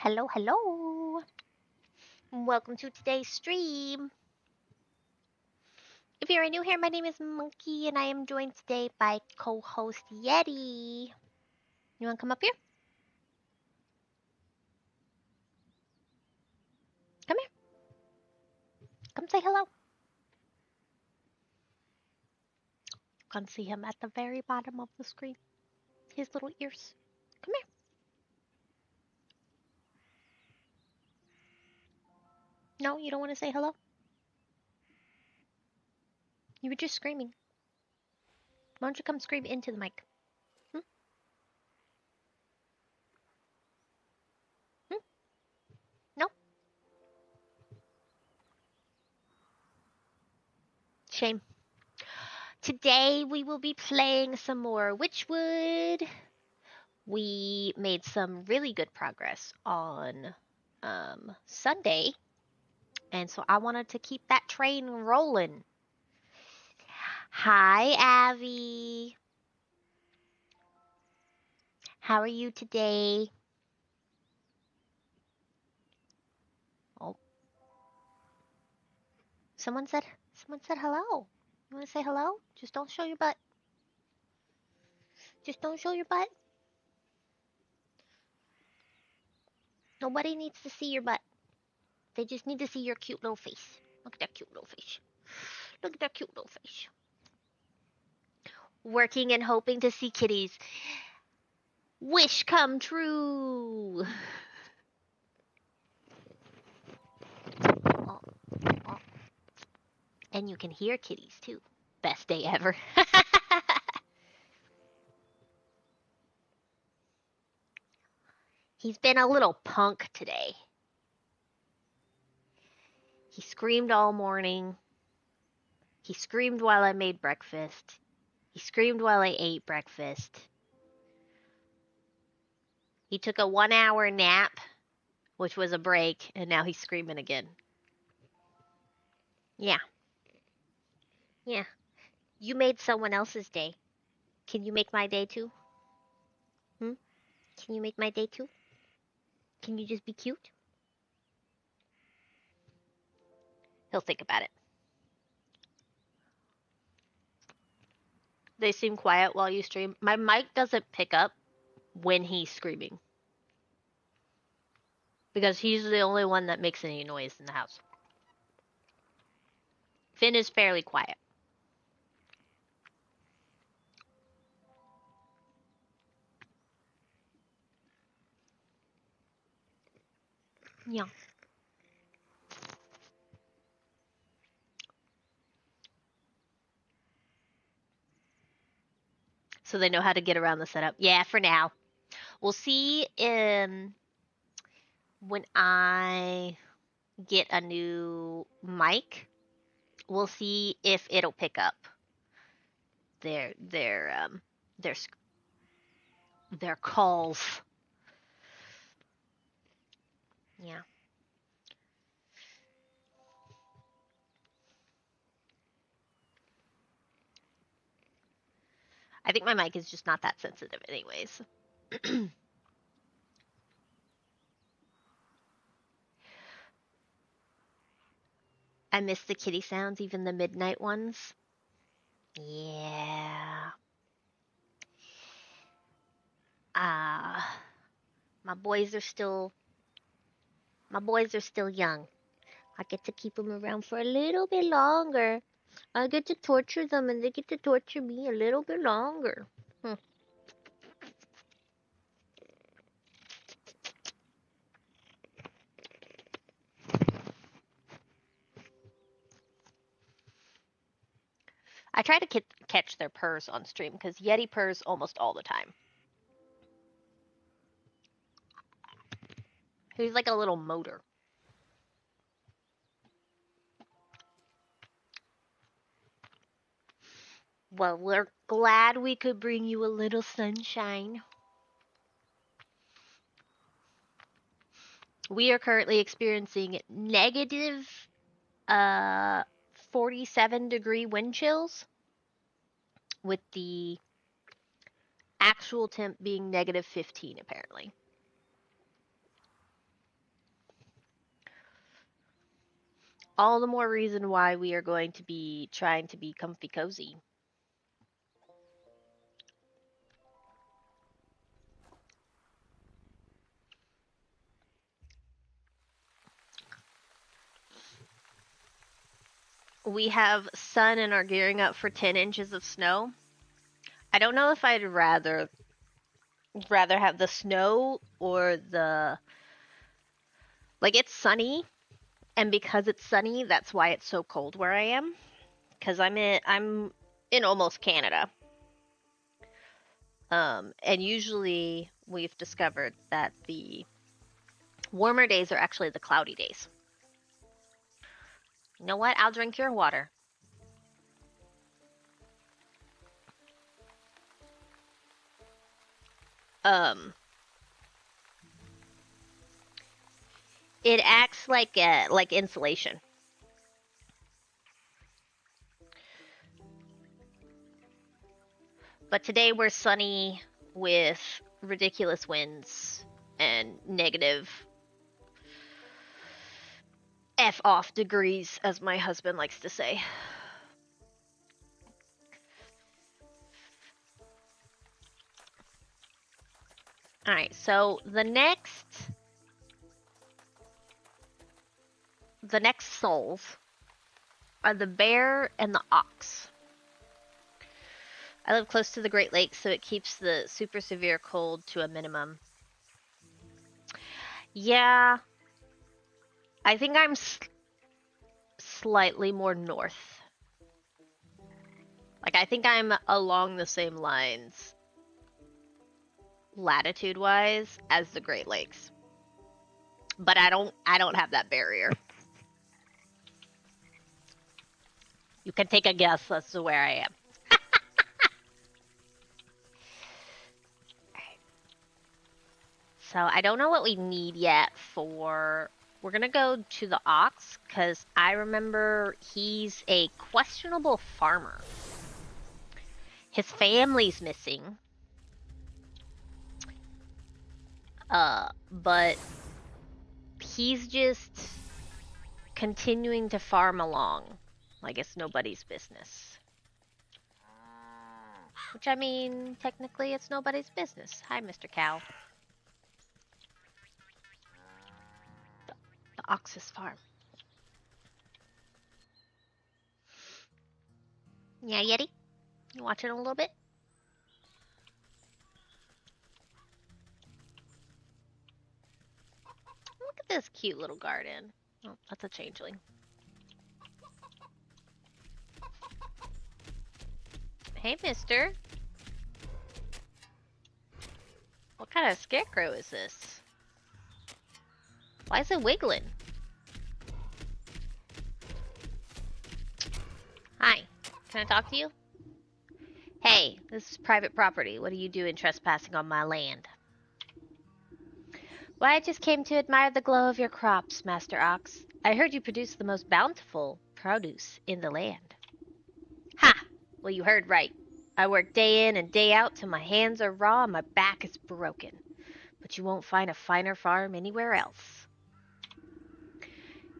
Hello, hello. Welcome to today's stream. If you're new here, my name is Monkey and I am joined today by co-host Yeti. You want to come up here? Come here. Come say hello. You can see him at the very bottom of the screen. His little ears. Come here. No, you don't want to say hello? You were just screaming. Why don't you come scream into the mic? Hmm? Hmm? No? Shame. Today we will be playing some more Wytchwood. We made some really good progress on Sunday, and so I wanted to keep that train rolling. Hi, Abby. How are you today? Oh, someone said hello. You want to say hello? Just don't show your butt. Just don't show your butt. Nobody needs to see your butt. They just need to see your cute little face. Look at that cute little face. Look at that cute little face. Working and hoping to see kitties. Wish come true. Oh, oh. And you can hear kitties too. Best day ever. He's been a little punk today. He screamed all morning. He screamed while I made breakfast. He screamed while I ate breakfast. He took a 1 hour nap, which was a break, and now he's screaming again. Yeah. Yeah. You made someone else's day. Can you make my day too? Hmm? Can you make my day too? Can you just be cute? He'll think about it. They seem quiet while you stream. My mic doesn't pick up when he's screaming. Because he's the only one that makes any noise in the house. Finn is fairly quiet. Yeah. So they know how to get around the setup. Yeah, for now. We'll see when I get a new mic. We'll see if it'll pick up their their calls. Yeah. I think my mic is just not that sensitive anyways. I miss the kitty sounds, even the midnight ones. Yeah. Ah, my boys are still young. I get to keep them around for a little bit longer. I get to torture them and they get to torture me a little bit longer. I try to catch their purrs on stream because Yeti purrs almost all the time. He's like a little motor. Well, we're glad we could bring you a little sunshine. We are currently experiencing negative 47-degree wind chills, with the actual temp being negative 15 apparently. all the more reason why we are going to be trying to be comfy cozy. We have sun and are gearing up for 10 inches of snow. I don't know if I'd rather have the snow or the like it's sunny, and because it's sunny, that's why it's so cold where I am, cuz I'm in almost Canada. And usually we've discovered that the warmer days are actually the cloudy days. You know what? I'll drink your water. Um, it acts like insulation. But today we're sunny with ridiculous winds and negative F off degrees, as my husband likes to say. Alright, so the next souls are the bear and the ox. I live close to the Great Lakes, so it keeps the super severe cold to a minimum. Yeah, I think I'm slightly more north. Like, I think I'm along the same lines, latitude-wise, as the Great Lakes. But I don't have that barrier. You can take a guess as to where I am. So I don't know what we need yet for... We're going to go to the ox, because I remember he's a questionable farmer. His family's missing. But he's just continuing to farm along like it's nobody's business. Which, I mean, technically it's nobody's business. Hi, Mr. Cow. The ox's farm. Yeah, Yeti? You watching a little bit? Look at this cute little garden. Oh, that's a changeling. Hey, mister. What kind of scarecrow is this? Why is it wiggling? Hi. Can I talk to you? Hey, this is private property. What are you doing trespassing on my land? Why, I just came to admire the glow of your crops, Master Ox. I heard you produce the most bountiful produce in the land. Ha! Well, you heard right. I work day in and day out till my hands are raw and my back is broken. But you won't find a finer farm anywhere else.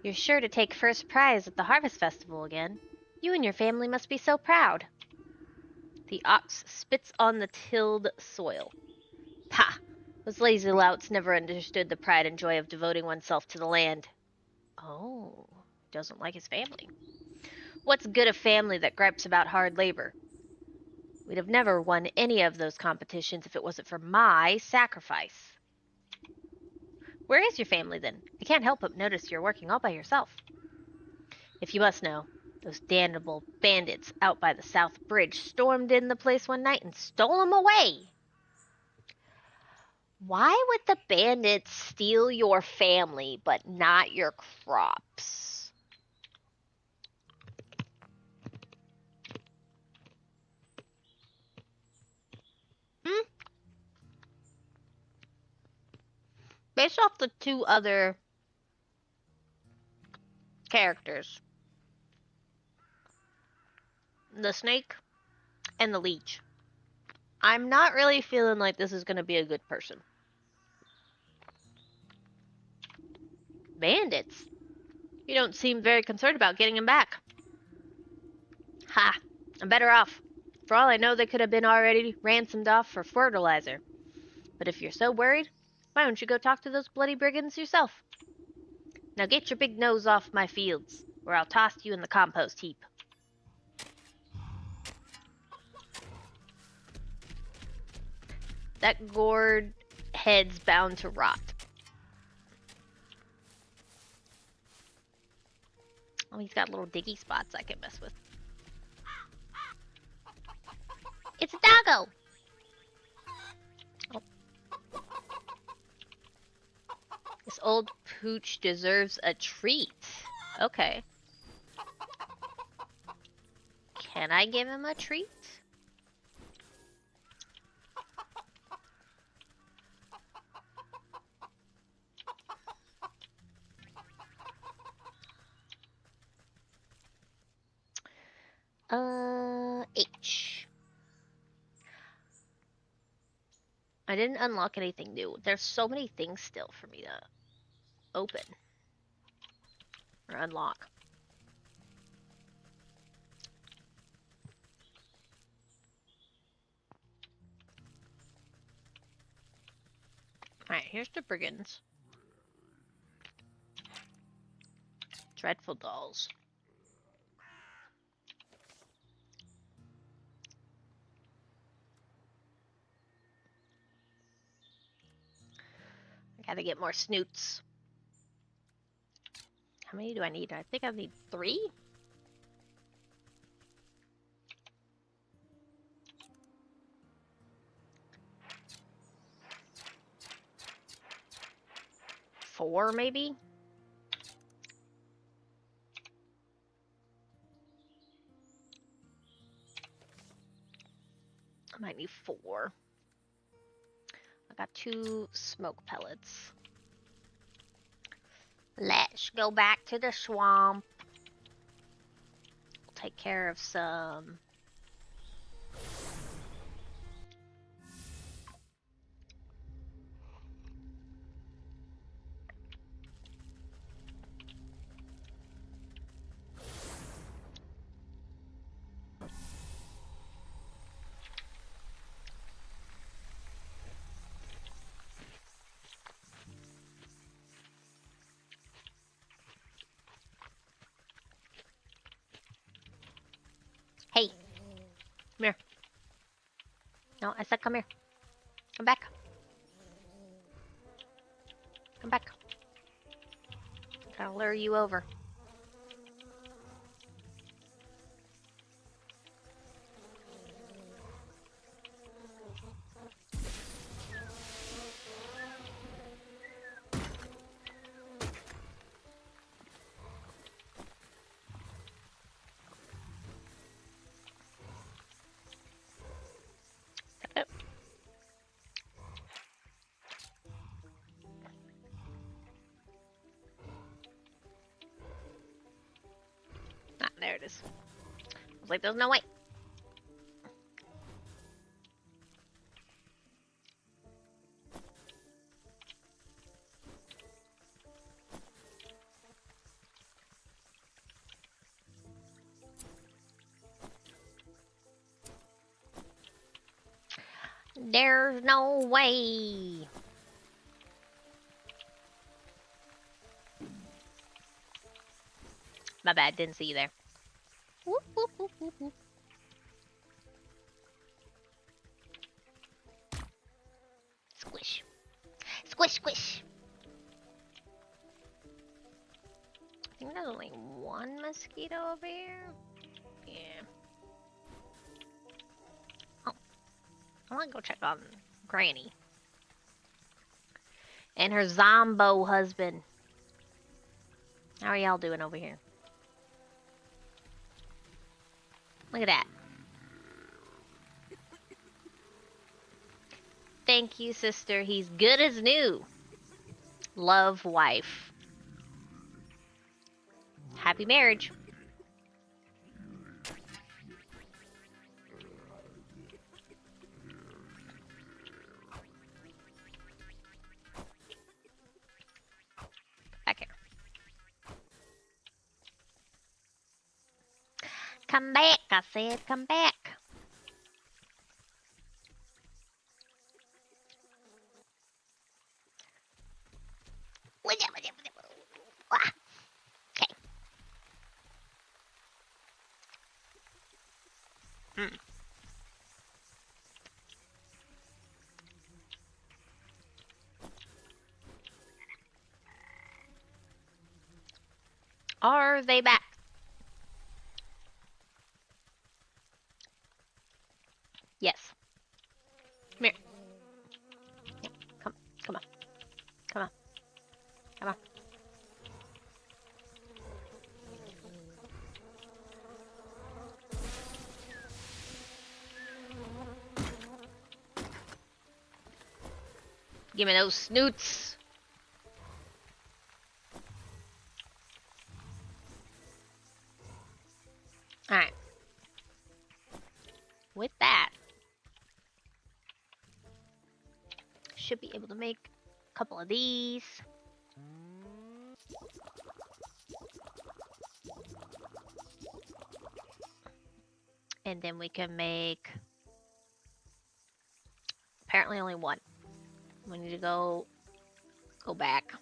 You're sure to take first prize at the Harvest Festival again. You and your family must be so proud. The ox spits on the tilled soil. Pah! Those lazy louts never understood the pride and joy of devoting oneself to the land. Oh, doesn't like his family. What's good a family that gripes about hard labor? We'd have never won any of those competitions if it wasn't for my sacrifice. Where is your family, then? I can't help but notice you're working all by yourself. If you must know, those damnable bandits out by the South Bridge stormed in the place one night and stole them away. Why would the bandits steal your family but not your crops? Based off the two other characters, the snake and the leech, I'm not really feeling like this is going to be a good person. Bandits? You don't seem very concerned about getting him back. Ha! I'm better off. For all I know, they could have been already ransomed off for fertilizer. But if you're so worried, why don't you go talk to those bloody brigands yourself? Now get your big nose off my fields, or I'll toss you in the compost heap. That gourd head's bound to rot. Oh, he's got little diggy spots I can mess with. It's a doggo! Oh. This old pooch deserves a treat. Okay. Can I give him a treat? H. I didn't unlock anything new. There's so many things still for me to open. Or unlock. Alright, here's the brigands. Dreadful dolls. I gotta get more snoots. How many do I need? I think I need 3? Four, maybe? I might need 4. I got 2 smoke pellets. Let's go back to the swamp. We'll take care of some... Hey! Come here. No, I said come here. Come back. Come back. Gotta lure you over. Ah, there it is. I was like, there's no way. There's no way. My bad, didn't see you there. Whoop, whoop, whoop, whoop, whoop. Squish. Squish, squish. I think there's only 1 mosquito over here. Yeah. Oh. I want to go check on Granny. And her zombo husband. How are y'all doing over here? Look at that. Thank you, sister. He's good as new. Love, wife. Happy marriage. Back here. come back. I said come back. Okay. Are they back? Yes. Come here. Yeah, come on. Come on. Come on. Give me those snoots. Alright. With that, should be able to make a couple of these. And then we can make apparently only one. We need to go back.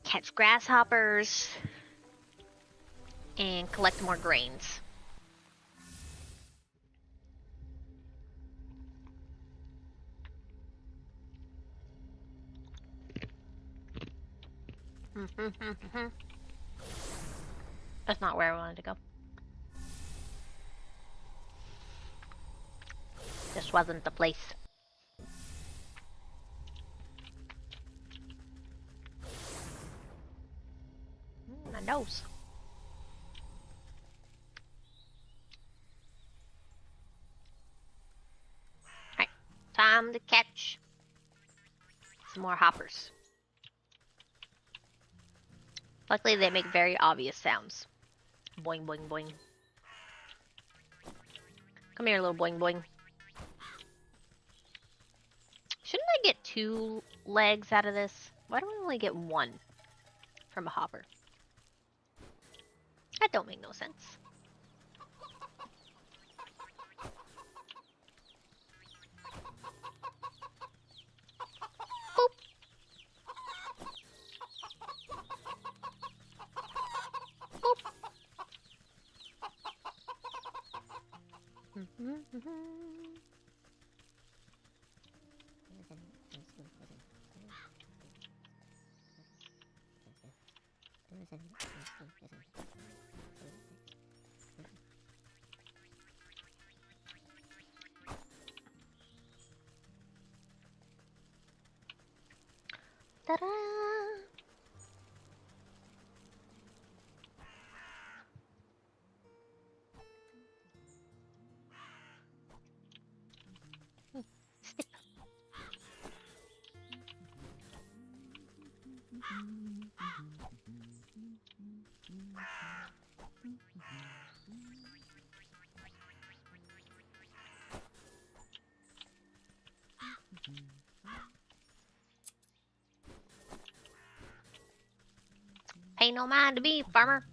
Catch grasshoppers and collect more grains. That's not where I wanted to go. This wasn't the place. My nose. Alright, time to catch some more hoppers. Luckily, they make very obvious sounds. Boing, boing, boing. Come here, little boing, boing. Shouldn't I get 2 legs out of this? Why do I only get 1 from a hopper? That don't make no sense. Boop. Boop. Ta-da! Pay no mind to me, farmer.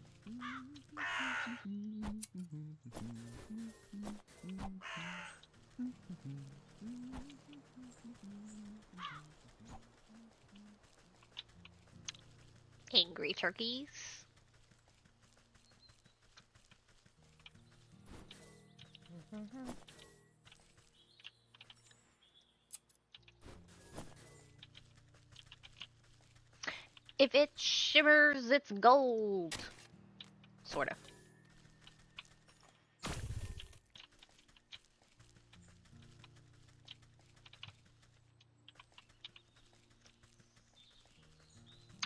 Angry turkeys. If it shimmers, it's gold. Sorta.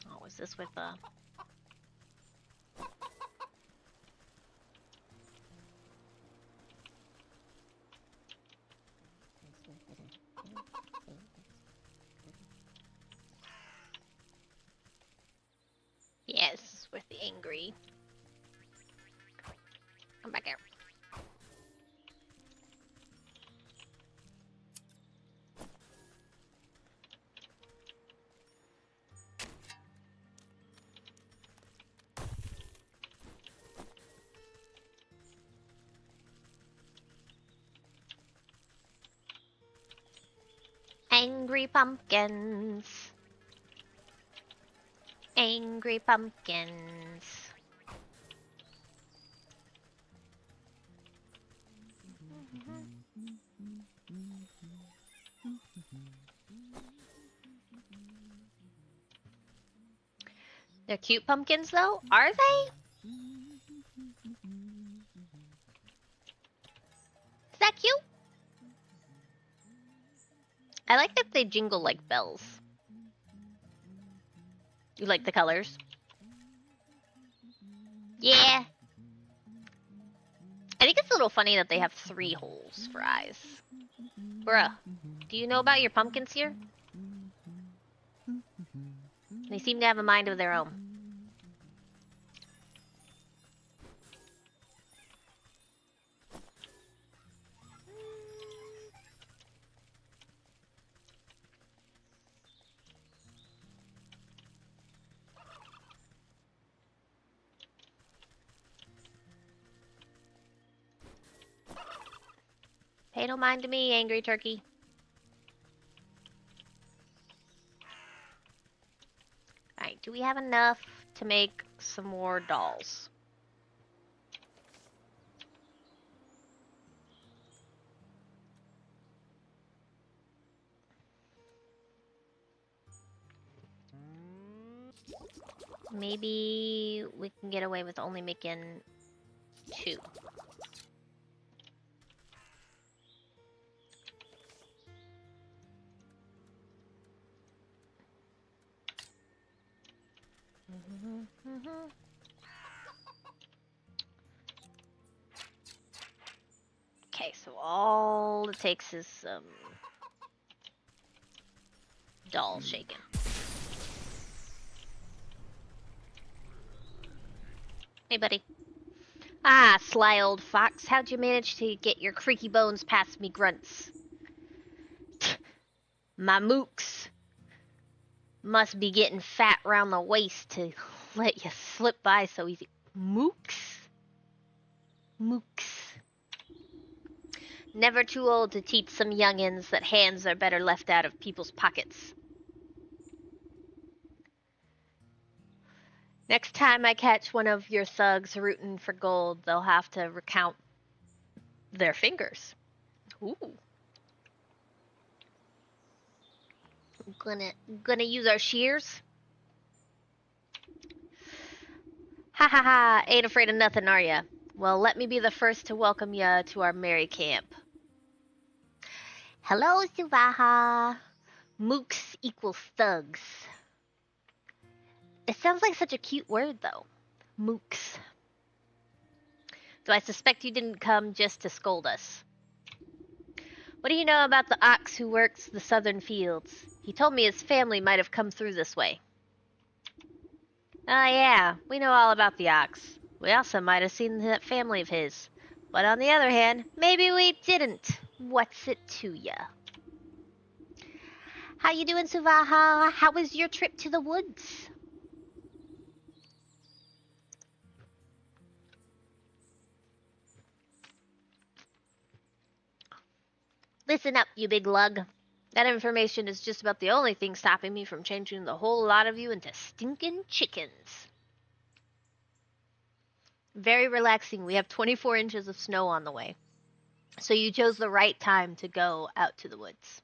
Oh, is this with the... Yes, with the angry. Come back here. Angry pumpkins. Angry pumpkins. They're cute pumpkins, though? Are they? Is that cute? I like that they jingle like bells. You like the colors? Yeah. I think it's a little funny that they have 3 holes for eyes. Bruh, do you know about your pumpkins here? They seem to have a mind of their own. Pay no mind to me, angry turkey. Alright, do we have enough to make some more dolls? Maybe we can get away with only making 2. Okay, so all it takes is some doll shaking. Hey, buddy. Ah, sly old fox, how'd you manage to get your creaky bones past me grunts? My mooks must be getting fat round the waist to let you slip by so easy. Mooks? Mooks. Never too old to teach some youngins that hands are better left out of people's pockets. Next time I catch one of your thugs rooting for gold, they'll have to recount their fingers. Ooh. Gonna use our shears? Ha ha ha, ain't afraid of nothing, are ya? Well, let me be the first to welcome ya to our merry camp. Hello, Suvaha. Mooks equals thugs. It sounds like such a cute word, though. Mooks. So I suspect you didn't come just to scold us. What do you know about the ox who works the southern fields? He told me his family might have come through this way. Oh yeah, we know all about the ox. We also might have seen that family of his. But on the other hand, maybe we didn't. What's it to ya? How you doing, Suvaha? How was your trip to the woods? Listen up, you big lug. That information is just about the only thing stopping me from changing the whole lot of you into stinking chickens. Very relaxing. We have 24 inches of snow on the way. So you chose the right time to go out to the woods.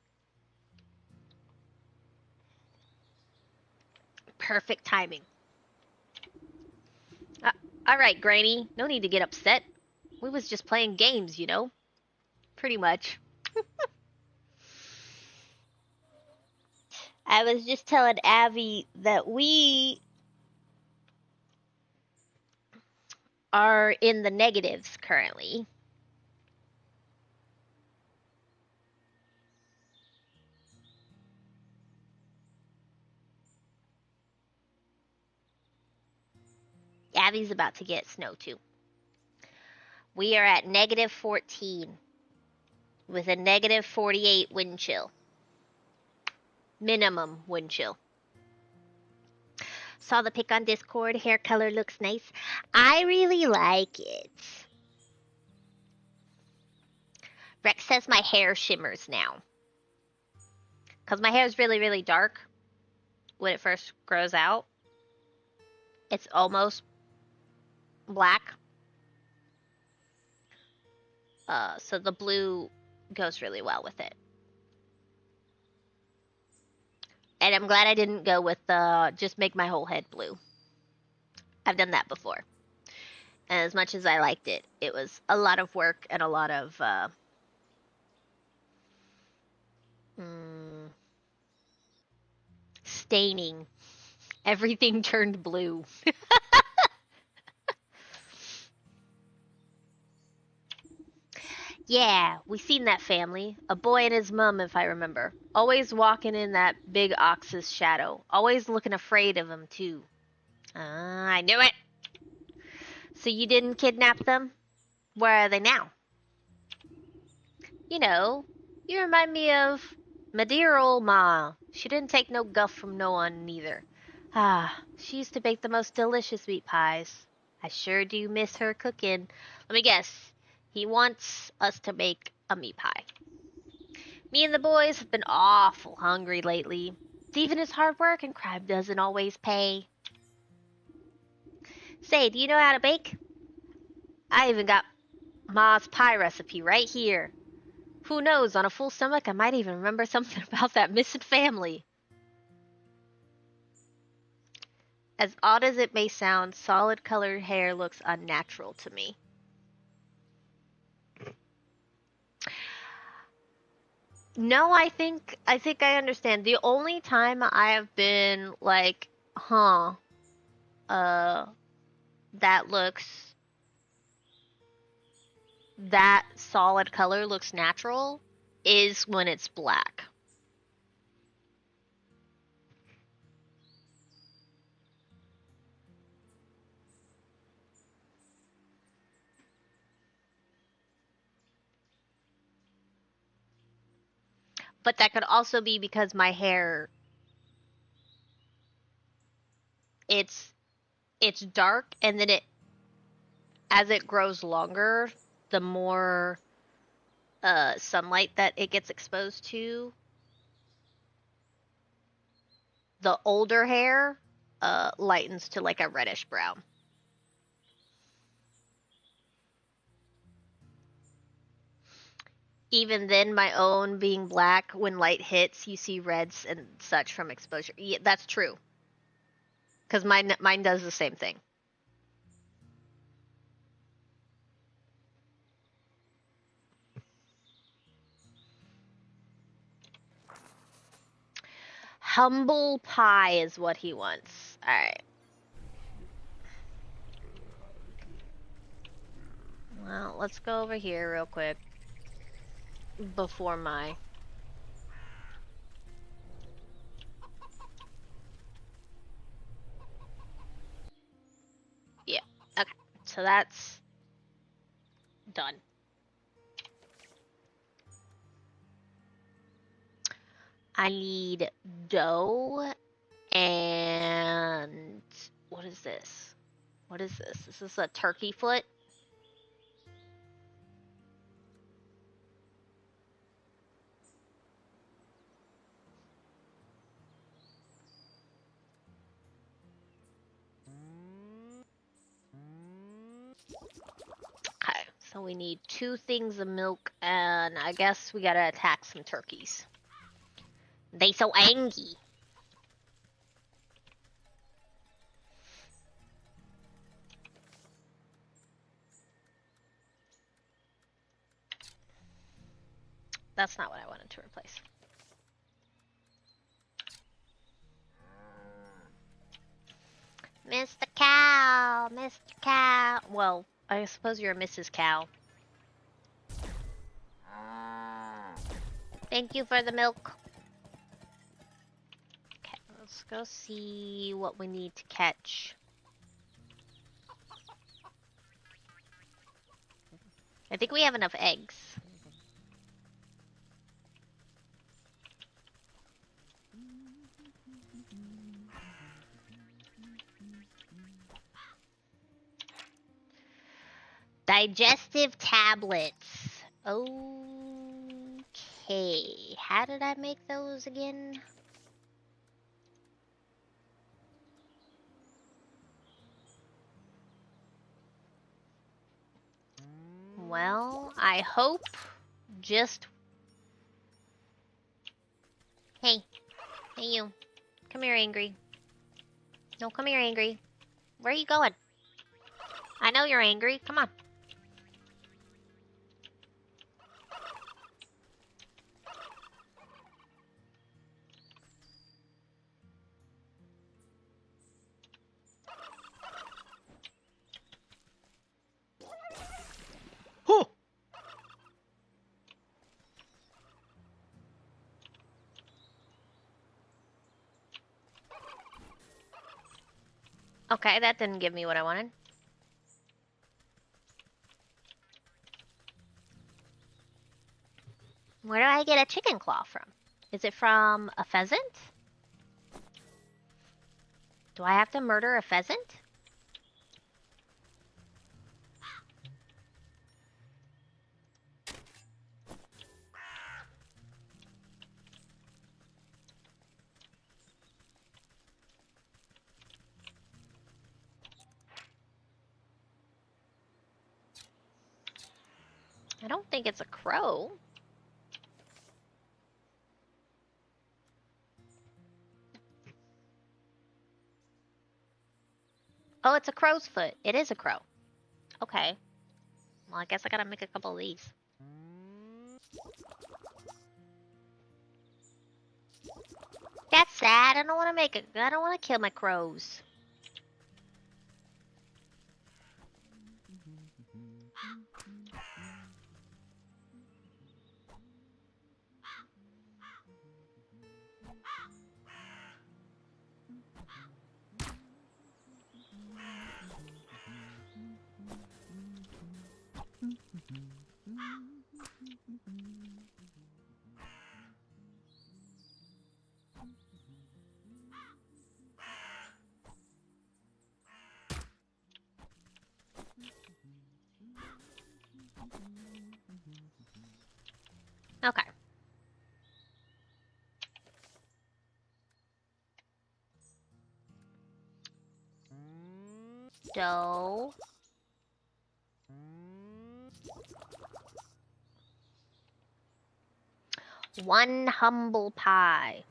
Perfect timing. Alright, Granny. No need to get upset. We was just playing games, you know? Pretty much. I was just telling Abby that we are in the negatives currently. Abby's about to get snow too. We are at negative 14 with a negative 48 wind chill. Minimum wind chill. Saw the pic on Discord. Hair color looks nice. I really like it. Rex says my hair shimmers now. Because my hair is really, really dark when it first grows out. It's almost black. So the blue goes really well with it. And I'm glad I didn't go with just make my whole head blue. I've done that before. And as much as I liked it, it was a lot of work and a lot of staining. Everything turned blue. Yeah, we seen that family. A boy and his mum, if I remember. Always walking in that big ox's shadow. Always looking afraid of him, too. I knew it! So you didn't kidnap them? Where are they now? You know, you remind me of my dear old ma. She didn't take no guff from no one, neither. Ah, she used to bake the most delicious meat pies. I sure do miss her cooking. Let me guess. He wants us to make a meat pie. Me and the boys have been awful hungry lately. Even his hard work and crime doesn't always pay. Say, do you know how to bake? I even got Ma's pie recipe right here. Who knows, on a full stomach I might even remember something about that missing family. As odd as it may sound, solid colored hair looks unnatural to me. No, I think I understand. The only time I have been like, that looks, that solid color looks natural is when it's black. But that could also be because my hair, it's dark, and then as it grows longer, the more sunlight that it gets exposed to, the older hair lightens to like a reddish brown. Even then, my own being black, when light hits, you see reds and such from exposure. Yeah, that's true. Because mine does the same thing. Humble pie is what he wants. Alright. Well, let's go over here real quick. Before my... Yeah. Okay. So that's... done. I need dough and... what is this? What is this? Is this a turkey foot? Okay, so we need 2 things of milk, and I guess we gotta attack some turkeys. They so angry. That's not what I wanted to replace. Mr. Cow, Mr. Cow. Well, I suppose you're a Mrs. Cow. Thank you for the milk. Okay, let's go see what we need to catch. I think we have enough eggs. Digestive tablets. Okay, how did I make those again? Well, I hope just... Hey. Hey, you. Come here, Angry. No, come here, Angry. Where are you going? I know you're angry. Come on. Huh. Okay, that didn't give me what I wanted. Where do I get a chicken claw from? Is it from a pheasant? Do I have to murder a pheasant? I don't think it's a crow. Oh, it's a crow's foot. It is a crow. Okay. Well, I guess I gotta make a couple of these. That's sad. I don't want to make it. I don't want to kill my crows. Okay. Dough. One humble pie.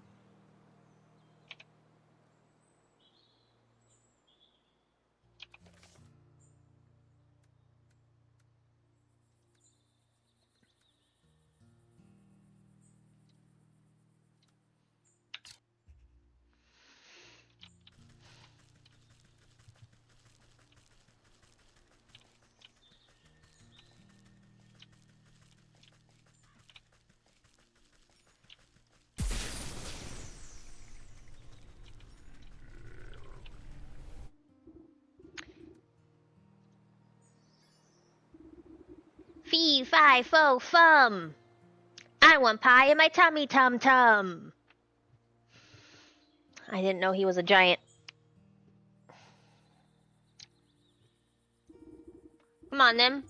Fee, fi, fo, fum. I want pie in my tummy tum tum. I didn't know he was a giant. Come on, Nim.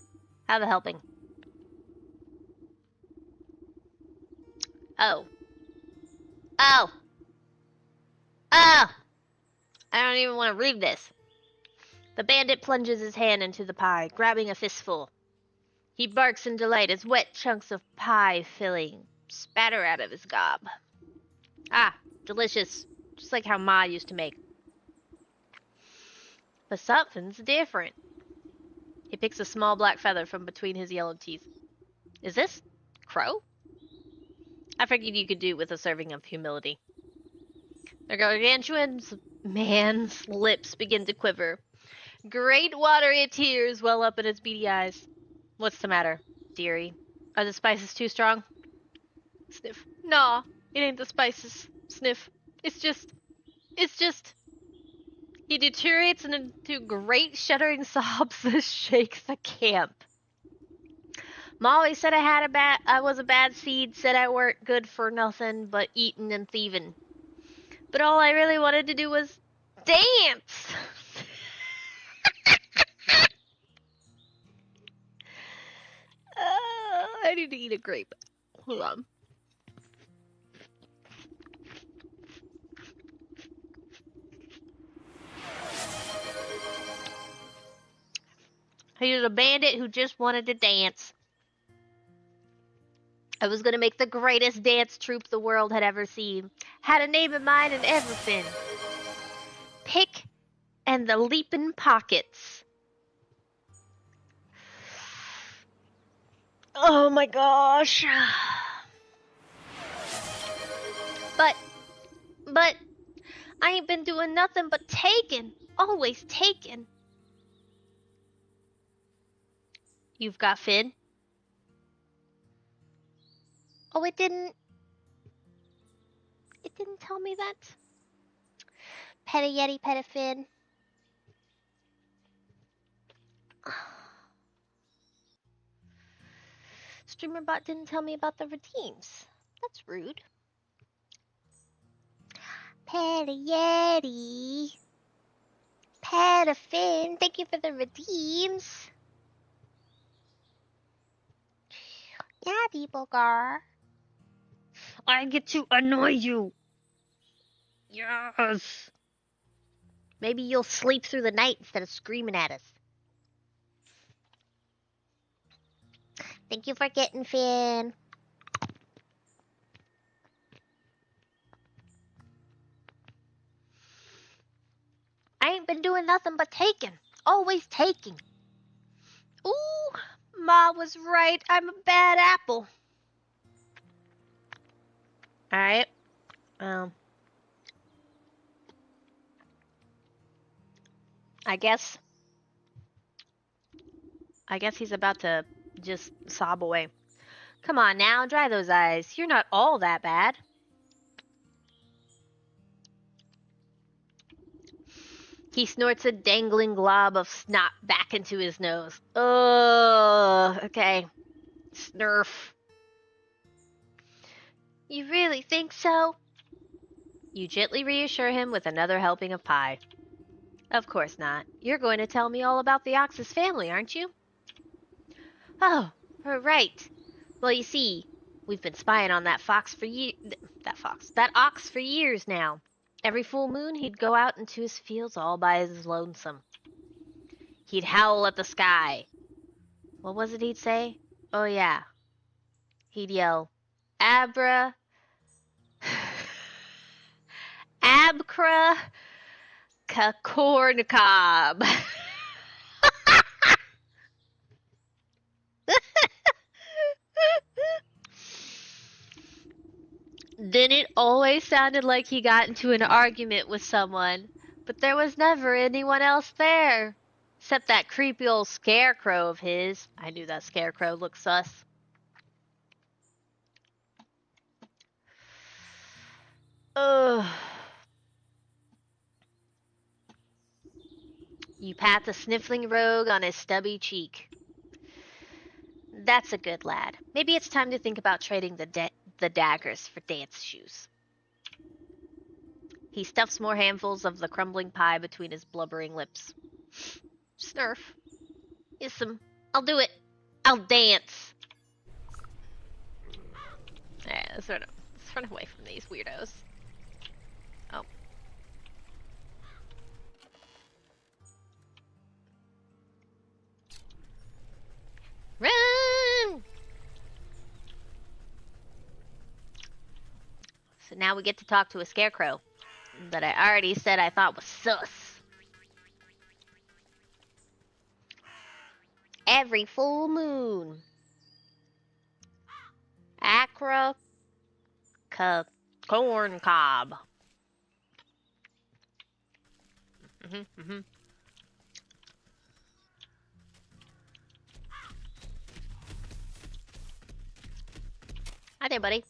Have a helping. Oh. Oh. Oh! I don't even want to read this. The bandit plunges his hand into the pie, grabbing a fistful. He barks in delight as wet chunks of pie filling spatter out of his gob. Ah, delicious. Just like how Ma used to make. But something's different. He picks a small black feather from between his yellow teeth. Is this crow? I figured you could do it with a serving of humility. The gargantuan man's lips begin to quiver. Great watery tears well up in his beady eyes. What's the matter, dearie? Are the spices too strong? Sniff. Nah, it ain't the spices. Sniff. It's just... He deteriorates into great shuddering sobs that shakes the camp. Molly said I was a bad seed, said I weren't good for nothing but eating and thieving. But all I really wanted to do was dance! I need to eat a grape. Hold on. He was a bandit who just wanted to dance. I was gonna make the greatest dance troupe the world had ever seen. Had a name in mind and everything. Pick and the Leapin' Pockets. Oh my gosh. But, I ain't been doing nothing but taking. Always taking. You've got Finn? Oh, it didn't tell me that. Pet a Yeti, pet a Finn. StreamerBot didn't tell me about the redeems. That's rude. Pet a Yeti. Pet a Finn. Thank you for the redeems. Yeti Booger. I get to annoy you. Yes. Maybe you'll sleep through the night instead of screaming at us. Thank you for getting Finn. I ain't been doing nothing but taking. Always taking. Ooh, Ma was right. I'm a bad apple. Alright. I guess he's about to just sob away. Come on now, dry those eyes. You're not all that bad. He snorts a dangling glob of snot back into his nose. Oh, okay. Snurf. You really think so? You gently reassure him with another helping of pie. Of course not. You're going to tell me all about the Ox's family, aren't you? Oh, right. Well, you see, we've been spying on that ox for years now. Every full moon, he'd go out into his fields all by his lonesome. He'd howl at the sky. What was it he'd say? Oh, yeah. He'd yell, Abra... Abcra... Corn cob. Then it always sounded like he got into an argument with someone, but there was never anyone else there. Except that creepy old scarecrow of his. I knew that scarecrow looked sus. Ugh. You pat the sniffling rogue on his stubby cheek. That's a good lad. Maybe it's time to think about trading the daggers for dance shoes. He stuffs more handfuls of the crumbling pie between his blubbering lips. Snurf. Yes'm. I'll do it. I'll dance. Alright, let's run away from these weirdos. Oh. Run! So now we get to talk to a scarecrow that I already said I thought was sus. Every full moon. Acra corn cob. Hi there, buddy.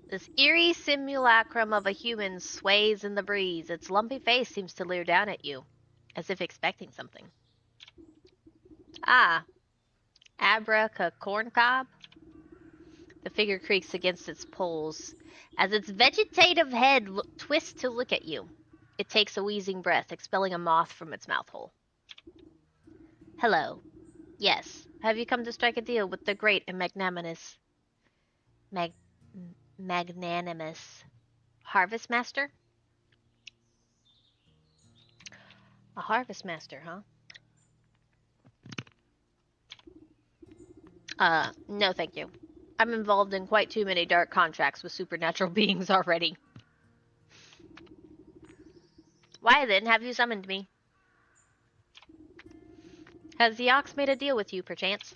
This eerie simulacrum of a human sways in the breeze. Its lumpy face seems to leer down at you, as if expecting something. Ah, Abraca corncob? The figure creaks against its poles, as its vegetative head twists to look at you. It takes a wheezing breath, expelling a moth from its mouth hole. Hello. Yes, have you come to strike a deal with the great and magnanimous Harvest Master? A Harvest Master, huh? No thank you. I'm involved in quite too many dark contracts with supernatural beings already. Why then have you summoned me? Has the ox made a deal with you, perchance?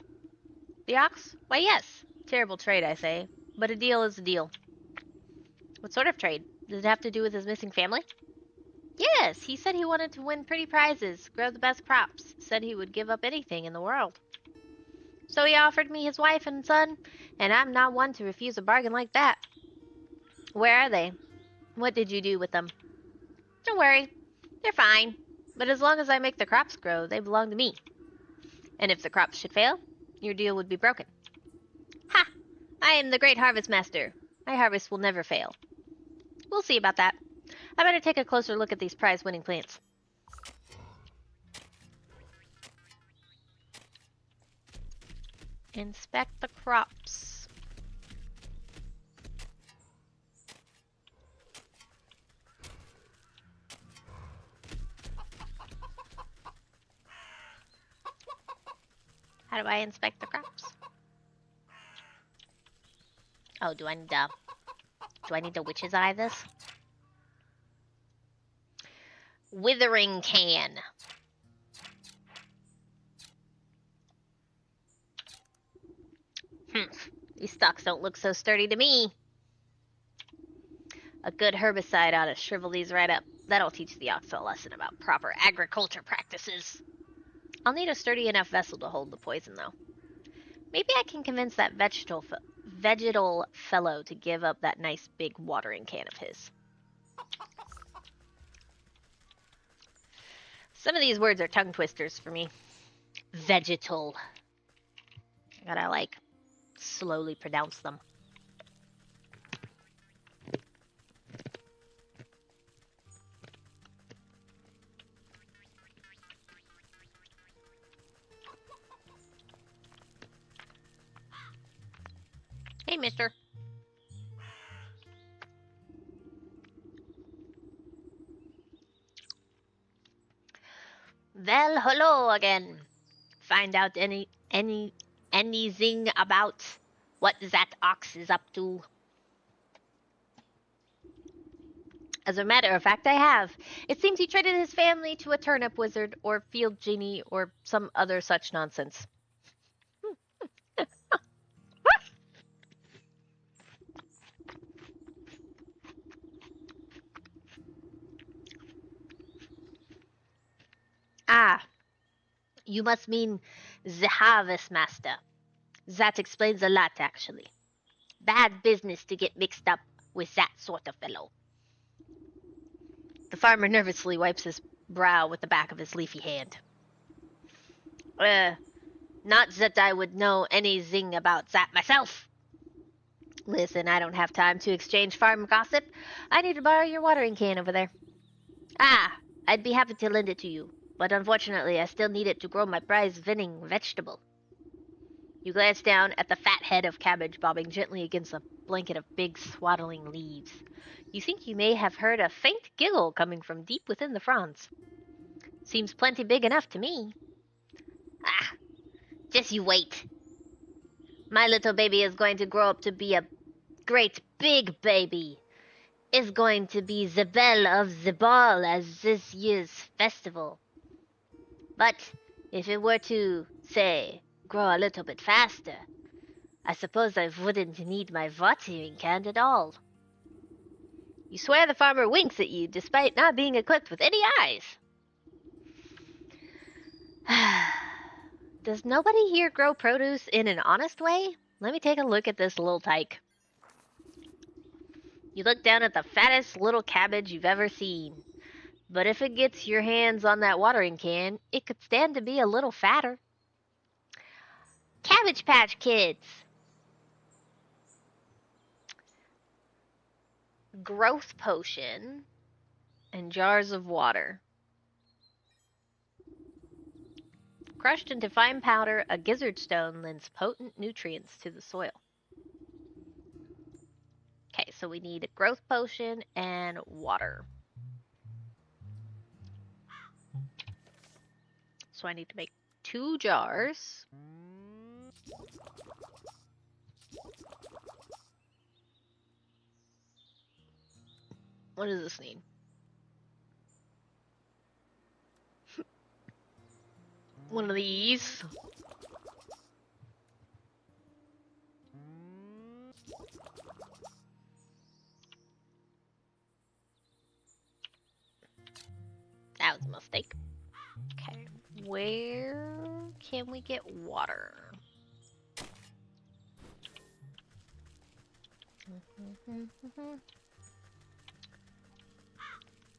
The ox? Why, yes. Terrible trade, I say. But a deal is a deal. What sort of trade? Does it have to do with his missing family? Yes, he said he wanted to win pretty prizes, grow the best crops, said he would give up anything in the world. So he offered me his wife and son, and I'm not one to refuse a bargain like that. Where are they? What did you do with them? Don't worry, they're fine. But as long as I make the crops grow, they belong to me. And if the crops should fail, your deal would be broken. Ha! I am the great harvest master. My harvest will never fail. We'll see about that. I better take a closer look at these prize-winning plants. Inspect the crops. How do I inspect the crops? Oh, do I need to witch's eye this? Withering can. These stalks don't look so sturdy to me. A good herbicide ought to shrivel these right up. That'll teach the ox a lesson about proper agriculture practices. I'll need a sturdy enough vessel to hold the poison, though. Maybe I can convince that vegetal fellow to give up that nice big watering can of his. Some of these words are tongue twisters for me. Vegetal. I gotta, slowly pronounce them. Hey, mister. Well, hello again. Find out anything about what that ox is up to? As a matter of fact, I have. It seems he traded his family to a turnip wizard or field genie or some other such nonsense. Ah, you must mean the harvest master. That explains a lot, actually. Bad business to get mixed up with that sort of fellow. The farmer nervously wipes his brow with the back of his leafy hand. Not that I would know anything about that myself. Listen, I don't have time to exchange farm gossip. I need to borrow your watering can over there. Ah, I'd be happy to lend it to you, but unfortunately I still need it to grow my prize-winning vegetable. You glance down at the fat head of cabbage bobbing gently against a blanket of big swaddling leaves. You think you may have heard a faint giggle coming from deep within the fronds. Seems plenty big enough to me. Ah, just you wait. My little baby is going to grow up to be a great big baby. Is going to be the belle of the ball as this year's festival. But if it were to, say, grow a little bit faster, I suppose I wouldn't need my watering can at all. You swear the farmer winks at you despite not being equipped with any eyes. Does nobody here grow produce in an honest way? Let me take a look at this little tyke. You look down at the fattest little cabbage you've ever seen. But if it gets your hands on that watering can, it could stand to be a little fatter. Cabbage Patch Kids! Growth potion and jars of water. Crushed into fine powder, a gizzard stone lends potent nutrients to the soil. Okay, so we need a growth potion and water. So I need to make 2 jars. What does this need? One of these. That was a mistake. Okay, where can we get water?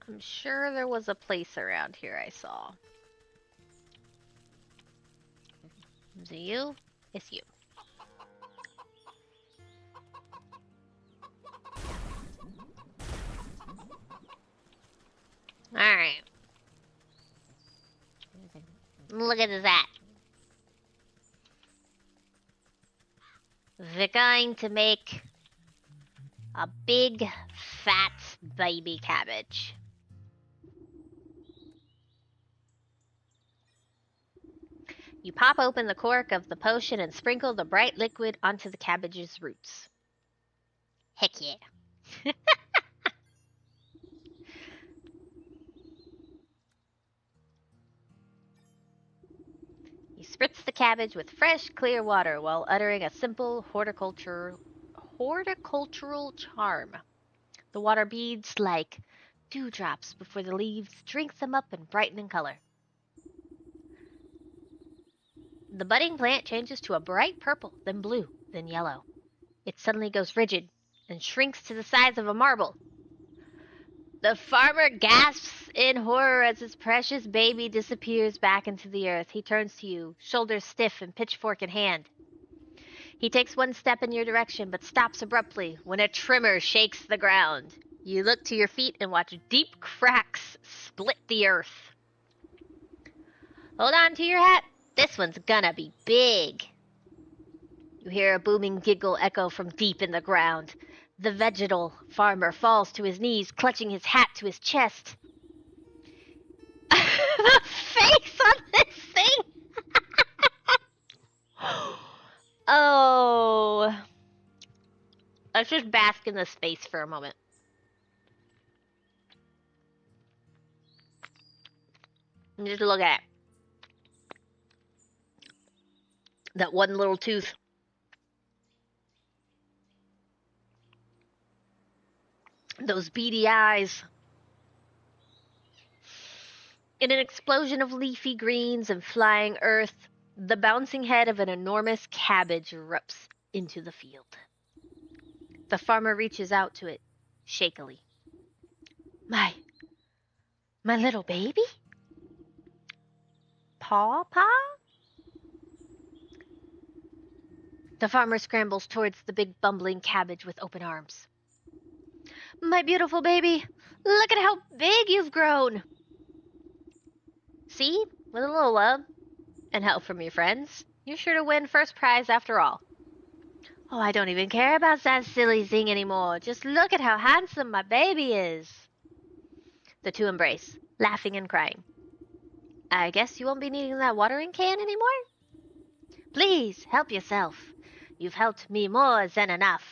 I'm sure there was a place around here I saw. Is it you? It's you. Alright. Look at that. We're going to make a big, fat baby cabbage. You pop open the cork of the potion and sprinkle the bright liquid onto the cabbage's roots. Heck yeah. You spritz the cabbage with fresh, clear water while uttering a simple horticultural charm. The water beads like dewdrops before the leaves drink them up and brighten in color. The budding plant changes to a bright purple, then blue, then yellow. It suddenly goes rigid and shrinks to the size of a marble. The farmer gasps in horror as his precious baby disappears back into the earth. He turns to you, shoulders stiff and pitchfork in hand. He takes one step in your direction, but stops abruptly when a tremor shakes the ground. You look to your feet and watch deep cracks split the earth. Hold on to your hat. This one's gonna be big. You hear a booming giggle echo from deep in the ground. The vegetal farmer falls to his knees, clutching his hat to his chest. The face on this thing! Oh. Let's just bask in this space for a moment. And just look at it. That one little tooth. Those beady eyes. In an explosion of leafy greens and flying earth, the bouncing head of an enormous cabbage erupts into the field. The farmer reaches out to it, shakily. My little baby? Paw? The farmer scrambles towards the big bumbling cabbage with open arms. My beautiful baby, look at how big you've grown. See, with a little love and help from your friends, you're sure to win first prize after all. Oh, I don't even care about that silly thing anymore. Just look at how handsome my baby is. The two embrace, laughing and crying. I guess you won't be needing that watering can anymore? Please, help yourself. You've helped me more than enough.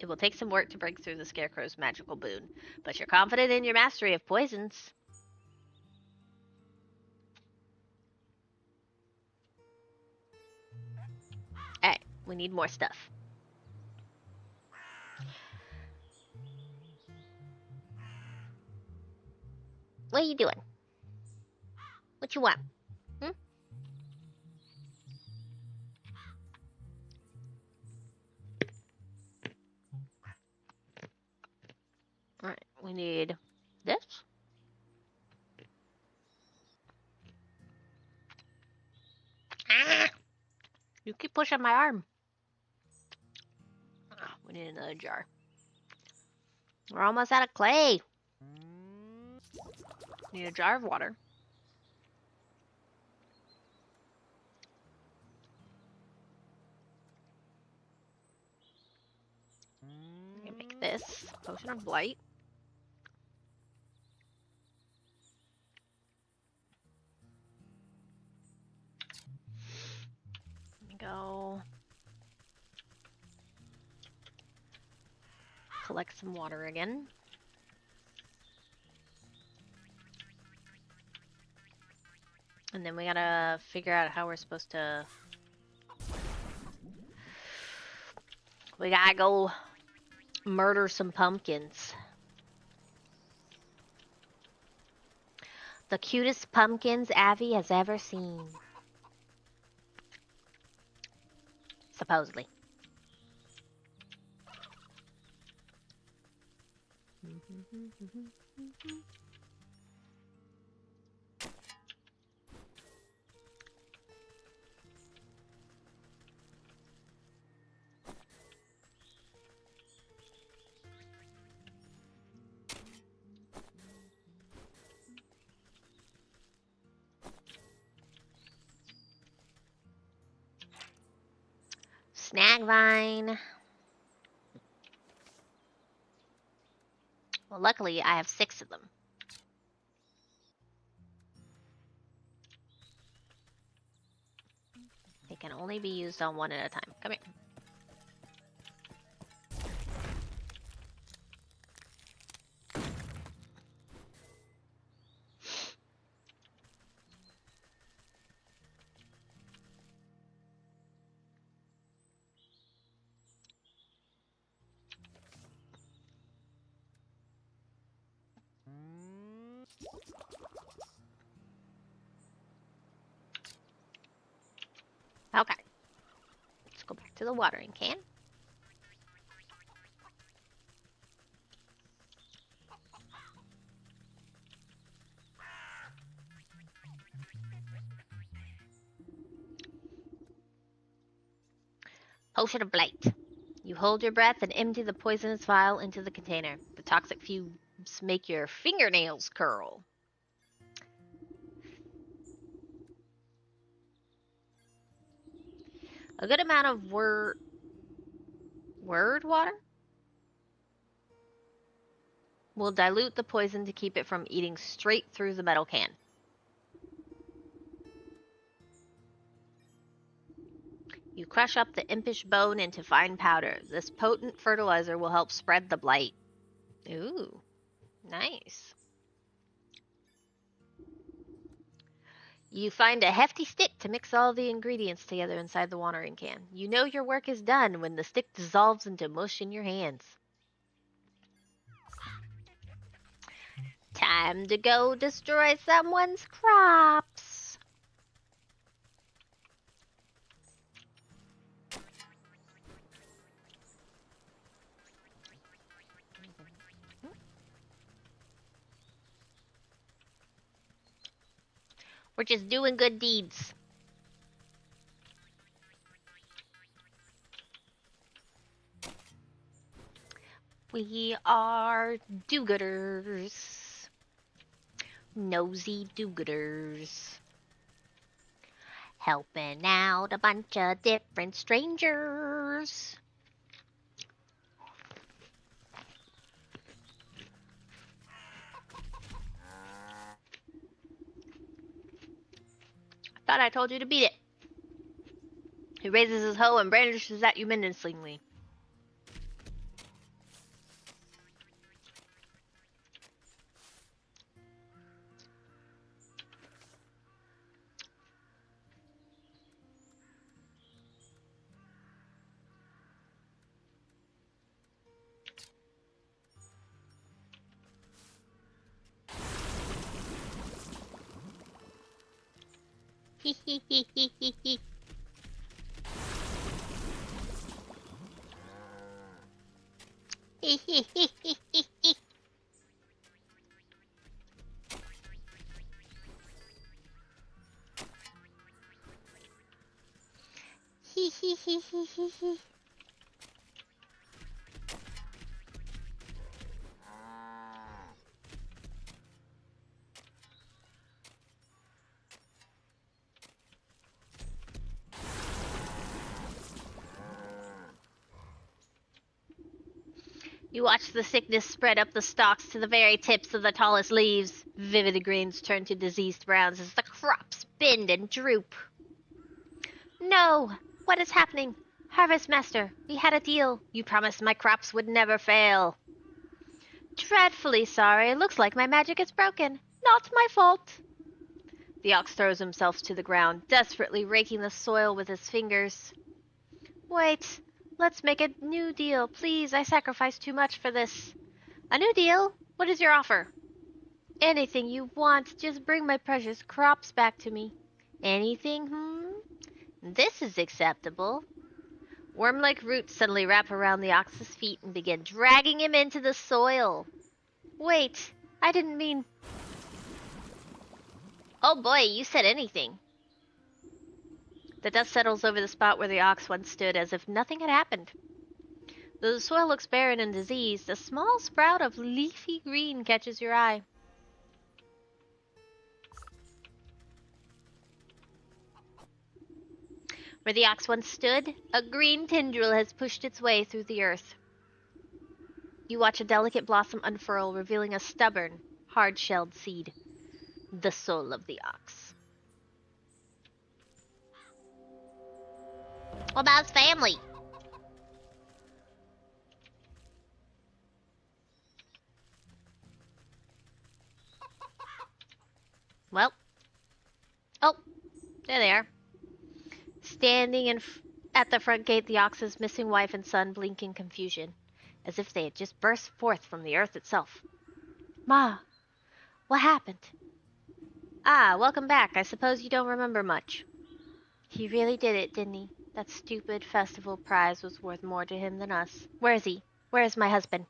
It will take some work to break through the Scarecrow's magical boon, but you're confident in your mastery of poisons. Alright, we need more stuff. What are you doing? What you want? Alright, we need this. Ah! You keep pushing my arm. Oh, we need another jar. We're almost out of clay. Need a jar of water. I'm gonna make this potion of blight. collect some water again. And then we gotta figure out how we're supposed to... We gotta go murder some pumpkins. The cutest pumpkins Abby has ever seen. Supposedly. Snag vine. Well, luckily I have 6 of them. They can only be used on one at a time. Come here. Okay. Let's go back to the watering can. Potion of Blight. You hold your breath and empty the poisonous vial into the container. The toxic fumes make your fingernails curl. A good amount of word water will dilute the poison to keep it from eating straight through the metal can. You crush up the impish bone into fine powder. This potent fertilizer will help spread the blight. Ooh, nice. You find a hefty stick to mix all the ingredients together inside the watering can. You know your work is done when the stick dissolves into mush in your hands. Time to go destroy someone's crops. We're just doing good deeds. We are do-gooders. Nosy do-gooders. Helping out a bunch of different strangers. Thought I told you to beat it. He raises his hoe and brandishes at you menacingly. Hee hee hee hee hee hee. Hee hee hee hee hee hee. Hee hee hee hee hee hee. You watch the sickness spread up the stalks to the very tips of the tallest leaves. Vivid greens turn to diseased browns as the crops bend and droop. No! What is happening? Harvest Master, we had a deal. You promised my crops would never fail. Dreadfully sorry. Looks like my magic is broken. Not my fault. The ox throws himself to the ground, desperately raking the soil with his fingers. Wait, let's make a new deal. Please, I sacrificed too much for this. A new deal? What is your offer? Anything you want, just bring my precious crops back to me. Anything, This is acceptable. Worm-like roots suddenly wrap around the ox's feet and begin dragging him into the soil. Wait, I didn't mean... Oh boy, you said anything. The dust settles over the spot where the ox once stood as if nothing had happened. Though the soil looks barren and diseased, a small sprout of leafy green catches your eye. Where the ox once stood, a green tendril has pushed its way through the earth. You watch a delicate blossom unfurl, revealing a stubborn, hard-shelled seed. The soul of the ox. What about his family? Well. Oh, there they are. Standing at the front gate, the ox's missing wife and son blink in confusion, as if they had just burst forth from the earth itself. Ma, what happened? Ah, welcome back. I suppose you don't remember much. He really did it, didn't he? That stupid festival prize was worth more to him than us. Where is he? Where is my husband?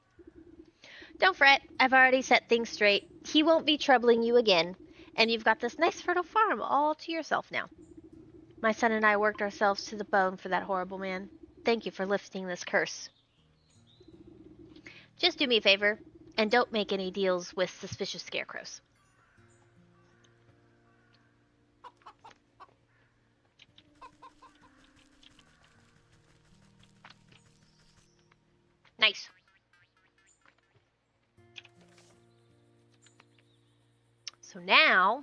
Don't fret. I've already set things straight. He won't be troubling you again, and you've got this nice fertile farm all to yourself now. My son and I worked ourselves to the bone for that horrible man. Thank you for lifting this curse. Just do me a favor, and don't make any deals with suspicious scarecrows. Nice. So now...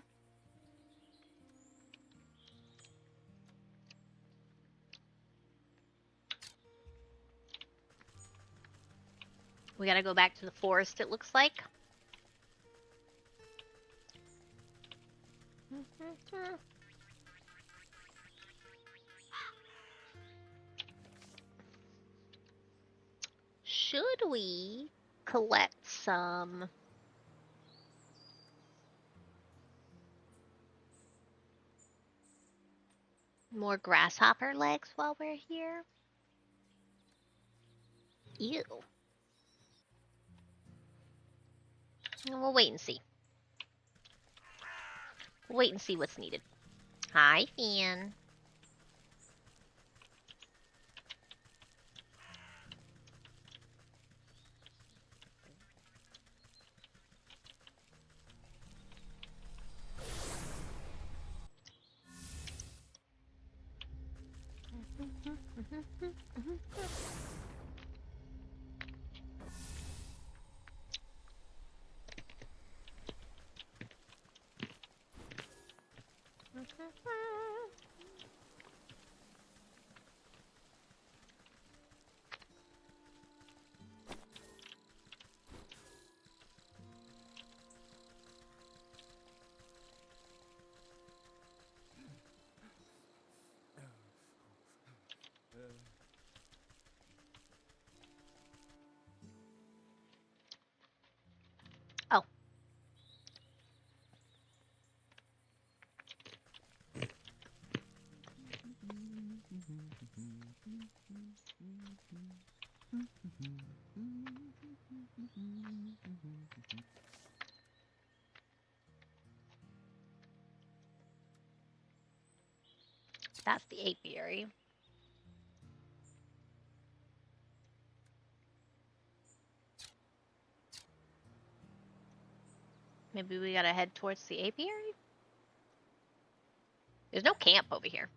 we gotta go back to the forest, it looks like. Should we collect some more grasshopper legs while we're here? Ew. We'll wait and see. We'll wait and see what's needed. Hi, Finn. Oh. That's the apiary. Maybe we gotta head towards the apiary? There's no camp over here.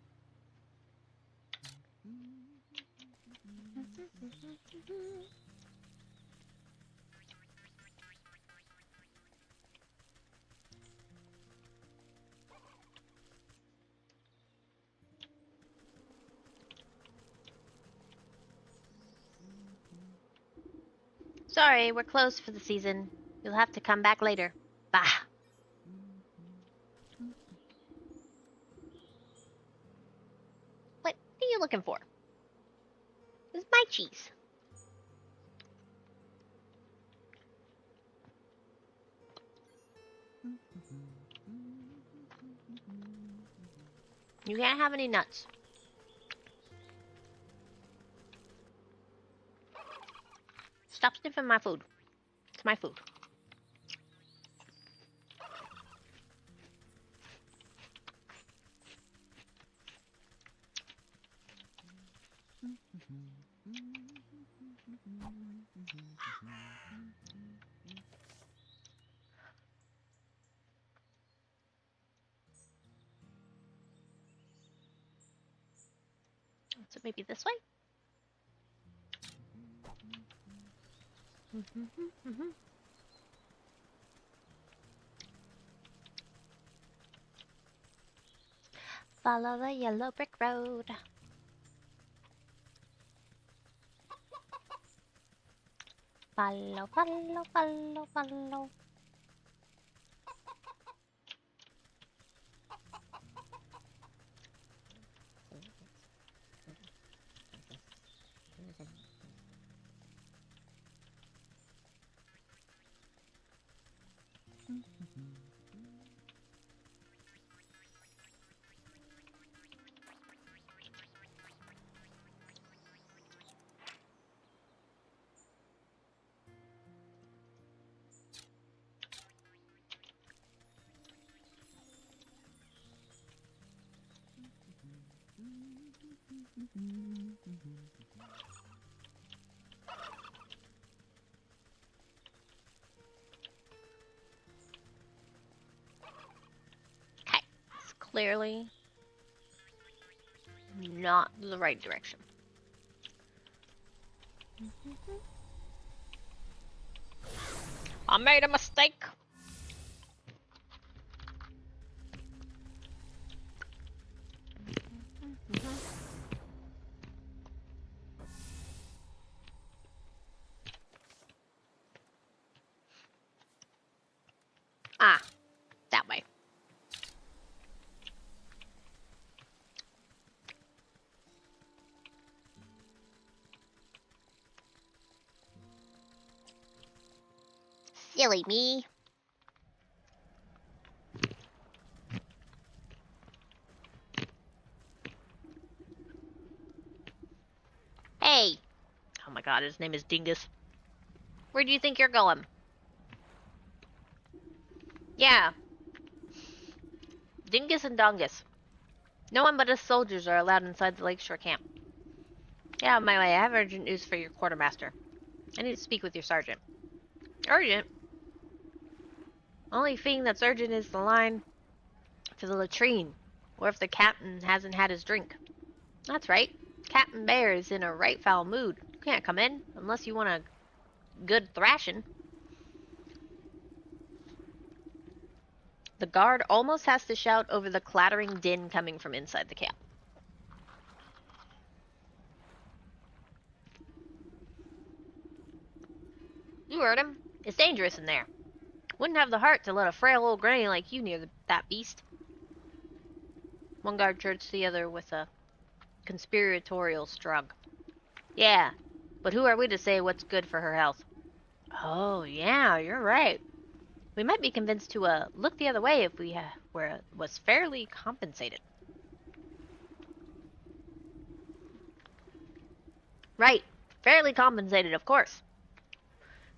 Sorry, we're closed for the season. You'll have to come back later. Bah. What are you looking for? It's my cheese. You can't have any nuts. Stop sniffing my food. It's my food. So maybe this way? Follow the yellow brick road. Follow, follow, follow, follow. Okay, it's clearly not the right direction. I made a mistake. Ah, that way. Silly me. Hey. Oh my god, his name is Dingus. Where do you think you're going? Yeah. Dingus and Dongus. No one but us soldiers are allowed inside the Lakeshore camp. Yeah, on my way. I have urgent news for your quartermaster. I need to speak with your sergeant. Urgent? Only thing that's urgent is the line to the latrine, or if the captain hasn't had his drink. That's right. Captain Bear is in a right foul mood. You can't come in unless you want a good thrashing. The guard almost has to shout over the clattering din coming from inside the camp. You heard him. It's dangerous in there. Wouldn't have the heart to let a frail old granny like you near that beast. One guard turns to the other with a conspiratorial shrug. Yeah, but who are we to say what's good for her health? Oh, yeah, you're right. We might be convinced to look the other way if we was fairly compensated. Right, fairly compensated, of course.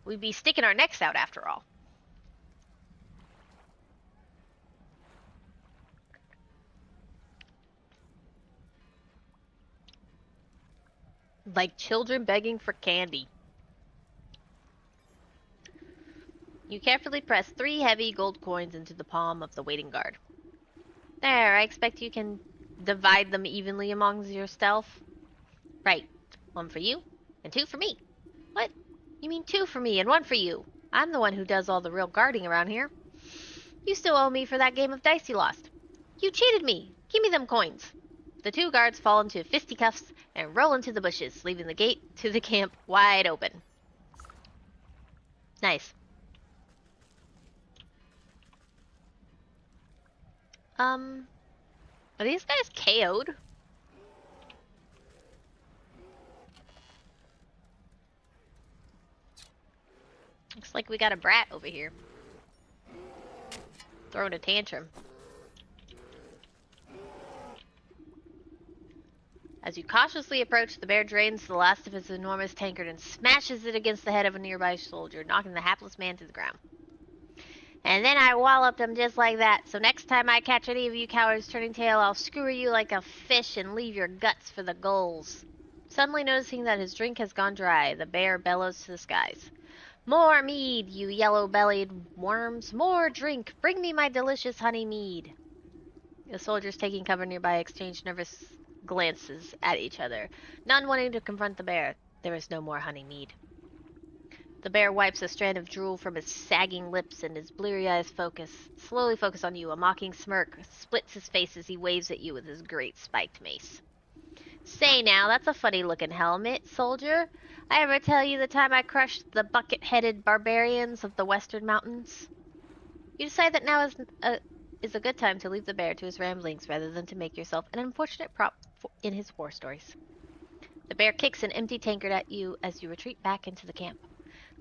We'd be sticking our necks out after all. Like children begging for candy. You carefully press 3 heavy gold coins into the palm of the waiting guard. There, I expect you can divide them evenly among yourself. Right, 1 for you, and 2 for me. What? You mean 2 for me and 1 for you? I'm the one who does all the real guarding around here. You still owe me for that game of dice you lost. You cheated me. Give me them coins. The 2 guards fall into fisticuffs and roll into the bushes, leaving the gate to the camp wide open. Nice. Are these guys KO'd? Looks like we got a brat over here. Throwing a tantrum. As you cautiously approach, the bear drains the last of its enormous tankard and smashes it against the head of a nearby soldier, knocking the hapless man to the ground. And then I walloped him just like that, so next time I catch any of you cowards turning tail, I'll skewer you like a fish and leave your guts for the gulls. Suddenly noticing that his drink has gone dry, the bear bellows to the skies. More mead, you yellow-bellied worms! More drink! Bring me my delicious honey mead! The soldiers taking cover nearby exchange nervous glances at each other, none wanting to confront the bear. There is no more honey mead. The bear wipes a strand of drool from his sagging lips and his bleary eyes slowly focus on you. A mocking smirk splits his face as he waves at you with his great spiked mace. Say now, that's a funny-looking helmet, soldier. I ever tell you the time I crushed the bucket-headed barbarians of the western mountains? You decide that now is a good time to leave the bear to his ramblings rather than to make yourself an unfortunate prop in his war stories. The bear kicks an empty tankard at you as you retreat back into the camp.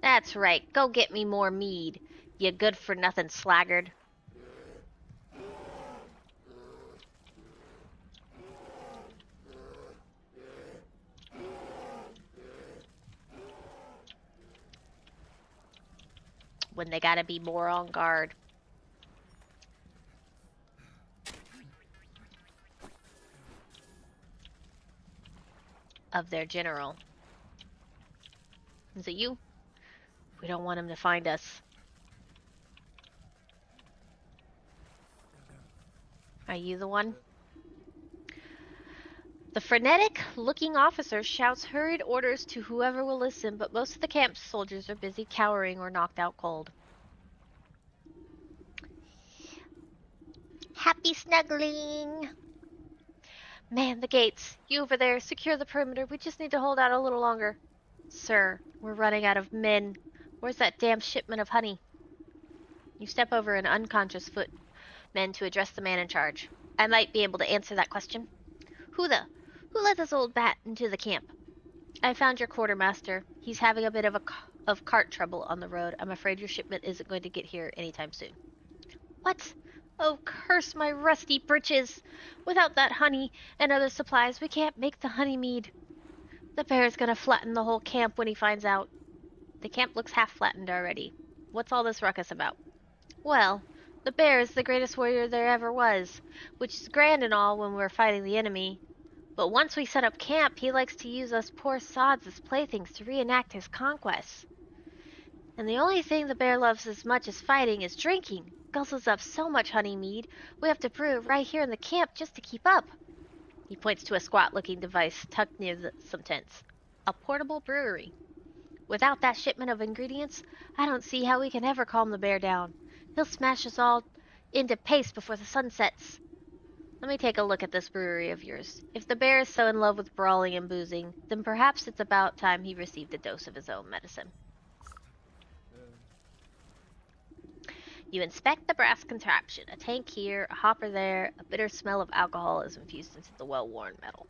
That's right, go get me more mead, you good-for-nothing slaggard. When they gotta be more on guard. Of their general. Is it you? We don't want him to find us. Are you the one? The frenetic-looking officer shouts hurried orders to whoever will listen, but most of the camp's soldiers are busy cowering or knocked out cold. Happy snuggling! Man the gates! You over there, secure the perimeter. We just need to hold out a little longer. Sir, we're running out of men. Where's that damn shipment of honey? You step over an unconscious footman to address the man in charge. I might be able to answer that question. Who let this old bat into the camp? I found your quartermaster. He's having a bit of cart trouble on the road. I'm afraid your shipment isn't going to get here anytime soon. What? Oh, curse my rusty breeches! Without that honey and other supplies, we can't make the honey mead. The bear's gonna flatten the whole camp when he finds out. The camp looks half flattened already. What's all this ruckus about? Well, the bear is the greatest warrior there ever was, which is grand and all when we're fighting the enemy. But once we set up camp, he likes to use us poor sods as playthings to reenact his conquests. And the only thing the bear loves as much as fighting is drinking. Guzzles up so much honey mead, we have to brew it right here in the camp just to keep up. He points to a squat-looking device tucked near some tents. A portable brewery. Without that shipment of ingredients, I don't see how we can ever calm the bear down. He'll smash us all into paste before the sun sets. Let me take a look at this brewery of yours. If the bear is so in love with brawling and boozing, then perhaps it's about time he received a dose of his own medicine. You inspect the brass contraption. A tank here, a hopper there, a bitter smell of alcohol is infused into the well-worn metal.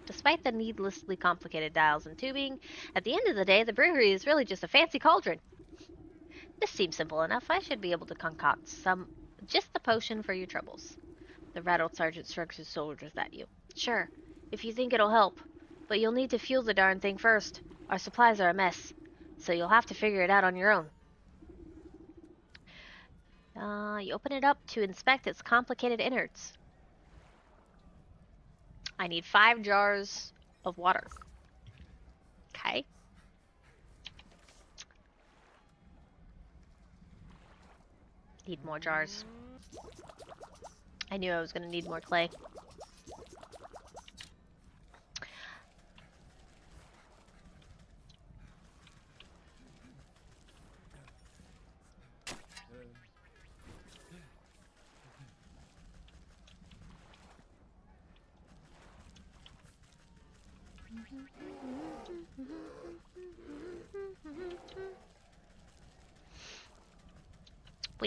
Despite the needlessly complicated dials and tubing, at the end of the day, the brewery is really just a fancy cauldron. This seems simple enough. I should be able to concoct just the potion for your troubles. The rattled sergeant shrugs his shoulders at you. Sure, if you think it'll help. But you'll need to fuel the darn thing first. Our supplies are a mess, so you'll have to figure it out on your own. You open it up to inspect its complicated innards. I need 5 jars of water. Okay. Need more jars. I knew I was gonna need more clay.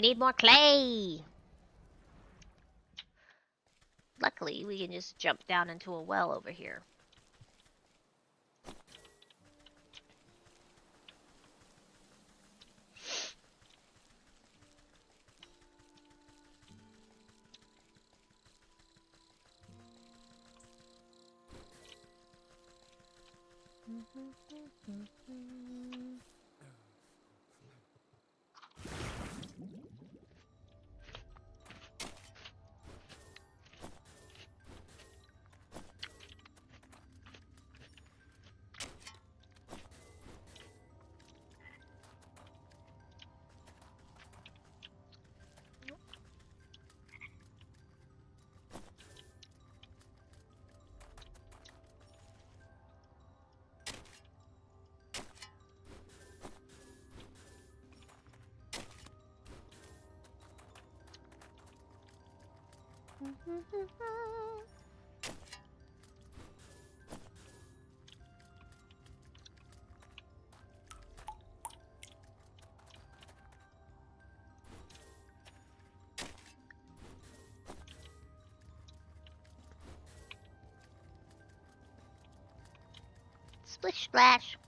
We need more clay! Luckily, we can just jump down into a well over here. Splish splash.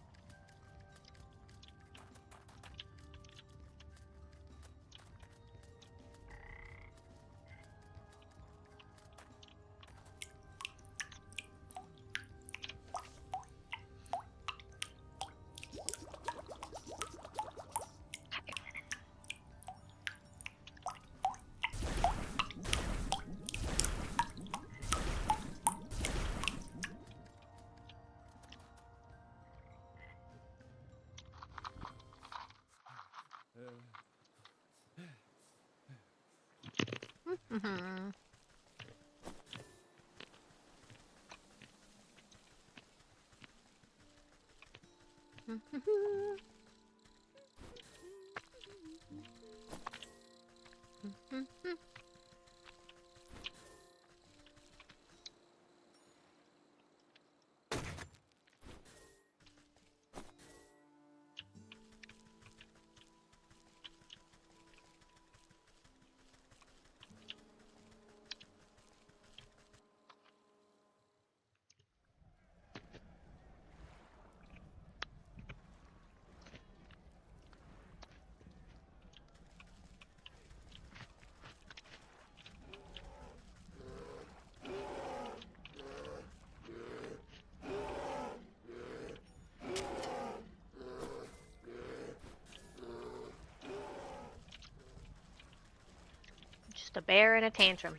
Just a bear in a tantrum.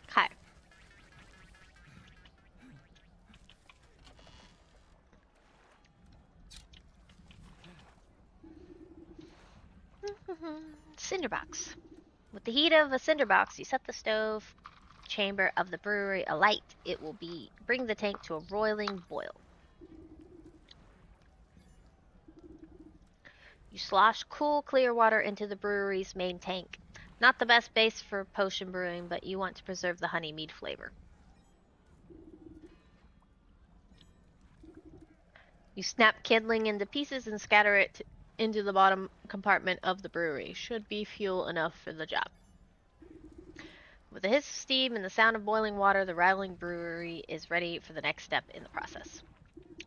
Okay. Cinderbox. With the heat of a cinderbox, you set the stove chamber of the brewery alight. It will bring the tank to a roiling boil. You slosh cool, clear water into the brewery's main tank. Not the best base for potion brewing, but you want to preserve the honey mead flavor. You snap kindling into pieces and scatter it into the bottom compartment of the brewery. Should be fuel enough for the job. With the hiss of steam and the sound of boiling water, the rattling brewery is ready for the next step in the process.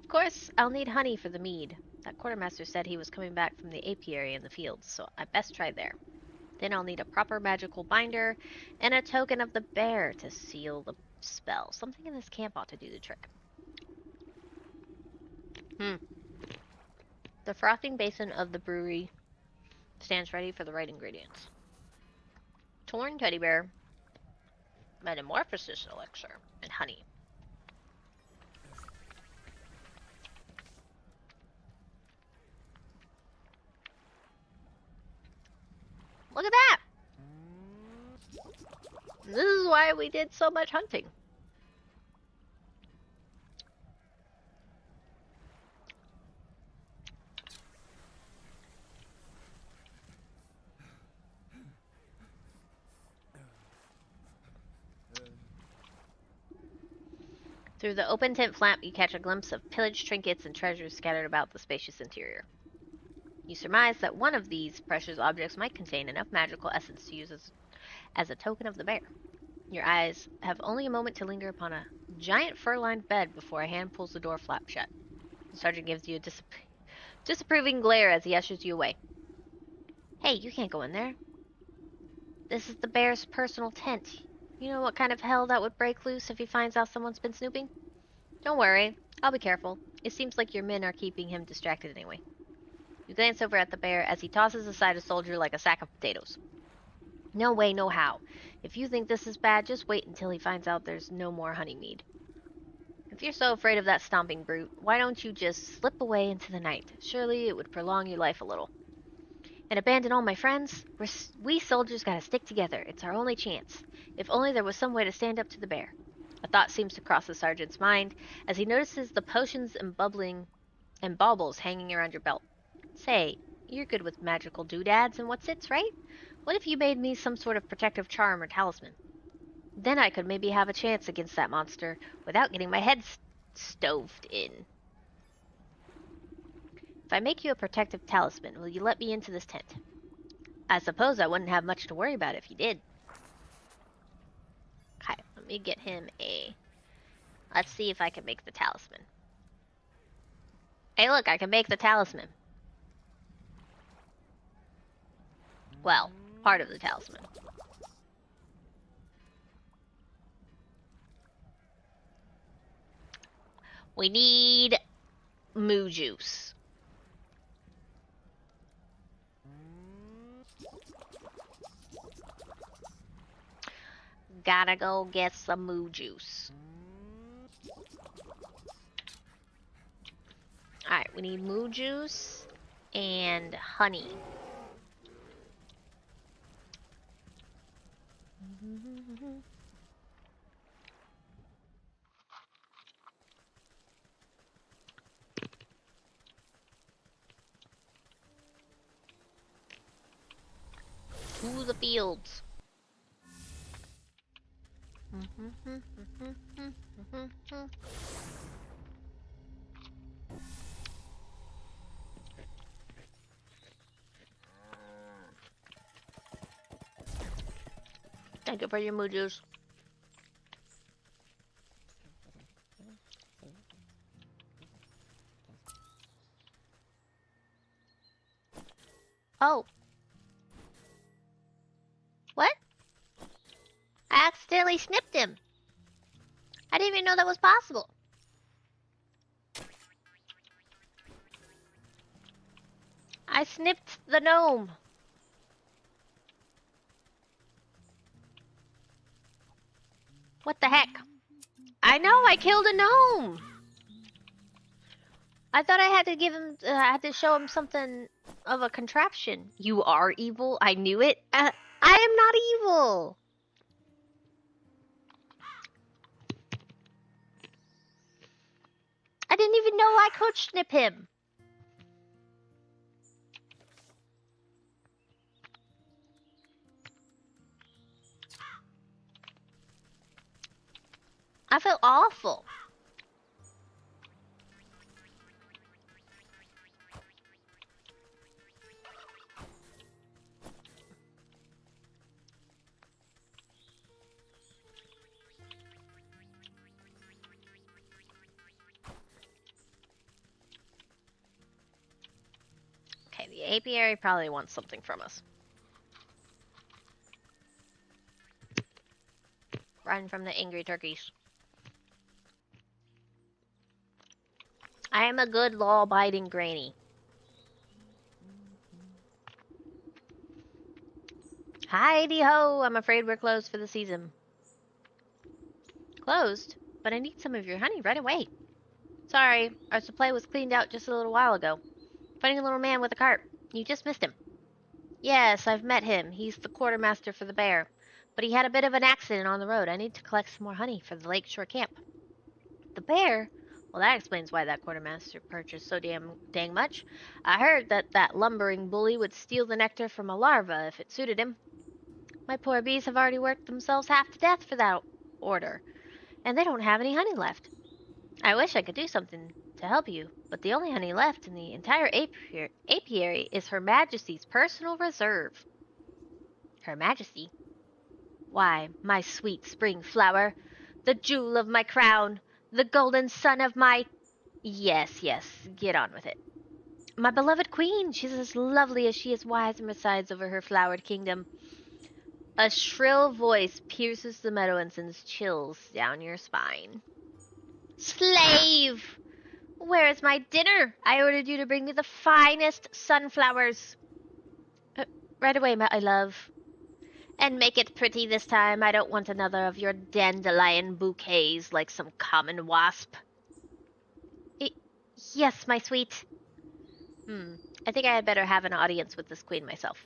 Of course, I'll need honey for the mead. That quartermaster said he was coming back from the apiary in the fields, so I best try there. Then I'll need a proper magical binder and a token of the bear to seal the spell. Something in this camp ought to do the trick. The frothing basin of the brewery stands ready for the right ingredients. Torn teddy bear, metamorphosis elixir, and honey. Look at that! This is why we did so much hunting. Through the open tent flap, you catch a glimpse of pillaged trinkets and treasures scattered about the spacious interior. You surmise that one of these precious objects might contain enough magical essence to use as a token of the bear. Your eyes have only a moment to linger upon a giant fur-lined bed before a hand pulls the door flap shut. The sergeant gives you a disapproving glare as he ushers you away. Hey, you can't go in there. This is the bear's personal tent. You know what kind of hell that would break loose if he finds out someone's been snooping? Don't worry, I'll be careful. It seems like your men are keeping him distracted anyway. You glance over at the bear as he tosses aside a soldier like a sack of potatoes. No way, no how. If you think this is bad, just wait until he finds out there's no more honeymead. If you're so afraid of that stomping brute, why don't you just slip away into the night? Surely it would prolong your life a little. And abandon all my friends? We soldiers gotta stick together. It's our only chance. If only there was some way to stand up to the bear. A thought seems to cross the sergeant's mind as he notices the potions and baubles hanging around your belt. Say, you're good with magical doodads and what's-its, right? What if you made me some sort of protective charm or talisman? Then I could maybe have a chance against that monster without getting my head stoved in. If I make you a protective talisman, will you let me into this tent? I suppose I wouldn't have much to worry about if you did. Okay, let me get him a... Let's see if I can make the talisman. Hey, look, I can make the talisman. Well, part of the talisman. We need moo juice. Gotta go get some moo juice. Alright, we need moo juice and honey. To the fields. Thank you for your moo juice. Oh. What? I accidentally snipped him. I didn't even know that was possible. I snipped the gnome. What the heck? I know, I killed a gnome. I thought I had to give him, I had to show him something of a contraption. You are evil? I knew it. I am not evil. I didn't even know I could snip him. I feel awful. Okay, the apiary probably wants something from us. Run from the angry turkeys. I am a good law-abiding granny. Heidi-ho! I'm afraid we're closed for the season. Closed? But I need some of your honey right away. Sorry, our supply was cleaned out just a little while ago. Funny little man with a cart. You just missed him. Yes, I've met him. He's the quartermaster for the bear. But he had a bit of an accident on the road. I need to collect some more honey for the lakeshore camp. The bear? Well, that explains why that quartermaster purchased so dang much. I heard that lumbering bully would steal the nectar from a larva if it suited him. My poor bees have already worked themselves half to death for that order, and they don't have any honey left. I wish I could do something to help you, but the only honey left in the entire apiary is Her Majesty's personal reserve. Her Majesty? Why, my sweet spring flower, the jewel of my crown, the golden sun of my... Yes, yes, get on with it. My beloved queen, she's as lovely as she is wise and resides over her flowered kingdom. A shrill voice pierces the meadow and sends chills down your spine. Slave! Where is my dinner? I ordered you to bring me the finest sunflowers. Right away, my love. And make it pretty this time. I don't want another of your dandelion bouquets like some common wasp. Yes, my sweet. I think I had better have an audience with this queen myself.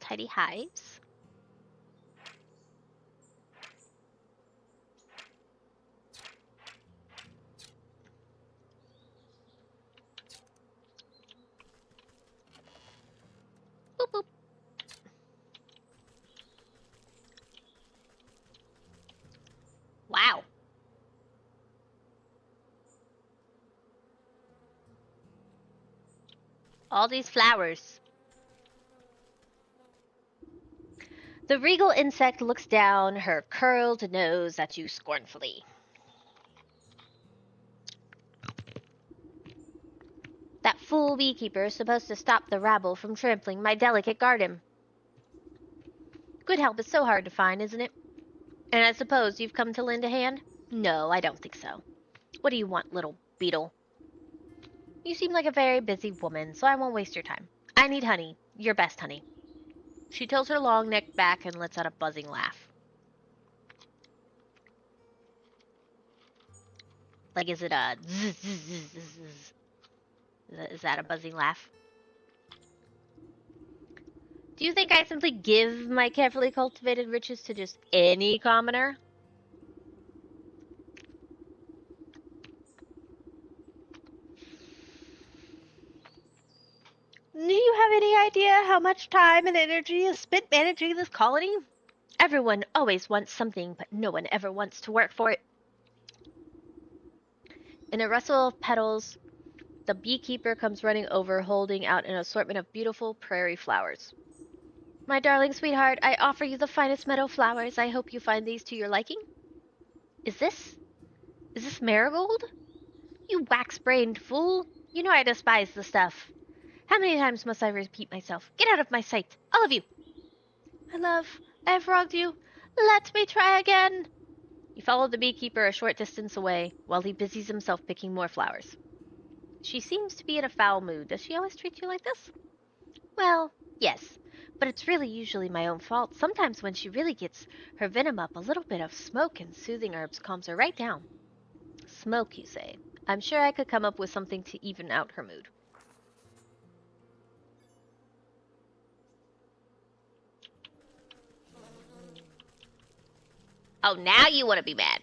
Tidy hives. Boop, boop. Wow. All these flowers. The regal insect looks down her curled nose at you scornfully. That fool beekeeper is supposed to stop the rabble from trampling my delicate garden. Good help is so hard to find, isn't it? And I suppose you've come to lend a hand? No, I don't think so. What do you want, little beetle? You seem like a very busy woman, so I won't waste your time. I need honey, your best honey. She tilts her long neck back and lets out a buzzing laugh. Like, is it a zzz, zzz, zzz, zzz? Is that a buzzing laugh? Do you think I simply give my carefully cultivated riches to just any commoner? Do you have any idea how much time and energy is spent managing this colony? Everyone always wants something, but no one ever wants to work for it. In a rustle of petals, the beekeeper comes running over, holding out an assortment of beautiful prairie flowers. My darling sweetheart, I offer you the finest meadow flowers. I hope you find these to your liking. Is this marigold? You wax-brained fool. You know I despise the stuff. How many times must I repeat myself? Get out of my sight, all of you! My love, I have wronged you. Let me try again. You follow the beekeeper a short distance away, while he busies himself picking more flowers. She seems to be in a foul mood. Does she always treat you like this? Well, yes, but it's really usually my own fault. Sometimes when she really gets her venom up, a little bit of smoke and soothing herbs calms her right down. Smoke, you say? I'm sure I could come up with something to even out her mood. Oh, now you want to be mad.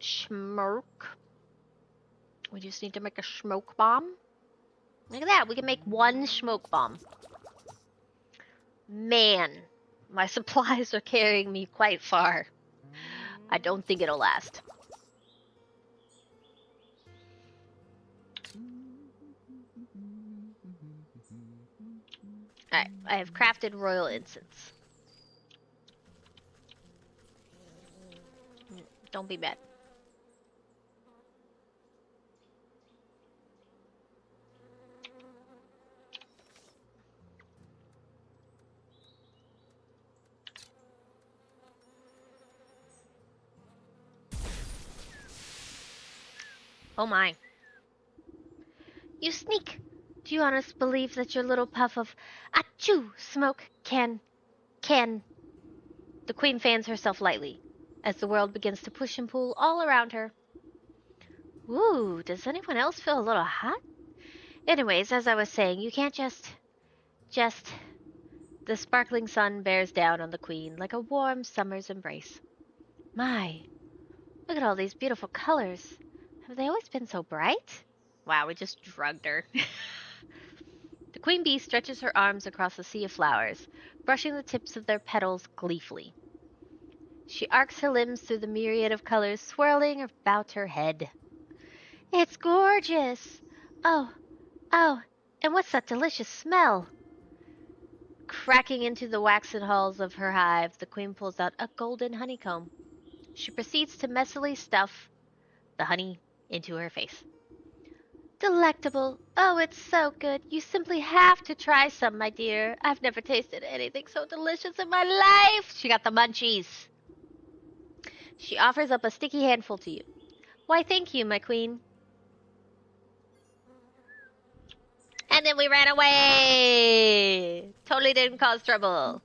Smoke. We just need to make a smoke bomb. Look at that. We can make one smoke bomb. Man, my supplies are carrying me quite far. I don't think it'll last. Alright, I have crafted royal incense. Don't be mad. Oh my. You sneak! Do you honestly believe that your little puff of achoo smoke can... The queen fans herself lightly, as the world begins to push and pull all around her. Ooh, does anyone else feel a little hot? Anyways, as I was saying, you can't just... The sparkling sun bears down on the queen like a warm summer's embrace. My, look at all these beautiful colors. Have they always been so bright? Wow, we just drugged her. The queen bee stretches her arms across a sea of flowers, brushing the tips of their petals gleefully. She arcs her limbs through the myriad of colors swirling about her head. It's gorgeous! Oh, oh, and what's that delicious smell? Cracking into the waxen hulls of her hive, the queen pulls out a golden honeycomb. She proceeds to messily stuff the honey into her face. Delectable. Oh, it's so good. You simply have to try some, my dear. I've never tasted anything so delicious in my life. She got the munchies. She offers up a sticky handful to you. Why, thank you, my queen. And then we ran away. Totally didn't cause trouble.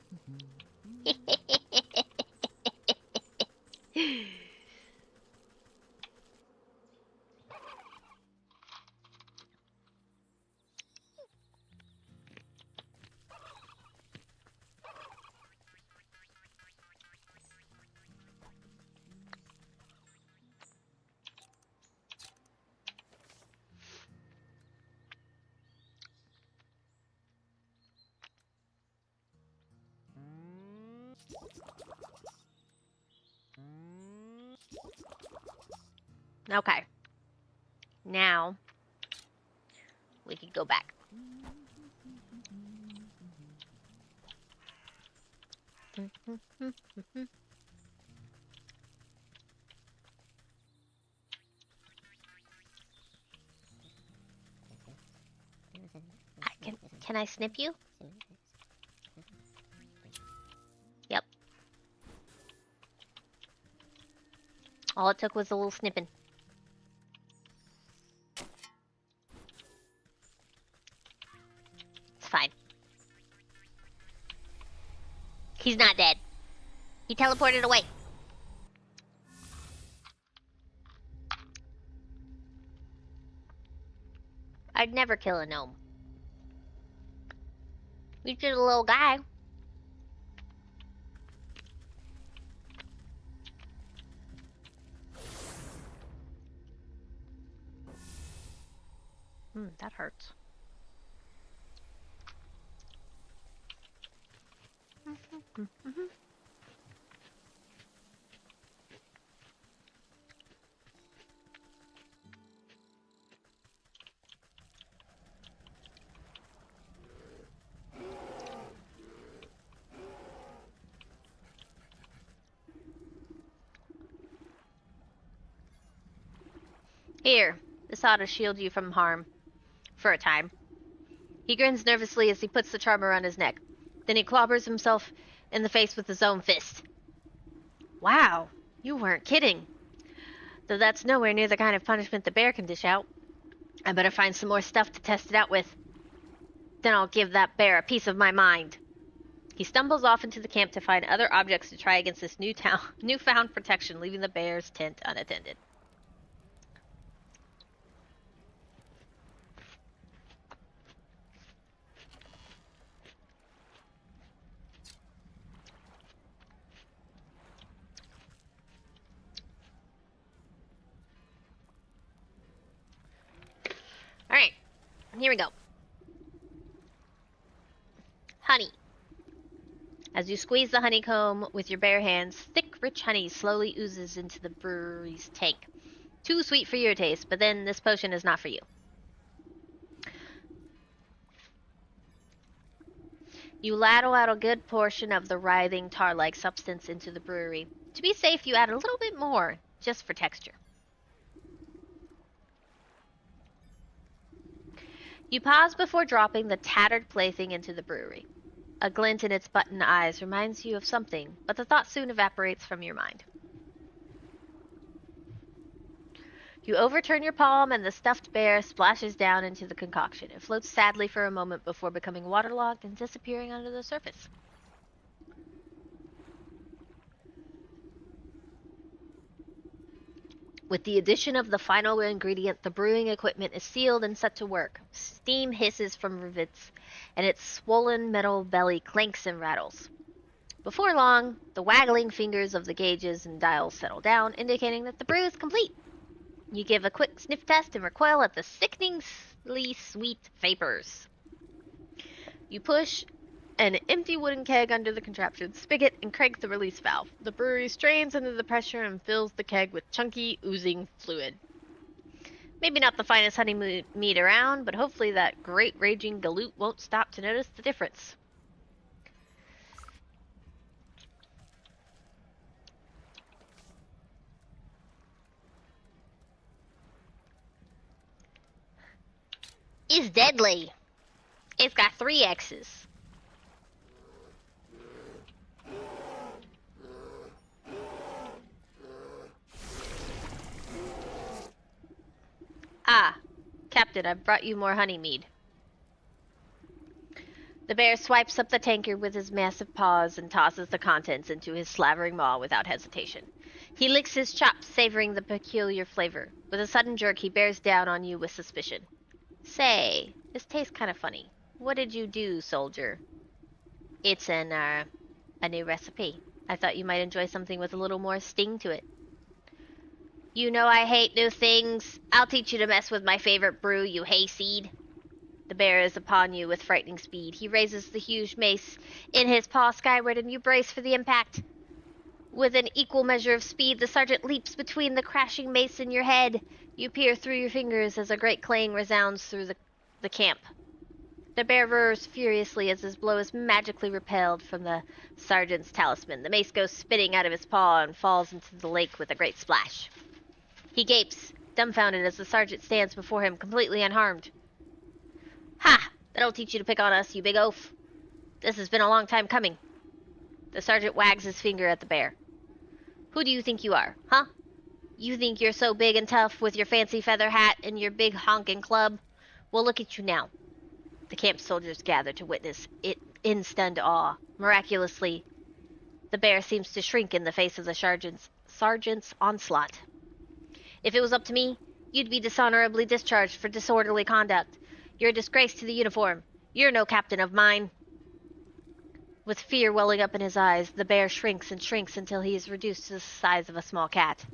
Okay. Now, we can go back. Can I snip you? Yep. All it took was a little snipping. It's fine. He's not dead. He teleported away. I'd never kill a gnome. He's just a little guy. That hurts. Here, this ought to shield you from harm. For a time. He grins nervously as he puts the charm around his neck. Then he clobbers himself in the face with his own fist. Wow, you weren't kidding. Though that's nowhere near the kind of punishment the bear can dish out. I better find some more stuff to test it out with. Then I'll give that bear a piece of my mind. He stumbles off into the camp to find other objects to try against this newfound protection, leaving the bear's tent unattended. Alright, here we go. Honey. As you squeeze the honeycomb with your bare hands, thick, rich honey slowly oozes into the brewery's tank. Too sweet for your taste, but then this potion is not for you. You ladle out a good portion of the writhing tar-like substance into the brewery. To be safe, you add a little bit more, just for texture. You pause before dropping the tattered plaything into the brewery. A glint in its button eyes reminds you of something, but the thought soon evaporates from your mind. You overturn your palm and the stuffed bear splashes down into the concoction. It floats sadly for a moment before becoming waterlogged and disappearing under the surface. With the addition of the final ingredient, the brewing equipment is sealed and set to work. Steam hisses from rivets, and its swollen metal belly clanks and rattles. Before long, the waggling fingers of the gauges and dials settle down, indicating that the brew is complete. You give a quick sniff test and recoil at the sickeningly sweet vapors. You push an empty wooden keg under the contraption spigot and crank the release valve. The brewery strains under the pressure and fills the keg with chunky, oozing fluid. Maybe not the finest honey mead around, but hopefully that great raging galoot won't stop to notice the difference. It's deadly. It's got 3 X's. Ah, Captain, I've brought you more honey mead. The bear swipes up the tankard with his massive paws and tosses the contents into his slavering maw without hesitation. He licks his chops, savoring the peculiar flavor. With a sudden jerk, he bears down on you with suspicion. Say, this tastes kind of funny. What did you do, soldier? It's a new recipe. I thought you might enjoy something with a little more sting to it. You know I hate new things. I'll teach you to mess with my favorite brew, you hayseed. The bear is upon you with frightening speed. He raises the huge mace in his paw skyward, and you brace for the impact. With an equal measure of speed, the sergeant leaps between the crashing mace and your head. You peer through your fingers as a great clang resounds through the camp. The bear roars furiously as his blow is magically repelled from the sergeant's talisman. The mace goes spinning out of his paw and falls into the lake with a great splash. He gapes, dumbfounded, as the sergeant stands before him, completely unharmed. Ha! That'll teach you to pick on us, you big oaf. This has been a long time coming. The sergeant wags his finger at the bear. Who do you think you are, huh? You think you're so big and tough with your fancy feather hat and your big honking club? Well, look at you now. The camp soldiers gather to witness it in stunned awe. Miraculously, the bear seems to shrink in the face of the sergeant's onslaught. If it was up to me, you'd be dishonorably discharged for disorderly conduct. You're a disgrace to the uniform. You're no captain of mine. With fear welling up in his eyes, the bear shrinks and shrinks until he is reduced to the size of a small cat.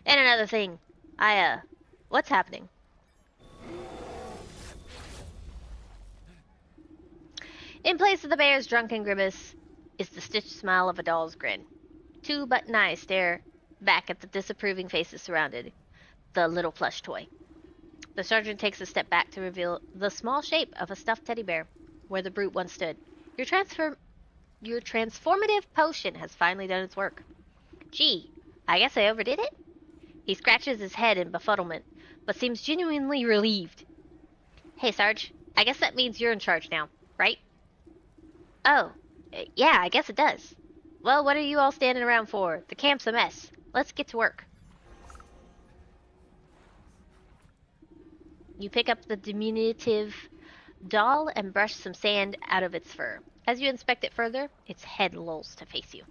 And another thing. What's happening? In place of the bear's drunken grimace is the stitched smile of a doll's grin. 2 button eyes stare back at the disapproving faces surrounded the little plush toy. The sergeant takes a step back to reveal the small shape of a stuffed teddy bear where the brute once stood. Your transformative potion has finally done its work. Gee, I guess I overdid it? He scratches his head in befuddlement, but seems genuinely relieved. Hey, Sarge, I guess that means you're in charge now, right? Oh, yeah, I guess it does. Well, what are you all standing around for? The camp's a mess. Let's get to work. You pick up the diminutive doll and brush some sand out of its fur. As you inspect it further, its head lolls to face you.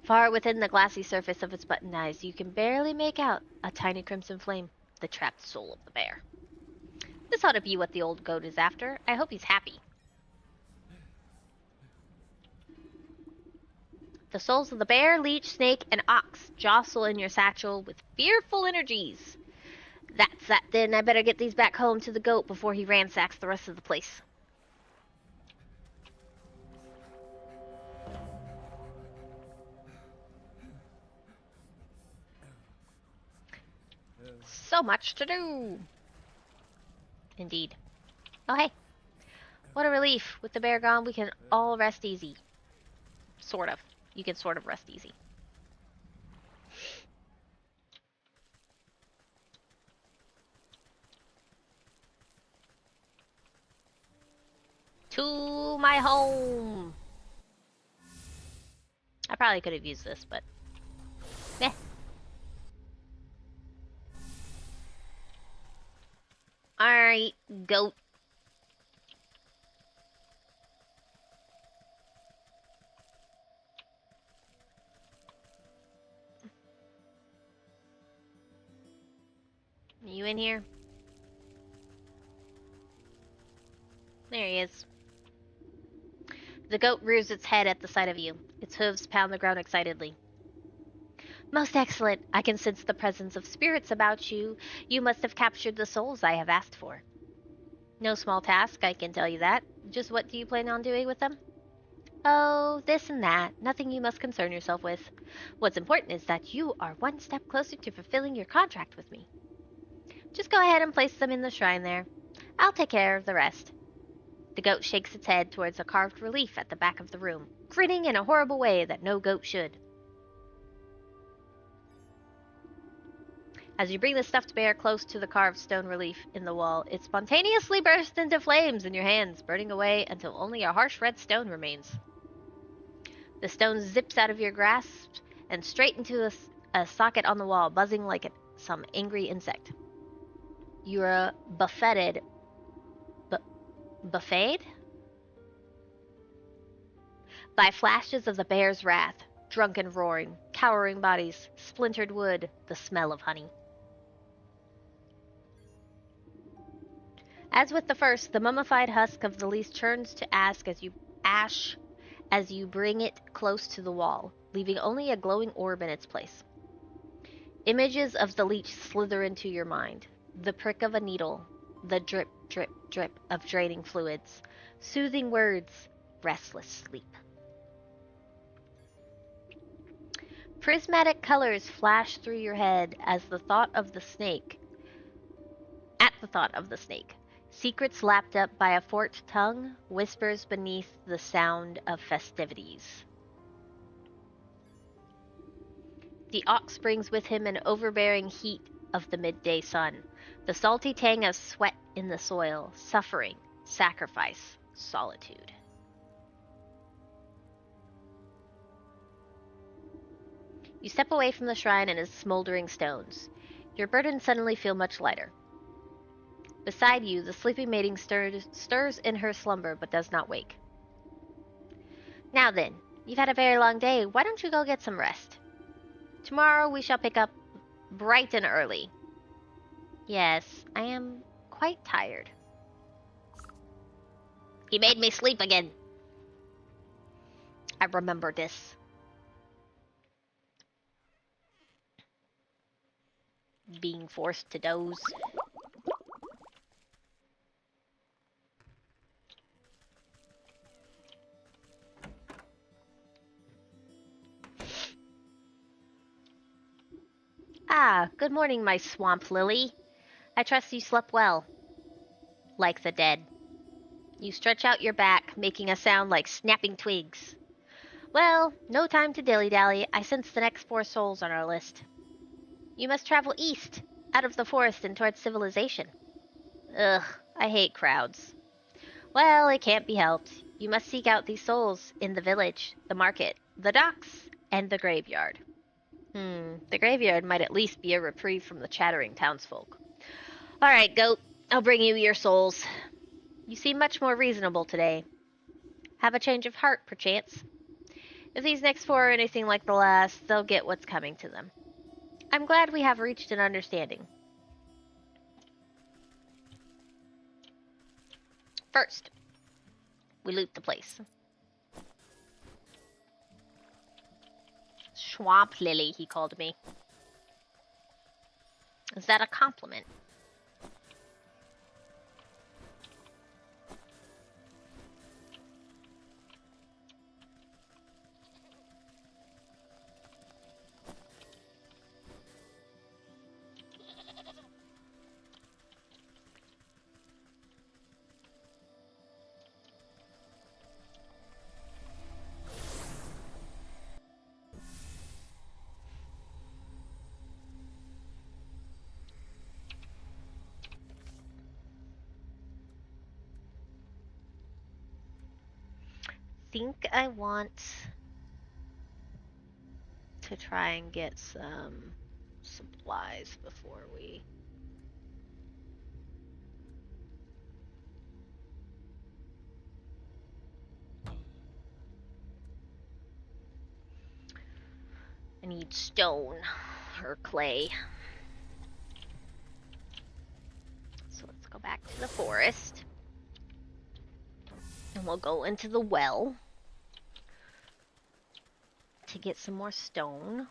Far within the glassy surface of its button eyes, you can barely make out a tiny crimson flame, the trapped soul of the bear. This ought to be what the old goat is after. I hope he's happy. The souls of the bear, leech, snake, and ox jostle in your satchel with fearful energies. That's that then. I better get these back home to the goat before he ransacks the rest of the place. So much to do. Indeed. Oh, hey. What a relief. With the bear gone, we can all rest easy. Sort of. You can sort of rest easy. To my home. I probably could have used this, but meh. Alright, goat. You in here? There he is. The goat rears its head at the sight of you. Its hooves pound the ground excitedly. Most excellent. I can sense the presence of spirits about you. You must have captured the souls I have asked for. No small task, I can tell you that. Just what do you plan on doing with them? Oh, this and that. Nothing you must concern yourself with. What's important is that you are one step closer to fulfilling your contract with me. Just go ahead and place them in the shrine there. I'll take care of the rest. The goat shakes its head towards a carved relief at the back of the room, grinning in a horrible way that no goat should. As you bring the stuffed bear close to the carved stone relief in the wall, it spontaneously bursts into flames in your hands, burning away until only a harsh red stone remains. The stone zips out of your grasp and straight into a socket on the wall, buzzing like some angry insect. You are buffeted by flashes of the bear's wrath, drunken roaring, cowering bodies, splintered wood, the smell of honey. As with the first, the mummified husk of the leaf turns to ash as you bring it close to the wall, leaving only a glowing orb in its place. Images of the leech slither into your mind. The prick of a needle, the drip, drip, drip of draining fluids, soothing words, restless sleep. Prismatic colors flash through your head at the thought of the snake. Secrets lapped up by a forked tongue, whispers beneath the sound of festivities. The ox brings with him an overbearing heat of the midday sun, the salty tang of sweat in the soil, suffering, sacrifice, solitude. You step away from the shrine and its smoldering stones. Your burden suddenly feel much lighter. Beside you, the sleeping maiden stirs in her slumber but does not wake. Now then, you've had a very long day. Why don't you go get some rest? Tomorrow we shall pick up bright and early. Yes, I am quite tired. He made me sleep again. I remember this. Being forced to doze. Ah, good morning, my swamp lily. I trust you slept well. Like the dead. You stretch out your back, making a sound like snapping twigs. Well, no time to dilly-dally. I sense the next 4 souls on our list. You must travel east, out of the forest and towards civilization. Ugh, I hate crowds. Well, it can't be helped. You must seek out these souls in the village, the market, the docks, and the graveyard. The graveyard might at least be a reprieve from the chattering townsfolk. All right, goat, I'll bring you your souls. You seem much more reasonable today. Have a change of heart, perchance. If these next 4 are anything like the last, they'll get what's coming to them. I'm glad we have reached an understanding. First, we loot the place. Swamp lily, he called me. Is that a compliment? Think I want to try and get some supplies before we... I need stone or clay. the forest. And we'll go into the well to get some more stone.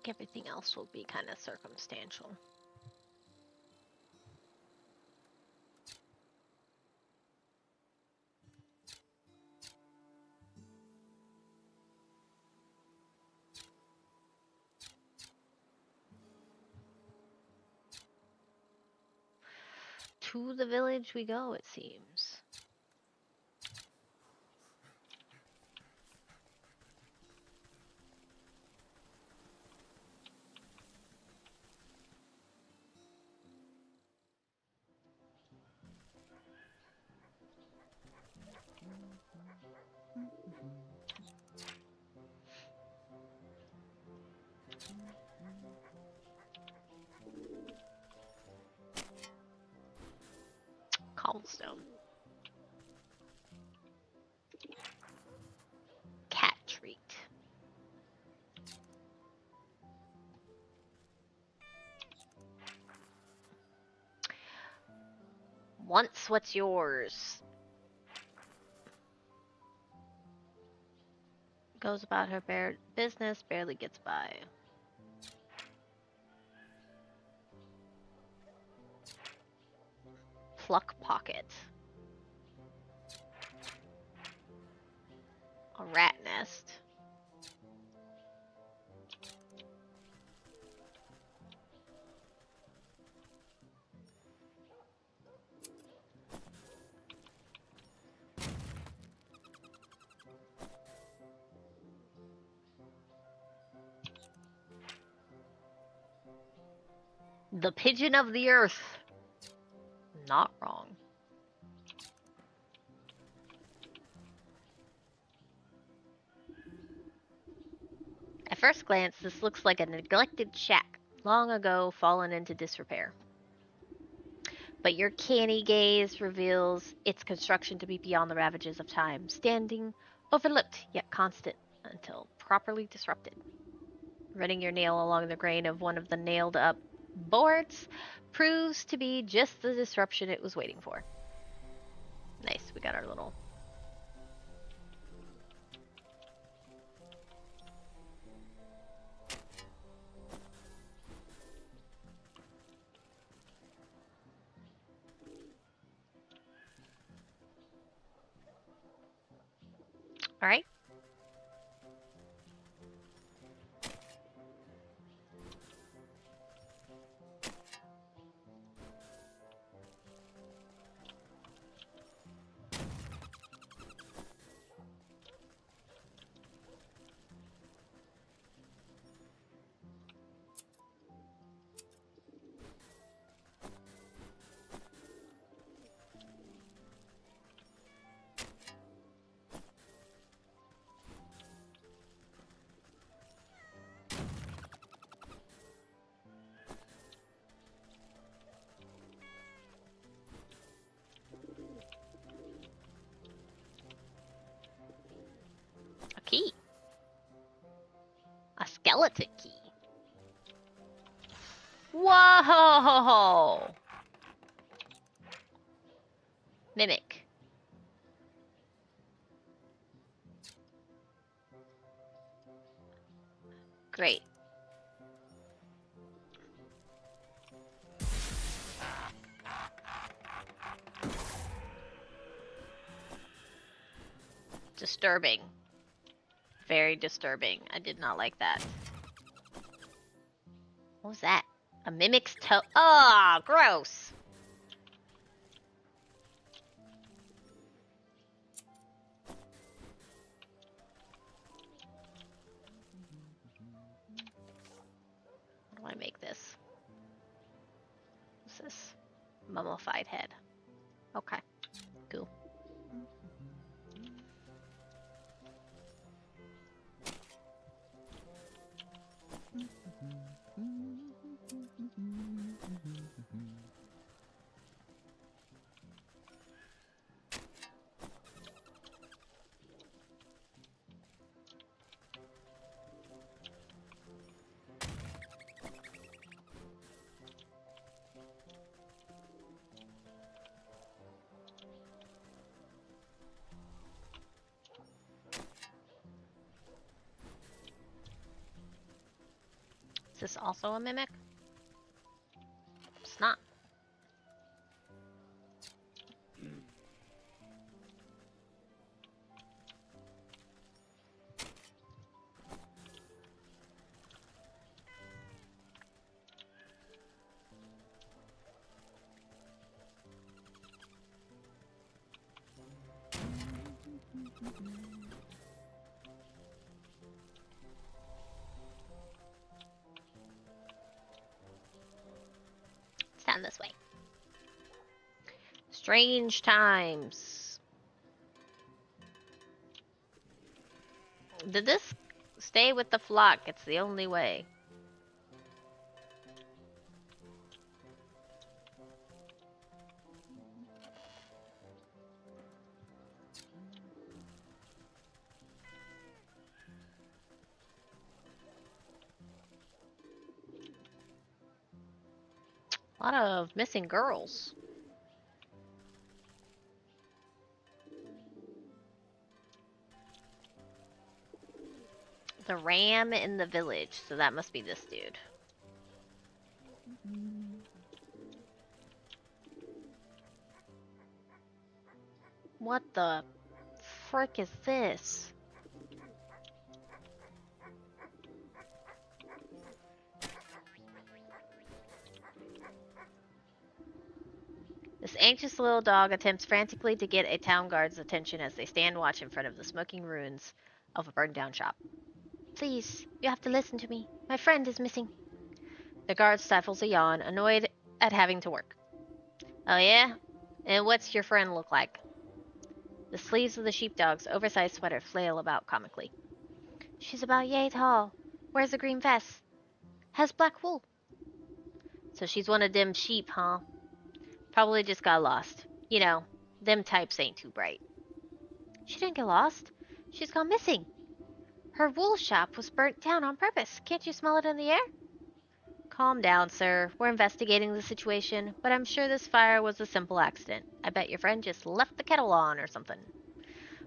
Everything else will be kind of circumstantial. To the village we go, it seems. Cobblestone. Cat treat. Once what's yours? Goes about her business, barely gets by. Pluck pocket. A rat nest. The pigeon of the earth. Not wrong. At first glance, this looks like a neglected shack, long ago fallen into disrepair. But your canny gaze reveals its construction to be beyond the ravages of time, standing overlooked yet constant until properly disrupted. Running your nail along the grain of one of the nailed up boards proves to be just the disruption it was waiting for. Nice, we got our little... Alright. skeleton key. Whoa! Mimic. Great. Disturbing. Very disturbing. I did not like that. What was that? A mimic's toe. Ah, gross. How do I make this? What's this? Mummified head. Okay. Cool. Is this also a mimic? It's not. It's down this way. Strange times. Did this stay with the flock? It's the only way. A lot of missing girls. The ram in the village, so that must be this dude. What the frick is this? This anxious little dog attempts frantically to get a town guard's attention as they stand watch in front of the smoking ruins of a burned down shop. Please, you have to listen to me. My friend is missing. The guard stifles a yawn, annoyed at having to work. Oh yeah? And what's your friend look like? The sleeves of the sheepdog's oversized sweater flail about comically. She's about yay tall. Wears a green vest. Has black wool. So she's one of them sheep, huh? Probably just got lost. You know, them types ain't too bright. She didn't get lost. She's gone missing. Her wool shop was burnt down on purpose. Can't you smell it in the air? Calm down, sir. We're investigating the situation, but I'm sure this fire was a simple accident. I bet your friend just left the kettle on or something.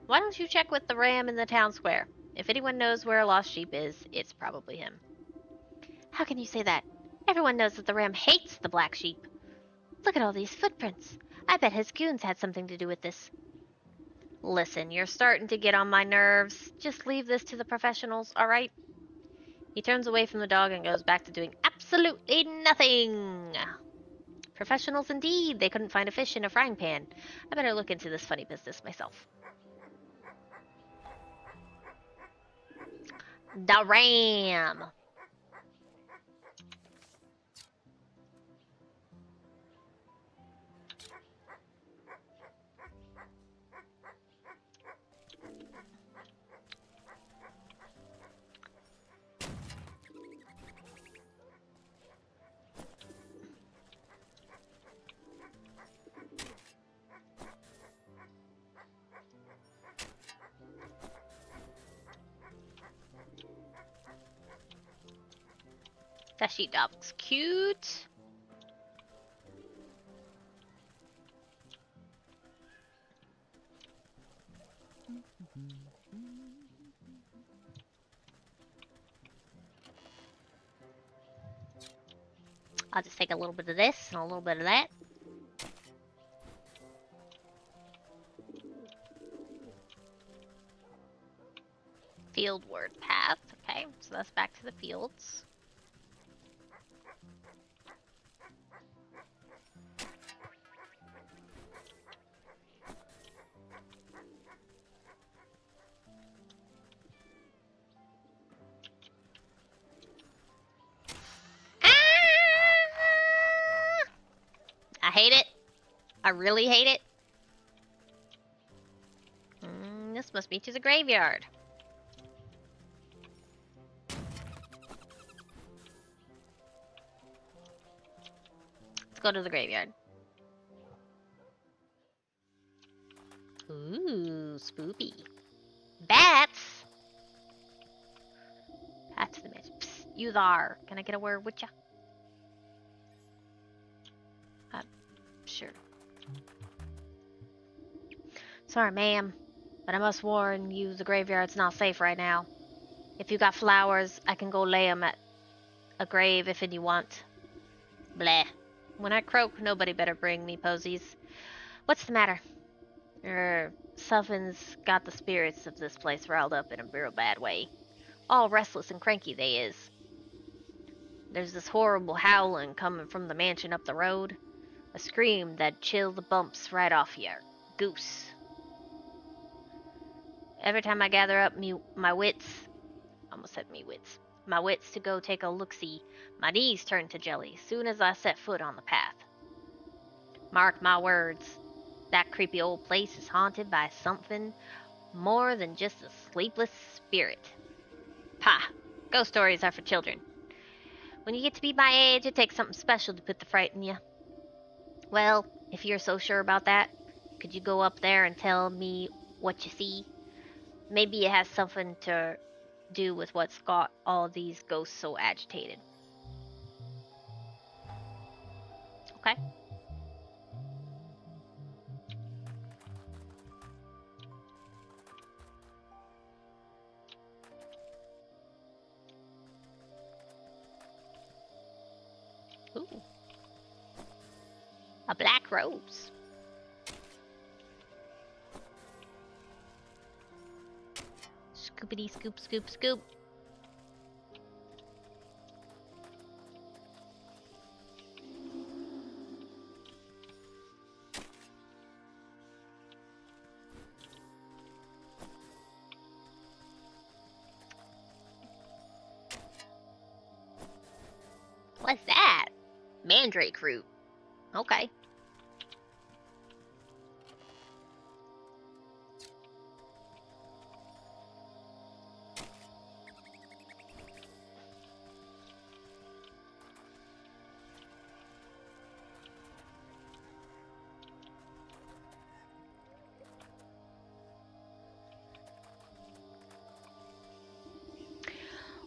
Why don't you check with the ram in the town square? If anyone knows where a lost sheep is, it's probably him. How can you say that? Everyone knows that the ram hates the black sheep. Look at all these footprints. I bet his goons had something to do with this. Listen, you're starting to get on my nerves. Just leave this to the professionals, alright? He turns away from the dog and goes back to doing absolutely nothing. Professionals indeed. They couldn't find a fish in a frying pan. I better look into this funny business myself. The ram. That sheepdog's cute. I'll just take a little bit of this and a little bit of that. Fieldward path. Okay, so that's back to the fields. I hate it. I really hate it. This must be to the graveyard. Let's go to the graveyard. Ooh, spoopy. Bats! That's the mess. Psst, you thar. Can I get a word with ya? Sure. Sorry, ma'am, but I must warn you the graveyard's not safe right now. If you got flowers, I can go lay 'em at a grave if you want. Bleh. When I croak, nobody better bring me posies. What's the matter? Something's got the spirits of this place riled up in a real bad way. All restless and cranky they is. There's this horrible howling coming from the mansion up the road. A scream that'd chill the bumps right off your goose. Every time I gather up my wits, almost said my wits to go take a look-see, my knees turn to jelly soon as I set foot on the path. Mark my words, that creepy old place is haunted by something more than just a sleepless spirit. Pah! Ghost stories are for children. When you get to be my age, it takes something special to put the fright in you. Well, if you're so sure about that, could you go up there and tell me what you see? Maybe it has something to do with what's got all these ghosts so agitated. Okay. Ooh. A black rose. Scoopity scoop scoop scoop. What's that? Mandrake root. Okay.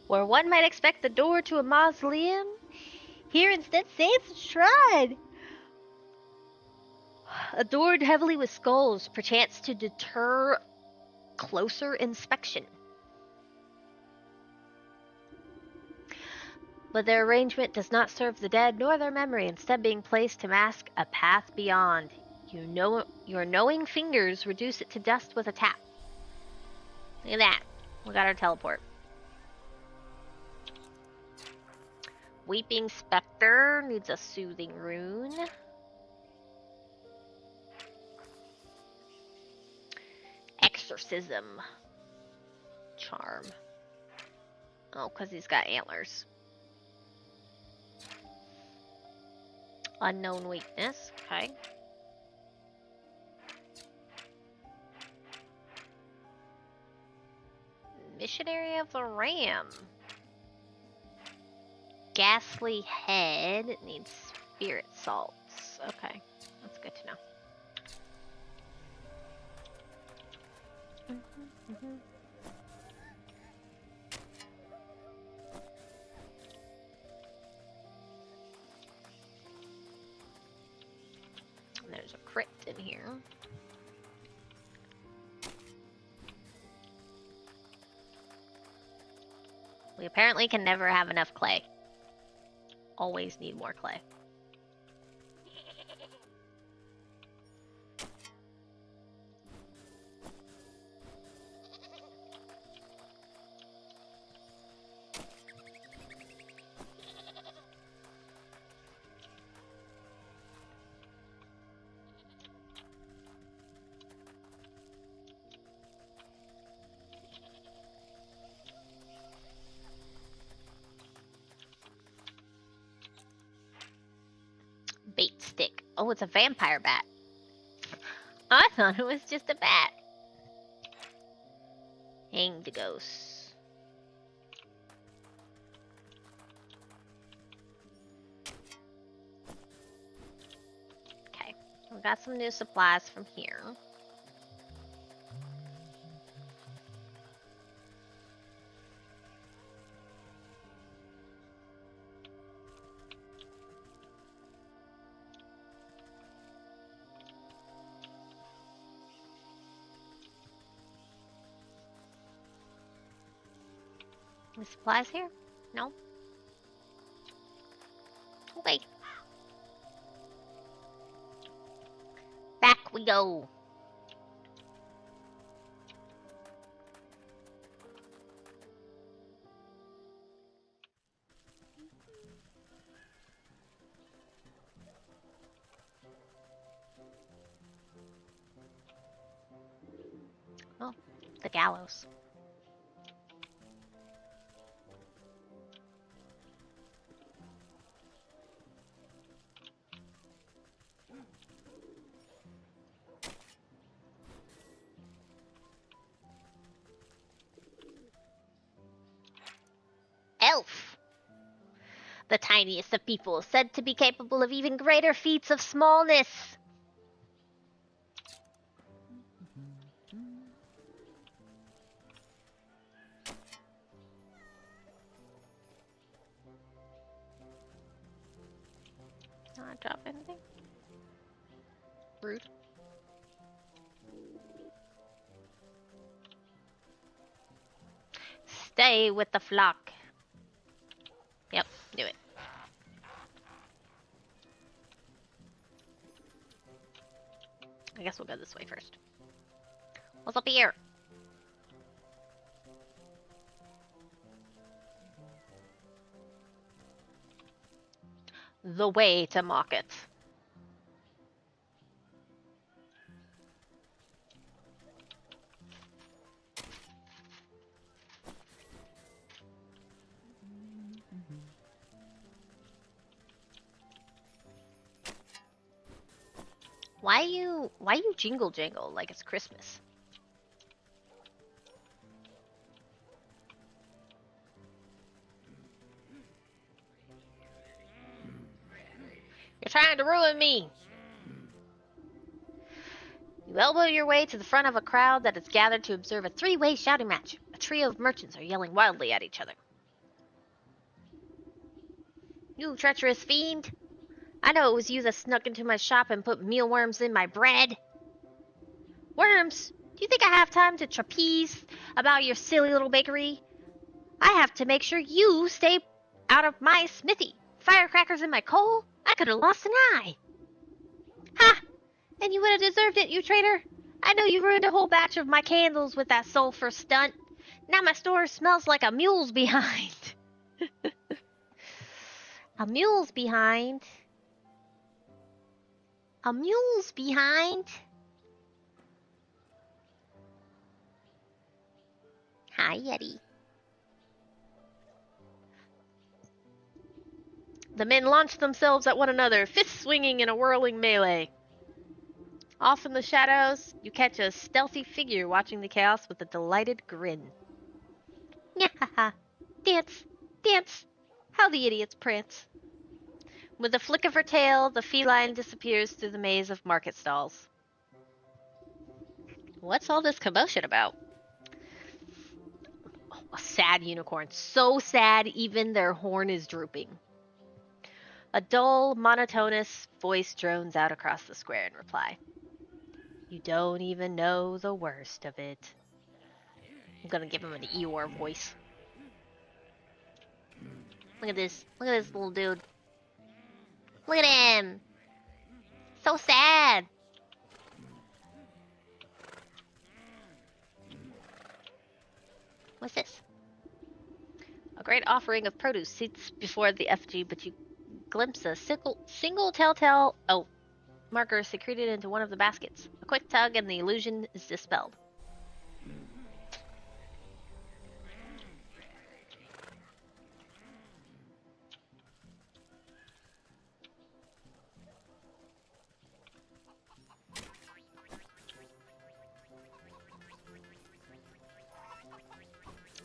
Where one might expect the door to a mausoleum, here instead stands a shrine, adorned heavily with skulls, perchance to deter closer inspection. But their arrangement does not serve the dead nor their memory, instead being placed to mask a path beyond. Your knowing fingers reduce it to dust with a tap. Look at that. We got our teleport. Weeping Spectre needs a soothing rune. Exorcism. Charm. Oh, because he's got antlers. Unknown weakness. Okay. Missionary of the Ram. Ghastly Head. It needs spirit salts. Okay. That's good to know. in here. We apparently can never have enough clay. Always need more clay. Bait stick. Oh, it's a vampire bat. I thought it was just a bat. Hanged ghost. Okay, we got some new supplies from here. Any supplies here? No? Okay. Back we go. Oh, the gallows. Elf. The tiniest of people, said to be capable of even greater feats of smallness. Not drop anything? Rude. Stay with the flock. Yep, do it. I guess we'll go this way first. What's up here? The way to market. Why you jingle jangle like it's Christmas? You're trying to ruin me. You elbow your way to the front of a crowd that is gathered to observe a three-way shouting match. A trio of merchants are yelling wildly at each other. You treacherous fiend! I know it was you that snuck into my shop and put mealworms in my bread. Worms? Do you think I have time to trapeze about your silly little bakery? I have to make sure you stay out of my smithy. Firecrackers in my coal? I could have lost an eye. Ha! And you would have deserved it, you traitor. I know you ruined a whole batch of my candles with that sulfur stunt. Now my store smells like a mule's behind. A mule's behind? A mule's behind? Hi, Yeti. The men launched themselves at one another, fists swinging in a whirling melee. Off in the shadows, you catch a stealthy figure watching the chaos with a delighted grin. Nyahaha! Dance! Dance! How the idiots prance! With a flick of her tail, the feline disappears through the maze of market stalls. What's all this commotion about? Oh, a sad unicorn. So sad, even their horn is drooping. A dull, monotonous voice drones out across the square in reply. You don't even know the worst of it. I'm gonna give him an Eeyore voice. Look at this. Look at this little dude. Look at him. So sad. What's this? A great offering of produce sits before the FG, but you glimpse a single telltale marker secreted into one of the baskets. A quick tug and the illusion is dispelled.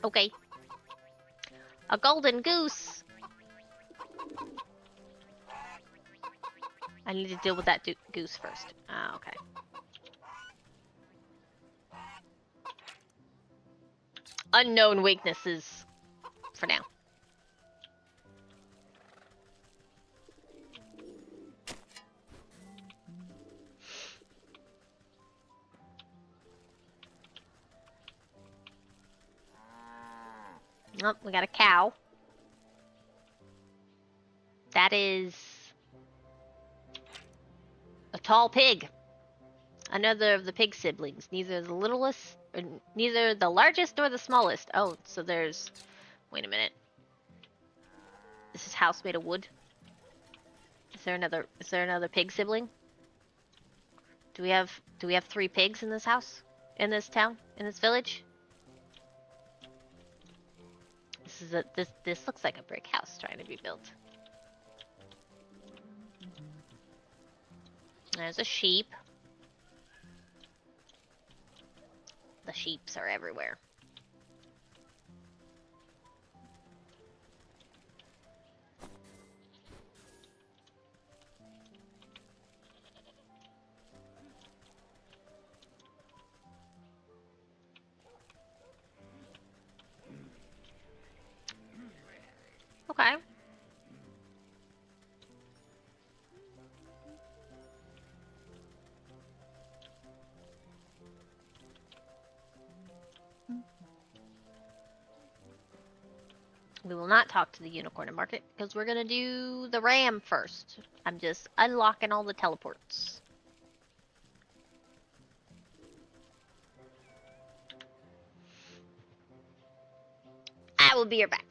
Okay. A golden goose! I need to deal with that goose first. Ah, okay. Unknown weaknesses for now. Oh, we got a cow. That is a tall pig. Another of the pig siblings. Neither the largest nor the smallest. Oh, so there's... Wait a minute. This is house made of wood. Is there another pig sibling? Do we have 3 pigs in this house? In this town? In this village? This looks like a brick house trying to be built. There's a sheep. The sheeps are everywhere. Okay. We will not talk to the unicorn and market because we're gonna do the ram first. I'm just unlocking all the teleports. I will be right back.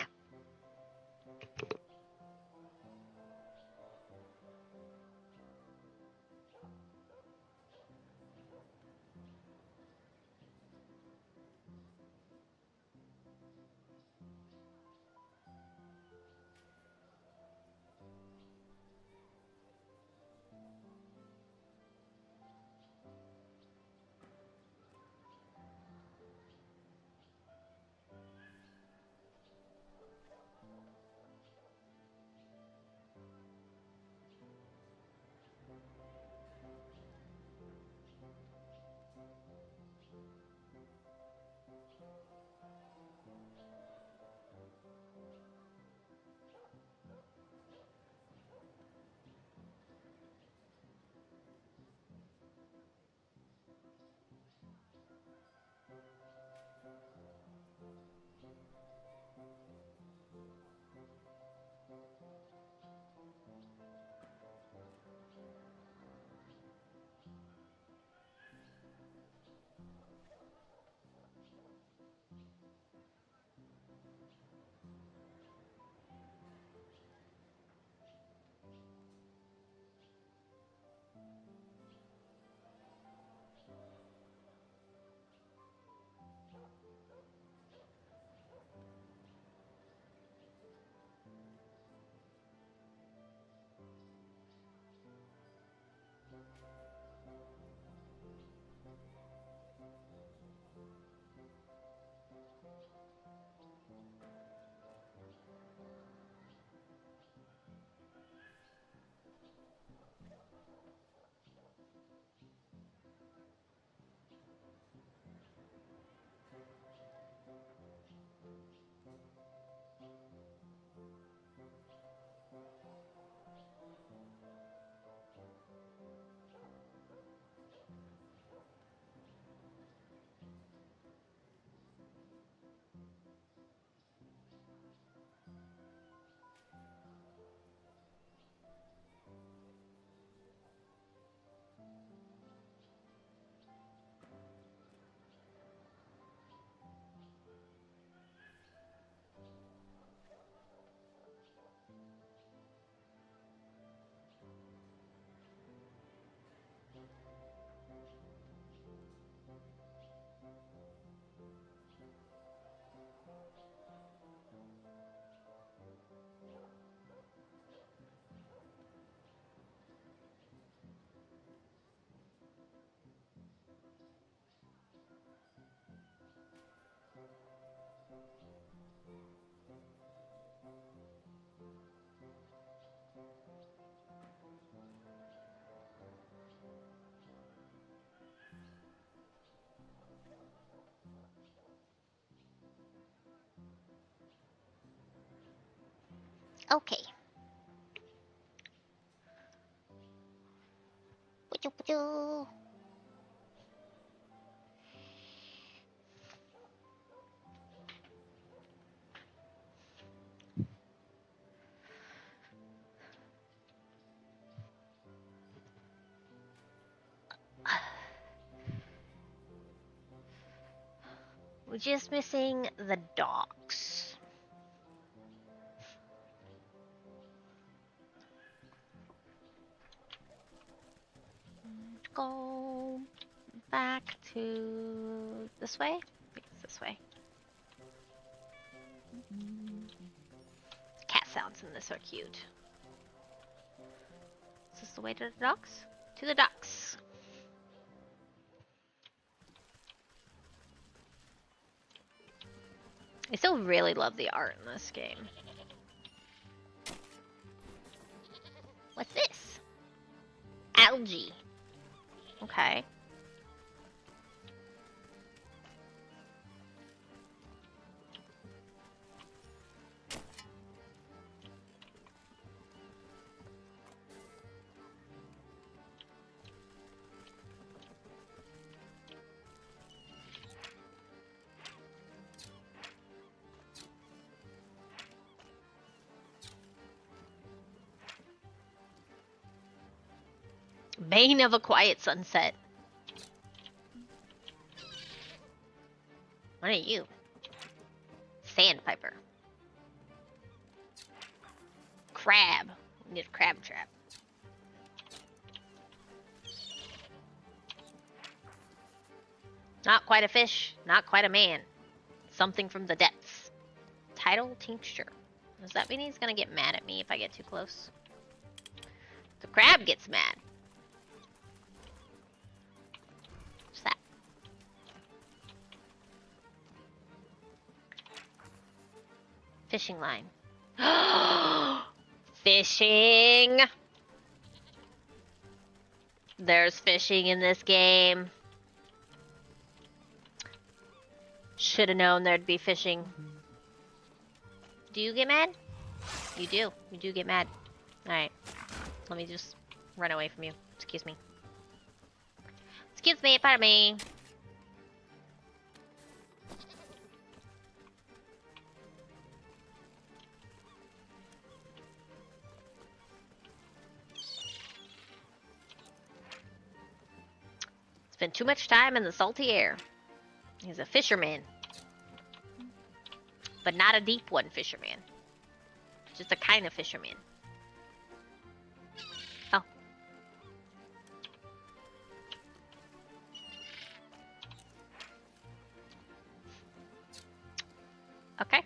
Okay. Poo-choo. We're just missing the docks. Go back to this way? I think it's this way. Cat sounds in this are cute. Is this the way to the docks? To the docks. I still really love the art in this game. What's this? Algae. Okay. Bane of a Quiet Sunset. What are you? Sandpiper. Crab. We need a crab trap. Not quite a fish, not quite a man. Something from the depths. Tidal tincture. Does that mean he's gonna get mad at me if I get too close? The crab gets mad. What's that? Fishing line. Fishing! There's fishing in this game. Should have known there'd be fishing. Do you get mad? You do. You do get mad. Alright. Let me just run away from you. Excuse me. Excuse me, pardon me. Spent too much time in the salty air. He's a fisherman. But not a deep one fisherman. Just a kind of fisherman. Oh. Okay.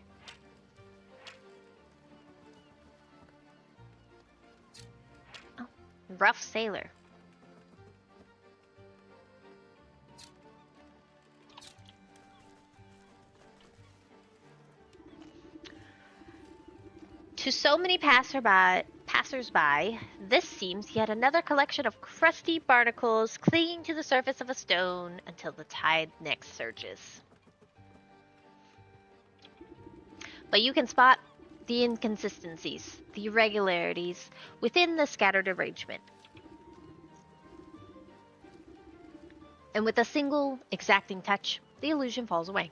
Oh. Rough sailor. To so many passers-by, this seems yet another collection of crusty barnacles clinging to the surface of a stone until the tide next surges. But you can spot the inconsistencies, the irregularities within the scattered arrangement. And with a single exacting touch, the illusion falls away.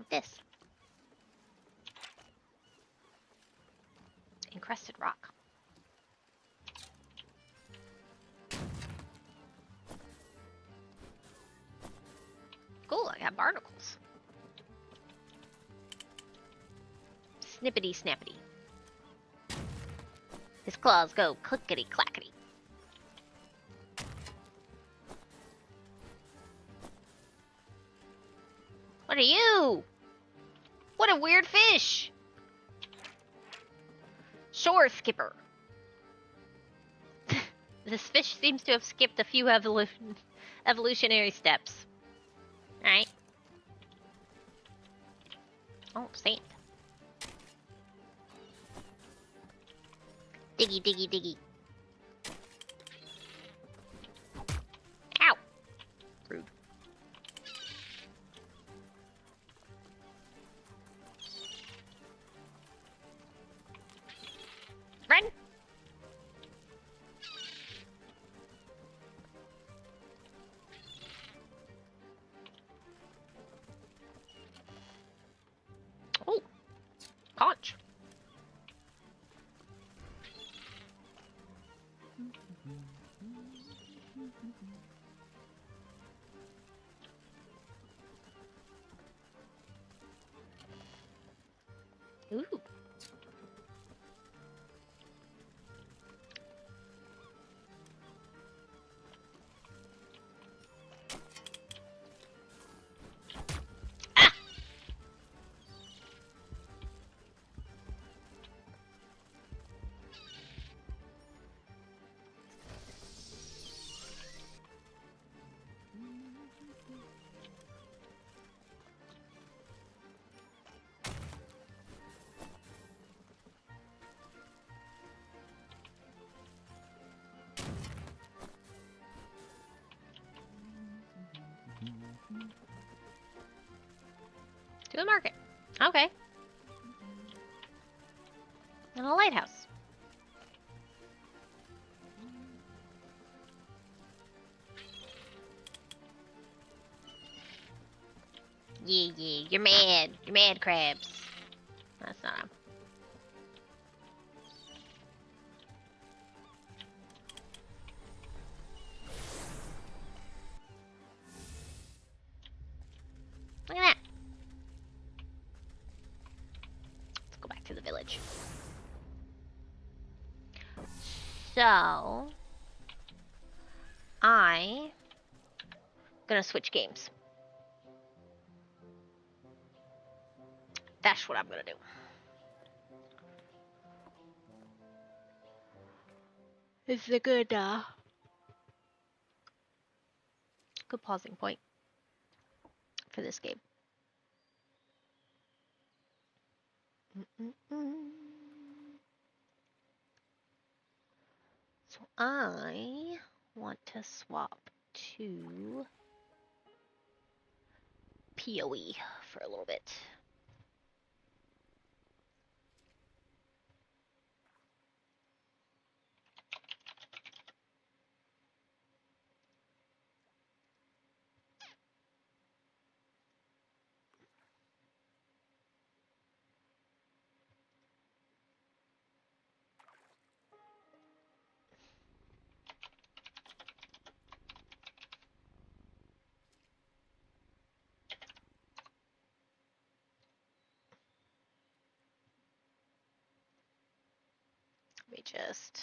This. Encrusted rock. Cool, I got barnacles. Snippety snappity. His claws go clickety clackety. What are you? What a weird fish! Shore skipper. This fish seems to have skipped a few evolutionary steps. Alright. Oh, sand. Diggy, diggy, diggy. Ow! Rude. Run! Oh! Conch. Ooh. Ah! To the market. Okay. And a lighthouse. Yeah, yeah. You're mad. You're mad, crabs. That's not him. Look at that. Let's go back to the village. So, I gonna switch games. That's what I'm gonna do. This is a good pausing point for this game. So I want to swap to PoE for a little bit. Let me just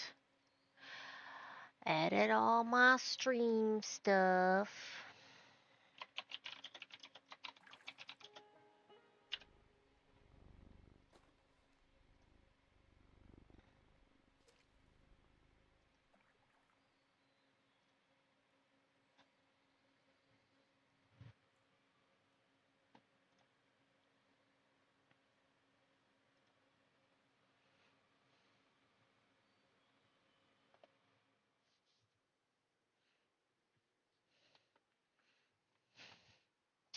edit all my stream stuff.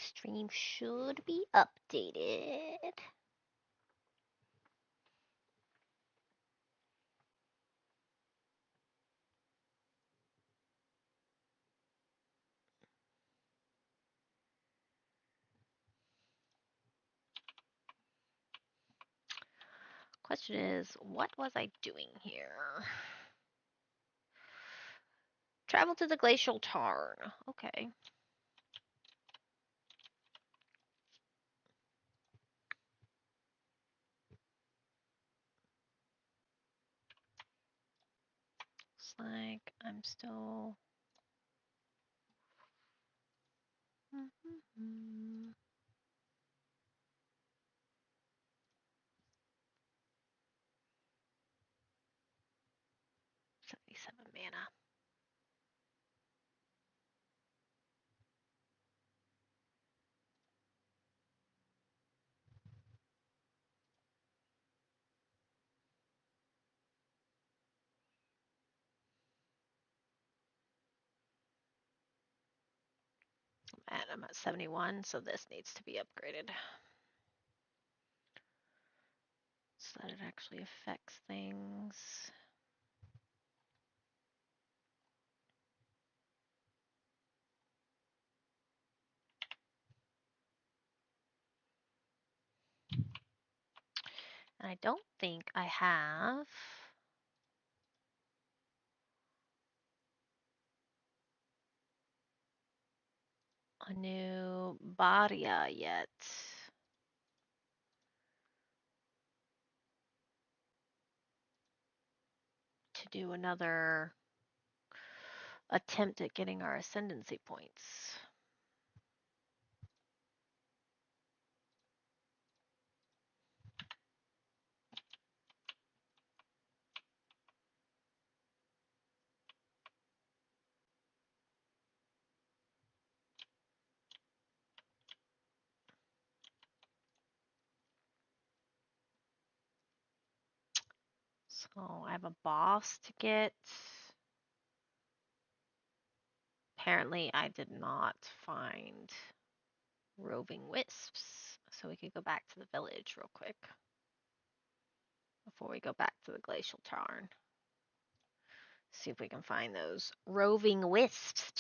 Stream should be updated. Question is, what was I doing here? Travel to the glacial tarn. Okay. Looks like I'm still. Mm-hmm. 77 mana. And I'm at 71, so this needs to be upgraded so that it actually affects things. And I don't think I have a new barria yet. To do another attempt at getting our ascendancy points. So I have a boss to get. Apparently I did not find roving wisps. So we could go back to the village real quick before we go back to the glacial tarn. See if we can find those roving wisps.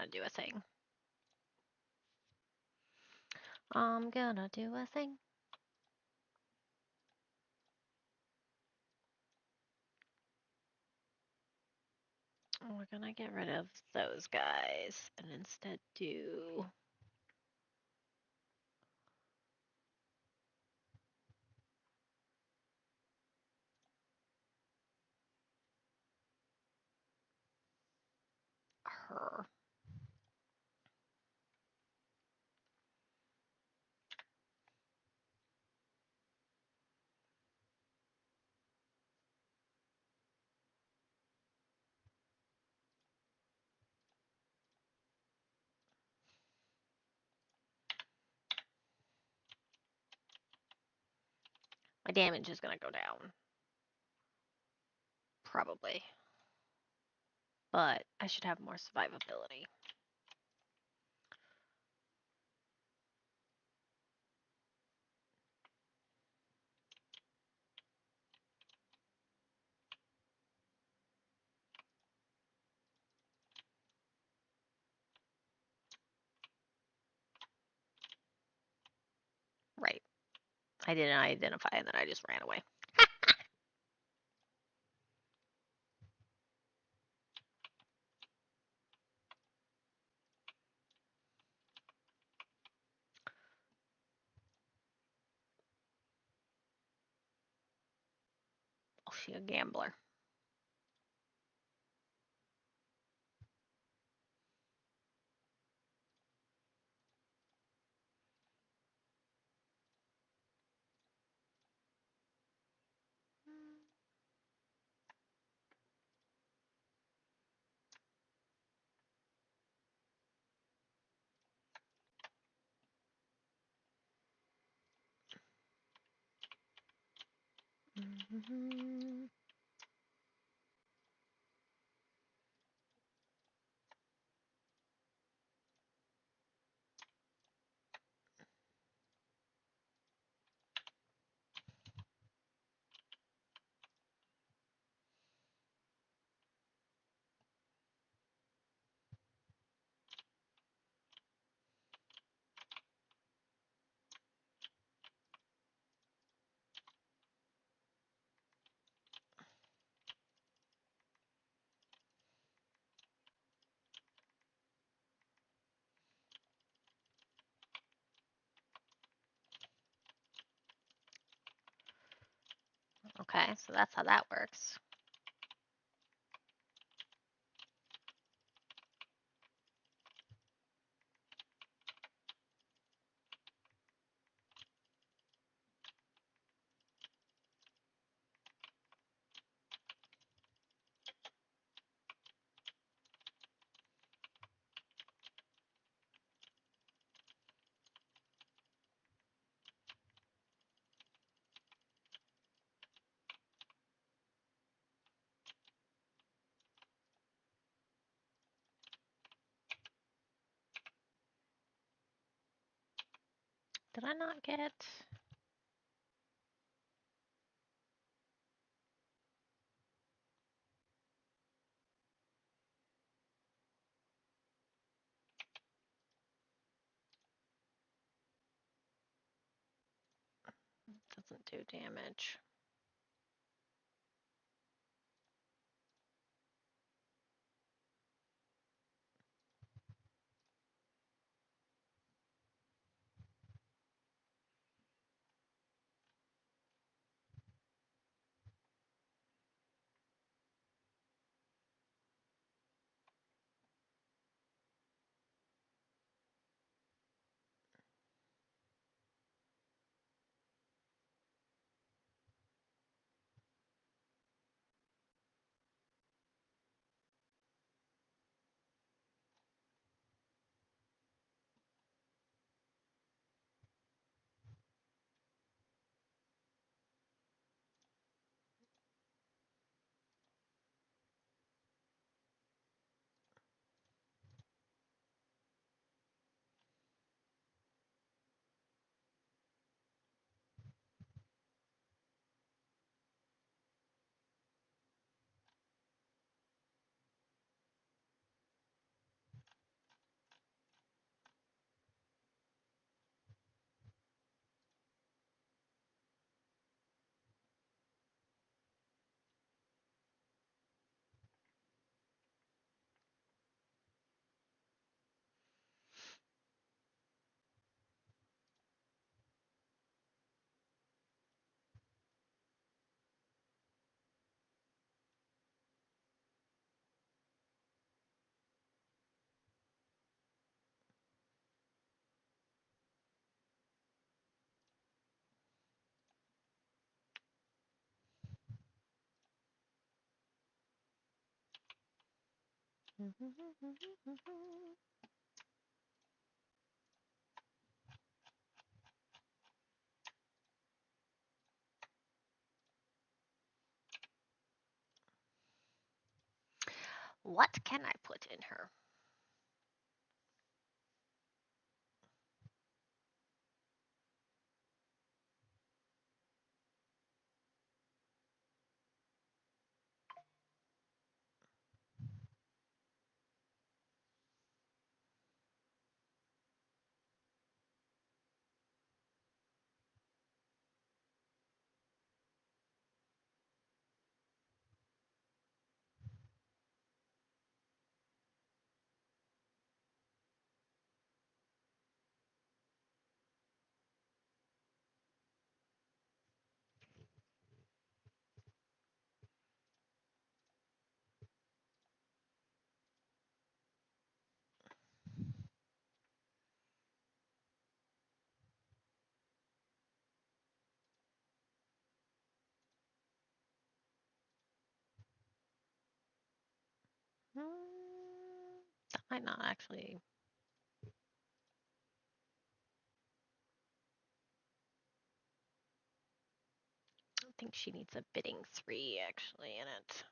gonna do a thing. I'm gonna do a thing. We're gonna get rid of those guys and instead do her. My damage is gonna go down. Probably. But I should have more survivability. Right. I didn't identify and then I just ran away. Oh, she a gambler. Mm-hmm. Okay, so that's how that works. Did I not get... Doesn't do damage. What can I put in her? That might not actually. I think she needs a bidding 3 actually in it.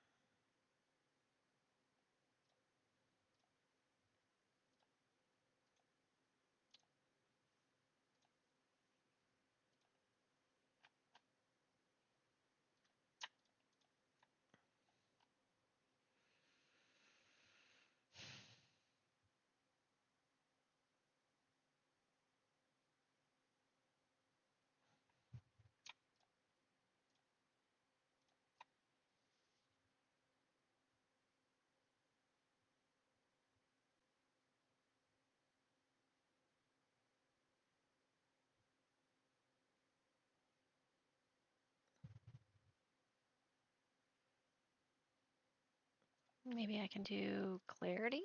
Maybe I can do clarity?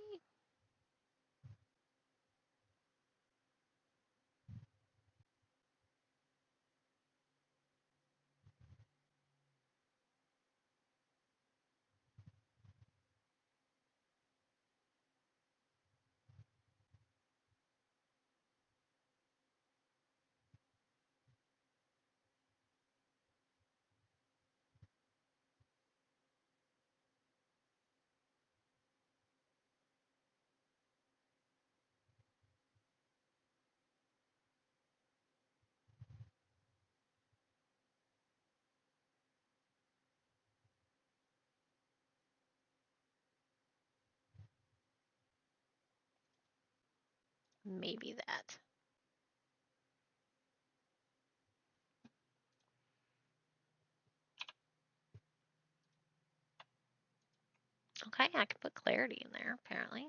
Maybe that. Okay, I can put clarity in there, apparently.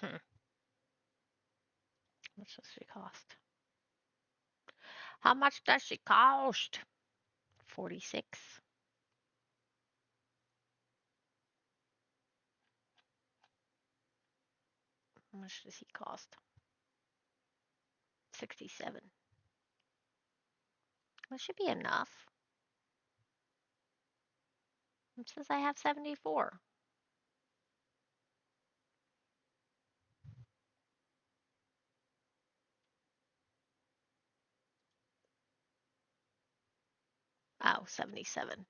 Hmm. How much does she cost? How much does she cost? 46. How much does he cost? 67. That should be enough. It says I have 74. Oh, 77.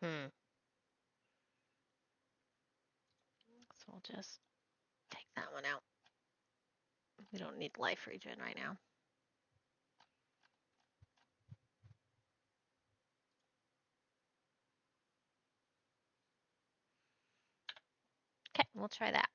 Hmm. So we'll just take that one out. We don't need life regen right now. Okay, we'll try that.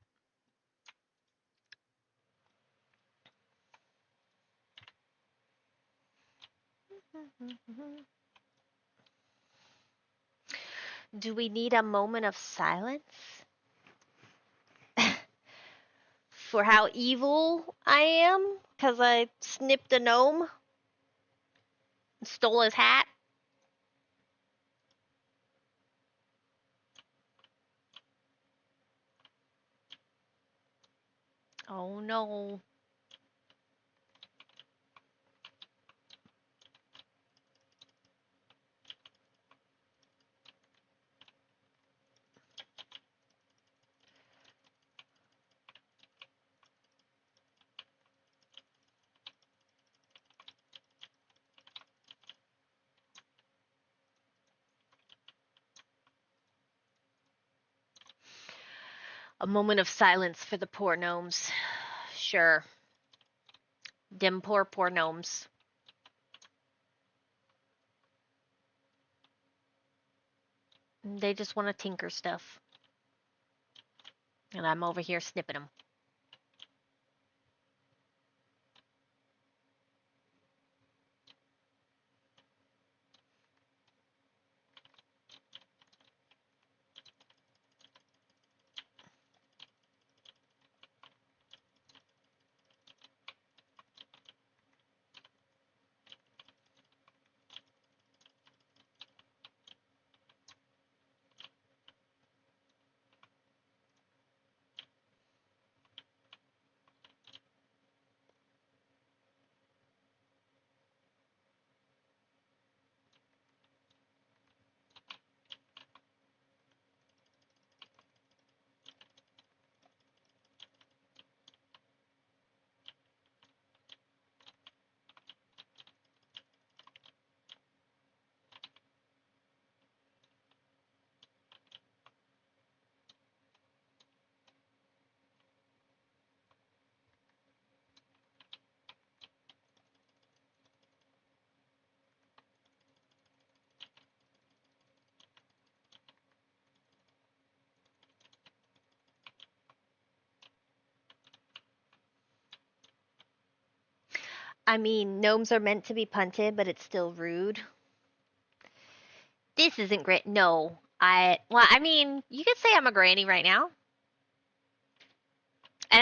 Do we need a moment of silence for how evil I am? Because I snipped a gnome, stole his hat. Oh no. A moment of silence for the poor gnomes. Sure. Them poor gnomes. They just want to tinker stuff. And I'm over here snipping them. I mean, gnomes are meant to be punted, but it's still rude. This isn't great. No. I mean, you could say I'm a granny right now. And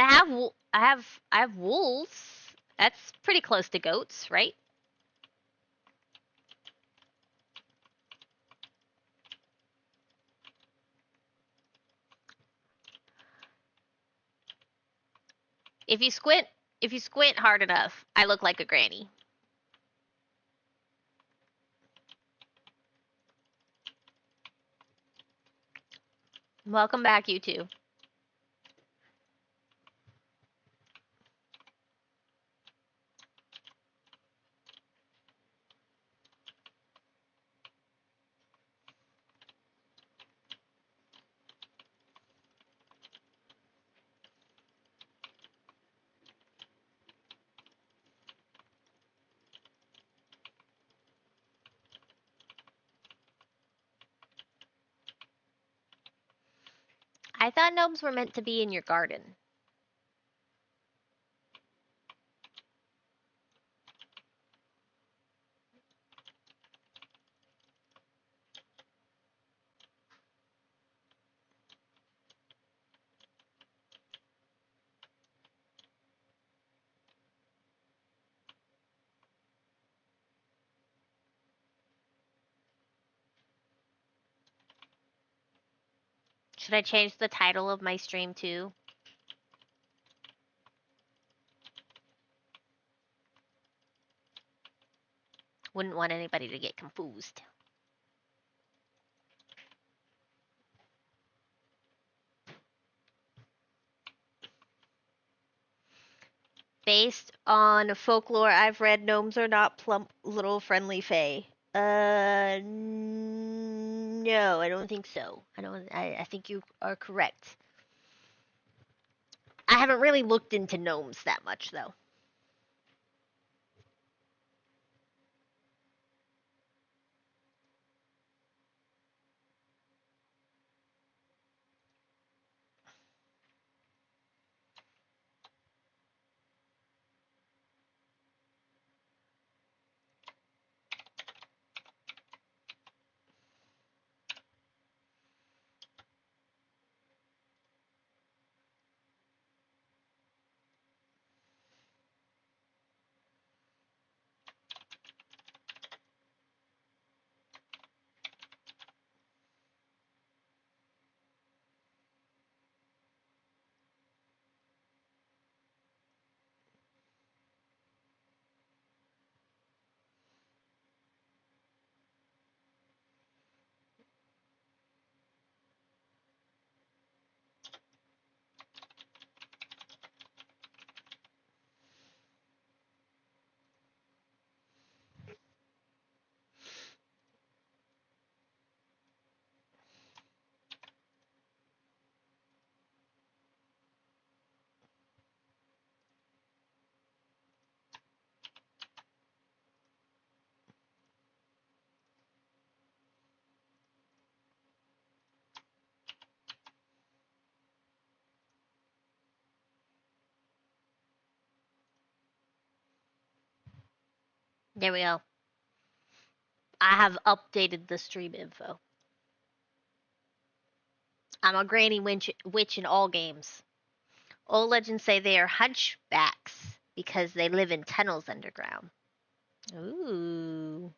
I have wolves. That's pretty close to goats, right? If you squint, if you squint hard enough, I look like a granny. Welcome back, you two. I thought gnomes were meant to be in your garden. Should I change the title of my stream too? Wouldn't want anybody to get confused. Based on folklore I've read, gnomes are not plump, little, friendly fae. No, I don't think so. I think you are correct. I haven't really looked into gnomes that much, though. There we go. I have updated the stream info. I'm a granny witch in all games. Old legends say they are hunchbacks because they live in tunnels underground. Ooh.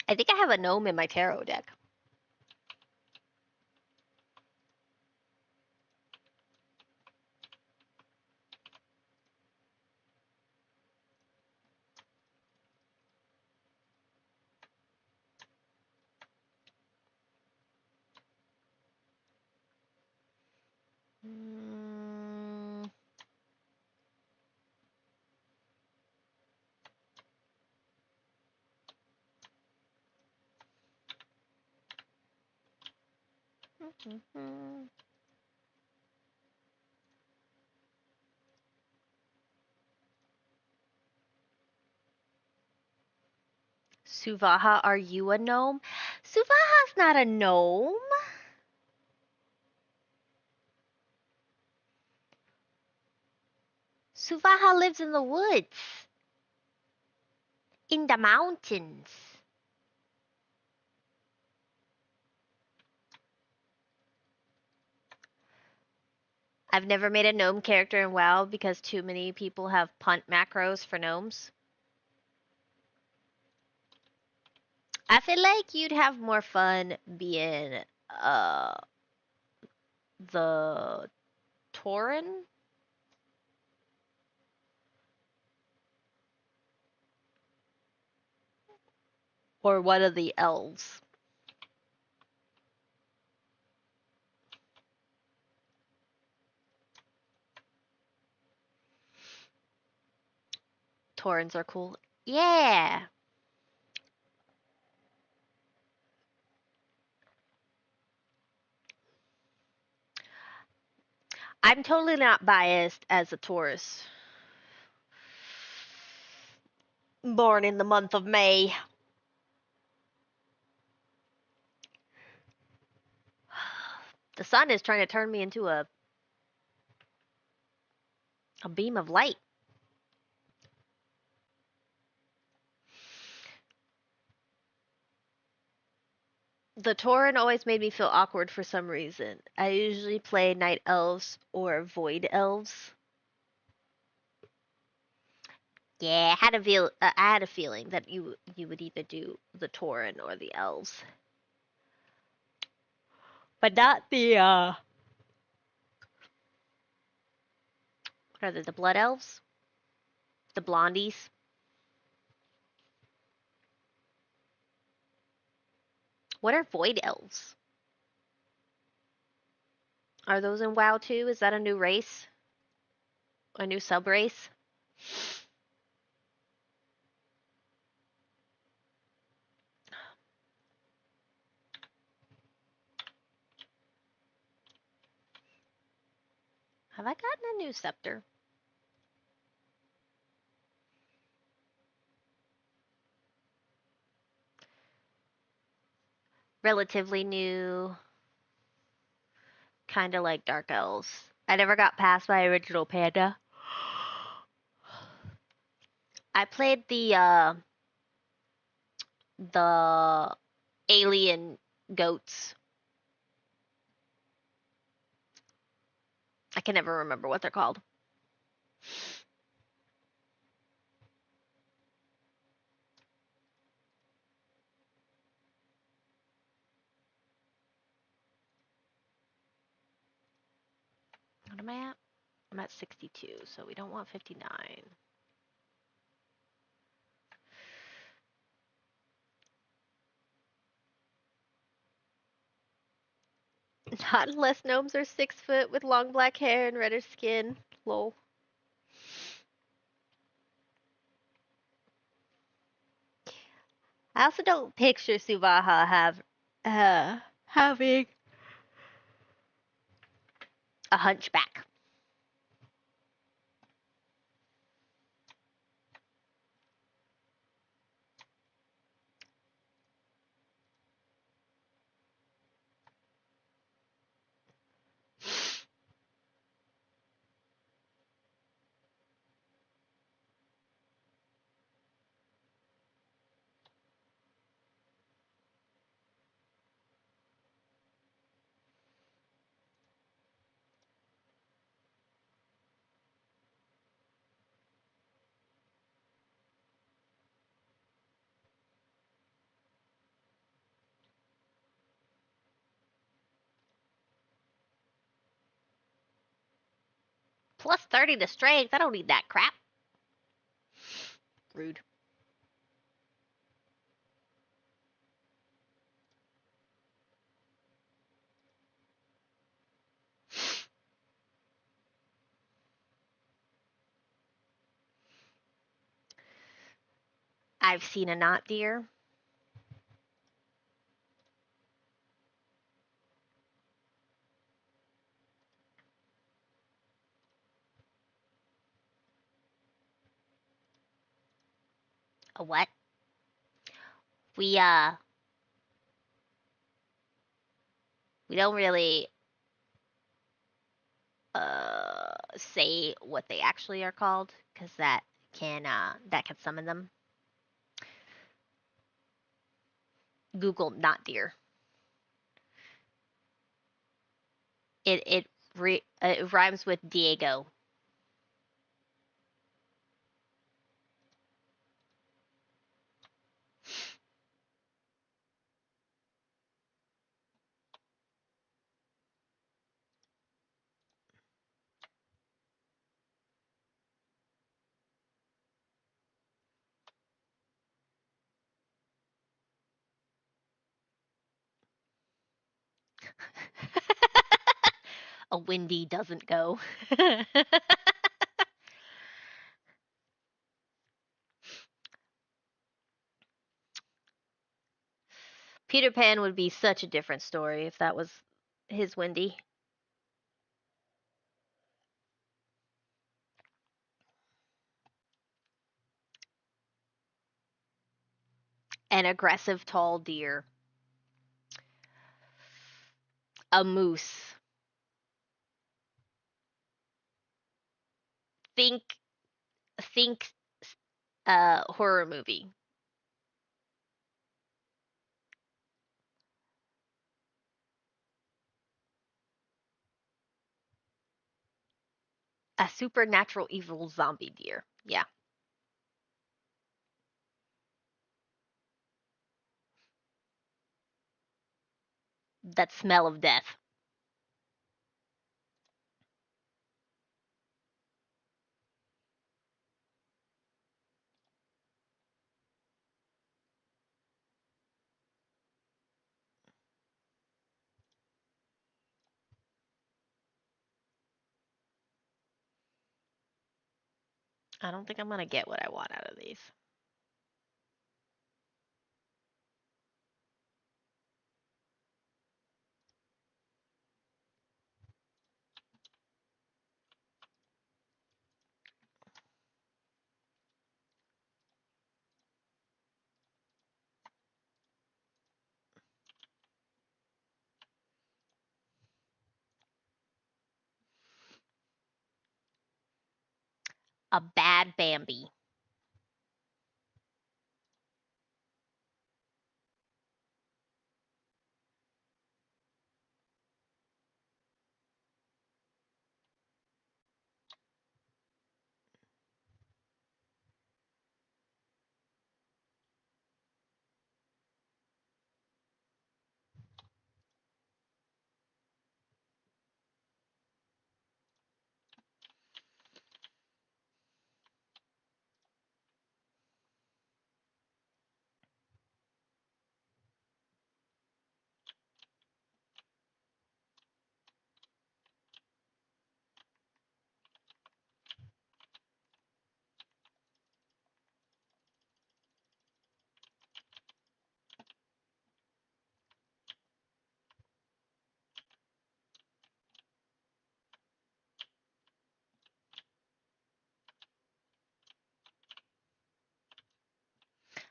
I think I have a gnome in my tarot deck. Mm. Suvaha, are you a gnome? Suvaha's not a gnome. Suvaha lives in the woods. In the mountains. I've never made a gnome character in WoW because too many people have punt macros for gnomes. I feel like you'd have more fun being the Tauren or one of the elves. Taurens are cool. Yeah. I'm totally not biased as a Taurus. Born in the month of May. The sun is trying to turn me into a beam of light. The Tauren always made me feel awkward for some reason. I usually play night elves or void elves. Yeah, I had a feeling that you would either do the Tauren or the elves, but not the what are they, the blood elves, the blondies. What are void elves? Are those in WoW too? Is that a new race? A new sub race? Have I gotten a new scepter? Relatively new, kind of like dark elves. I never got past my original panda. I played the alien goats. I can never remember what they're called. What am I at? I'm at 62, so we don't want 59. Not unless gnomes are 6 foot with long black hair and reddish skin. Lol. I also don't picture Subaha having a hunchback. Plus 30 to strength. I don't need that crap. Rude. I've seen a not deer. A what? We we don't really say what they actually are called because that can summon them. Google not deer. It rhymes with Diego. A windy doesn't go. Peter Pan would be such a different story if that was his Wendy. An aggressive tall deer. A moose. Think think horror movie. A supernatural evil zombie deer. Yeah. that smell of death. I don't think I'm gonna get what I want out of these. A bad Bambi.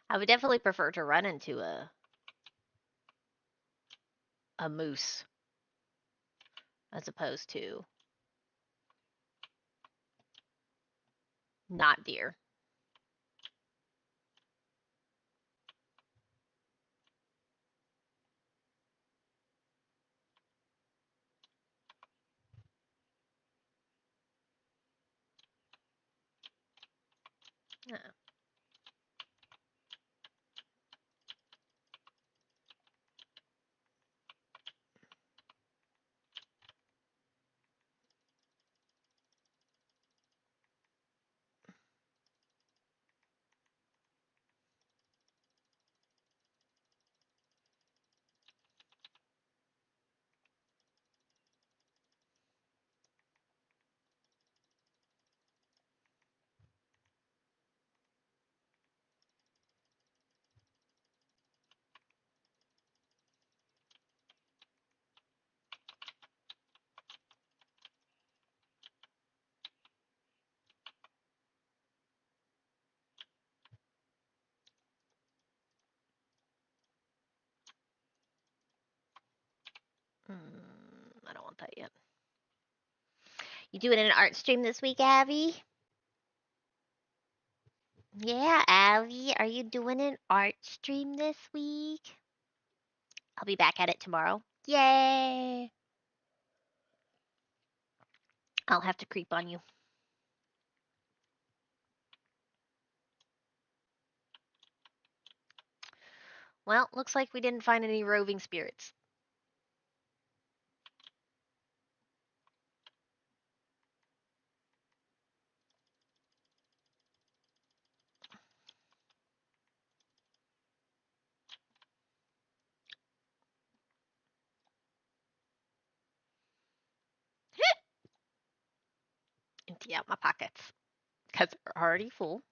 I would definitely prefer to run into a moose as opposed to not deer. Uh, I don't want that yet. You doing an art stream this week, Abby? Yeah, Abby, are you doing an art stream this week? I'll be back at it tomorrow. Yay! I'll have to creep on you. Well, looks like we didn't find any roving spirits. Empty out my pockets because they're already full.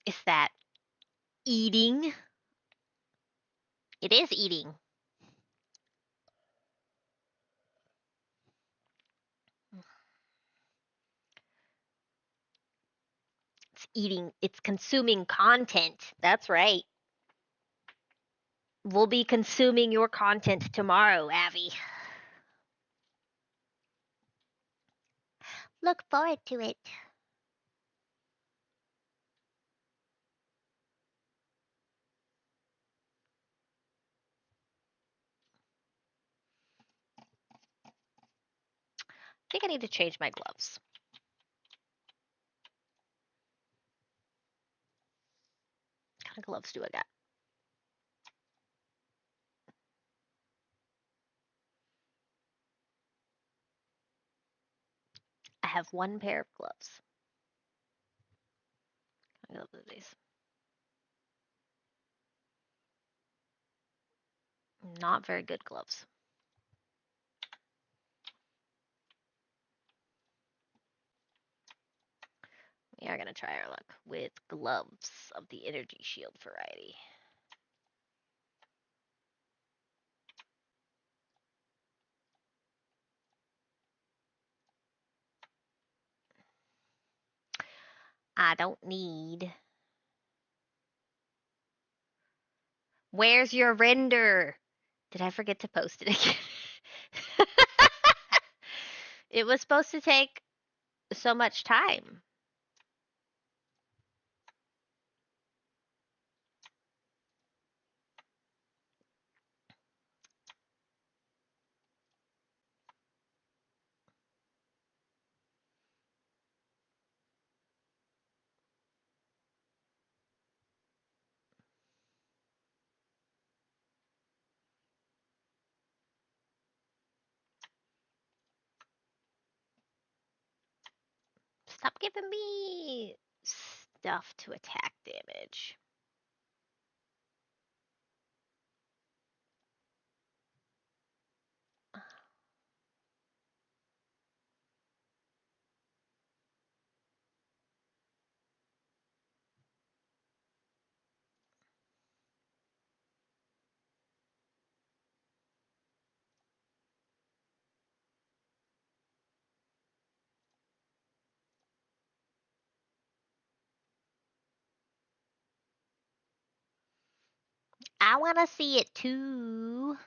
Is that eating? It is eating. it's consuming content. That's right. We'll be consuming your content tomorrow, Abby. Look forward to it. I think I need to change my gloves. What kind of gloves do I got? I have one pair of gloves. I love these. Not very good gloves. We are going to try our luck with gloves of the energy shield variety. I don't need. Where's your render? Did I forget to post it again? It was supposed to take so much time. Stop giving me stuff to attack damage. I want to see it too.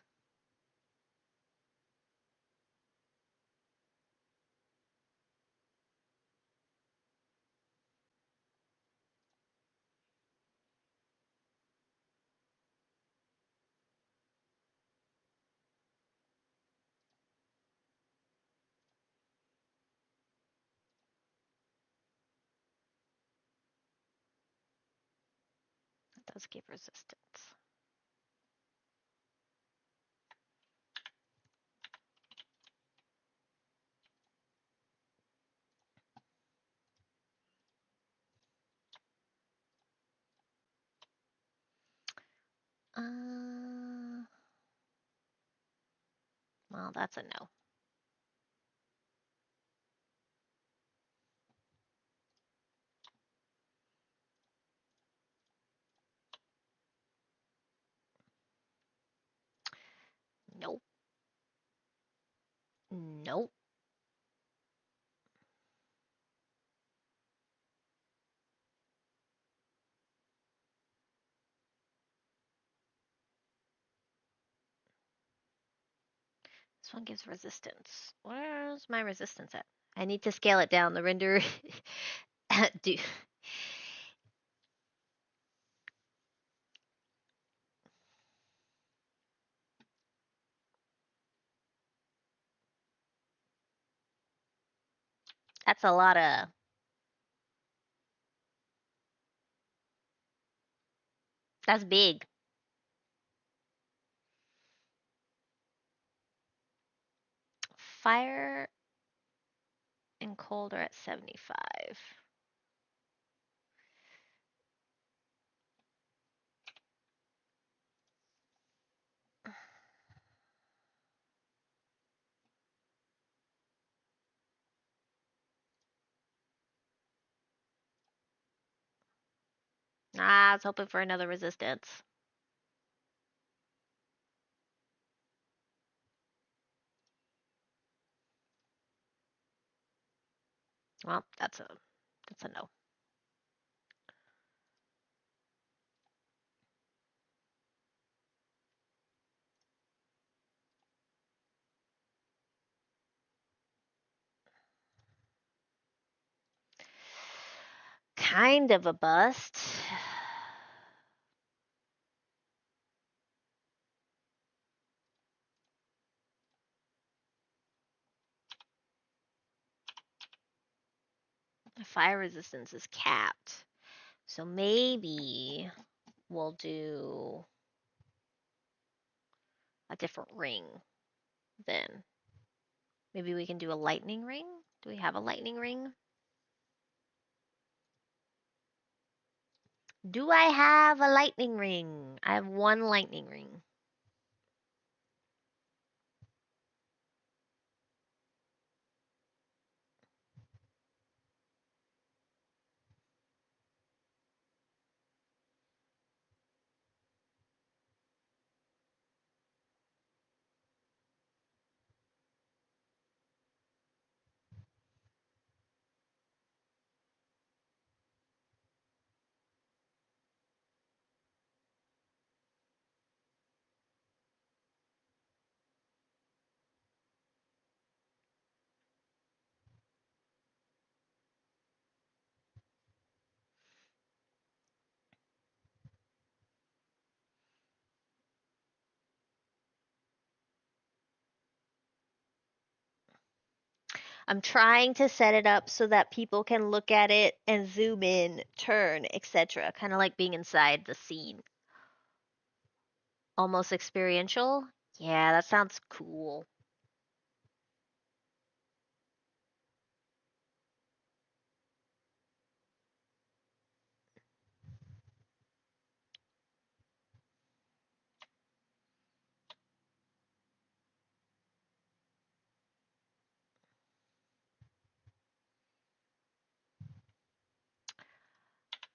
It does give resistance. Well, that's a no. Nope. Nope. This one gives resistance. Where's my resistance at? I need to scale it down. The render. Do. That's a lot of. That's big. Fire and cold are at 75. I was hoping for another resistance. Well, that's a no. kind of a bust. Fire resistance is capped. So maybe we'll do a different ring then. Maybe we can do a lightning ring? Do we have a lightning ring? Do I have a lightning ring? I have one lightning ring. I'm trying to set it up so that people can look at it and zoom in, turn, etc. Kind of like being inside the scene. Almost experiential? Yeah, that sounds cool.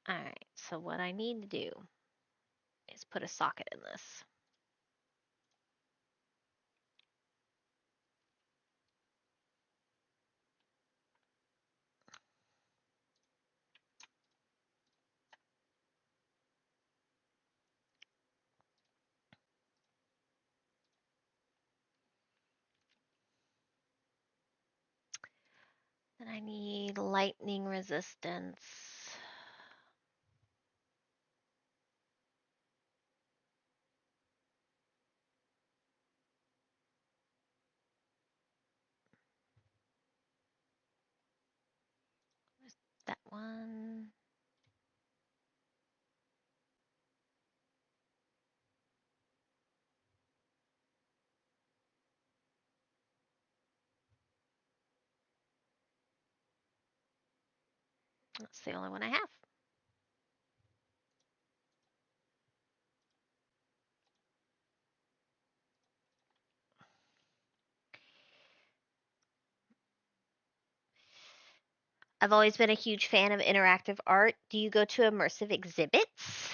Alright, so what I need to do is put a socket in this. Then I need lightning resistance. That one. That's the only one I have. I've always been a huge fan of interactive art. Do you go to immersive exhibits?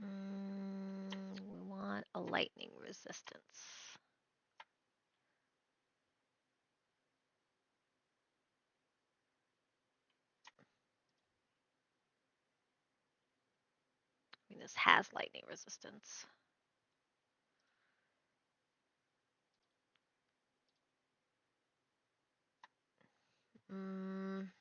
We want a lightning resistance. I mean, this has lightning resistance. Mm,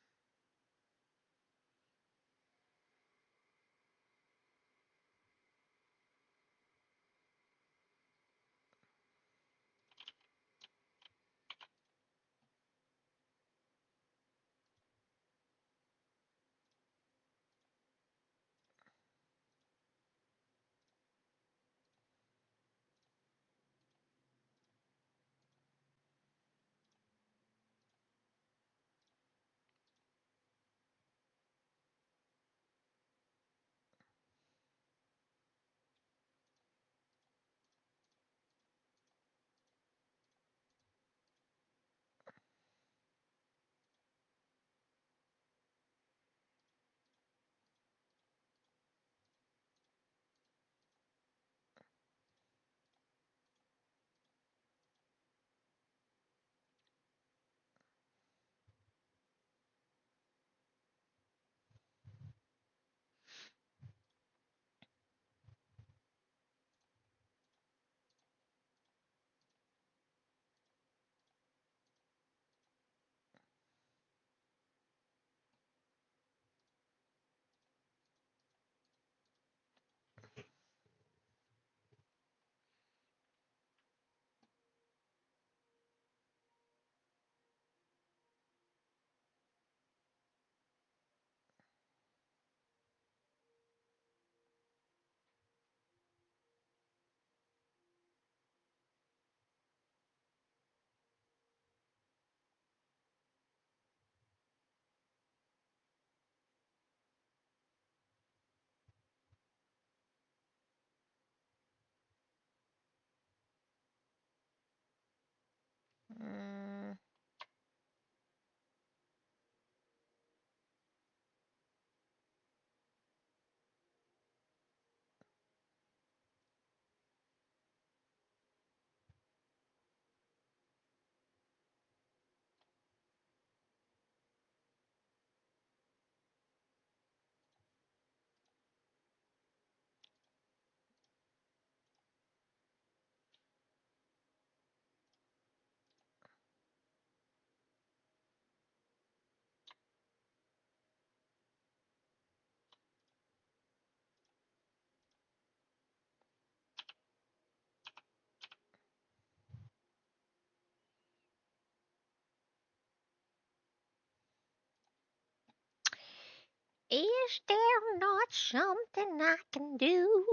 Is there not something I can do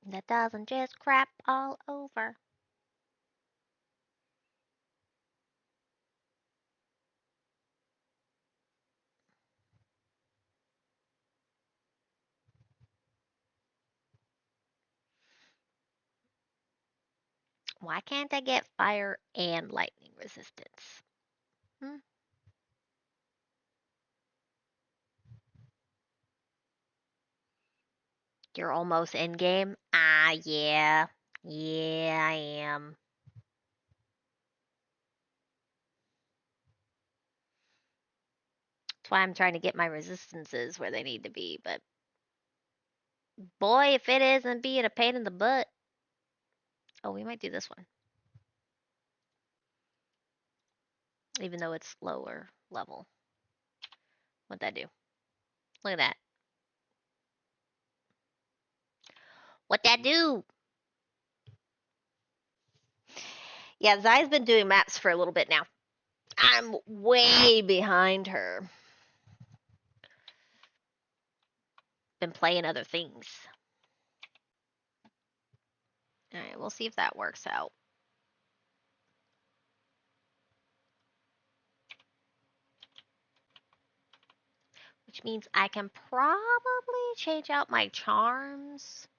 that doesn't just crap all over? Why can't I get fire and lightning resistance? Hmm? You're almost in game? Ah, yeah. Yeah, I am. That's why I'm trying to get my resistances where they need to be, but boy, if it isn't being a pain in the butt. Oh, we might do this one, even though it's lower level. What'd that do? Look at that. What'd that do? Yeah, Zai's been doing maps for a little bit now. I'm way behind her. Been playing other things. Alright, we'll see if that works out. Which means I can probably change out my charms.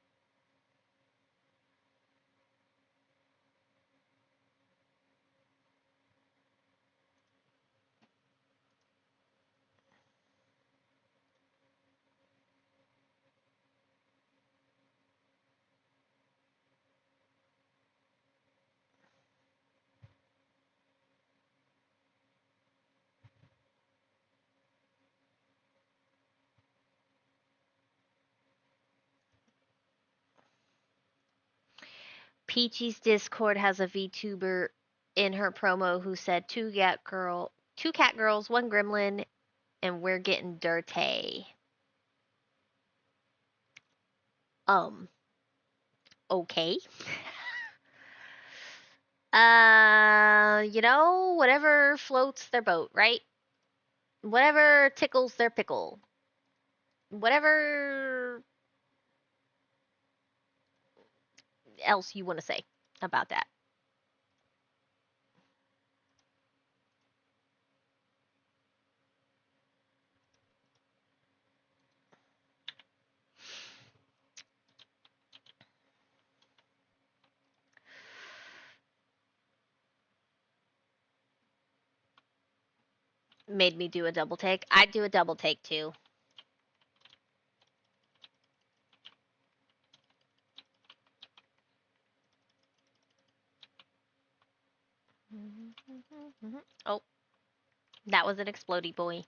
Peachy's Discord has a VTuber in her promo who said two cat girls, one gremlin, and we're getting dirty. Um, okay. Whatever floats their boat, right? Whatever tickles their pickle. Whatever else you want to say about that. Made me do a double take. I'd do a double take too. Oh, that was an explodey boy.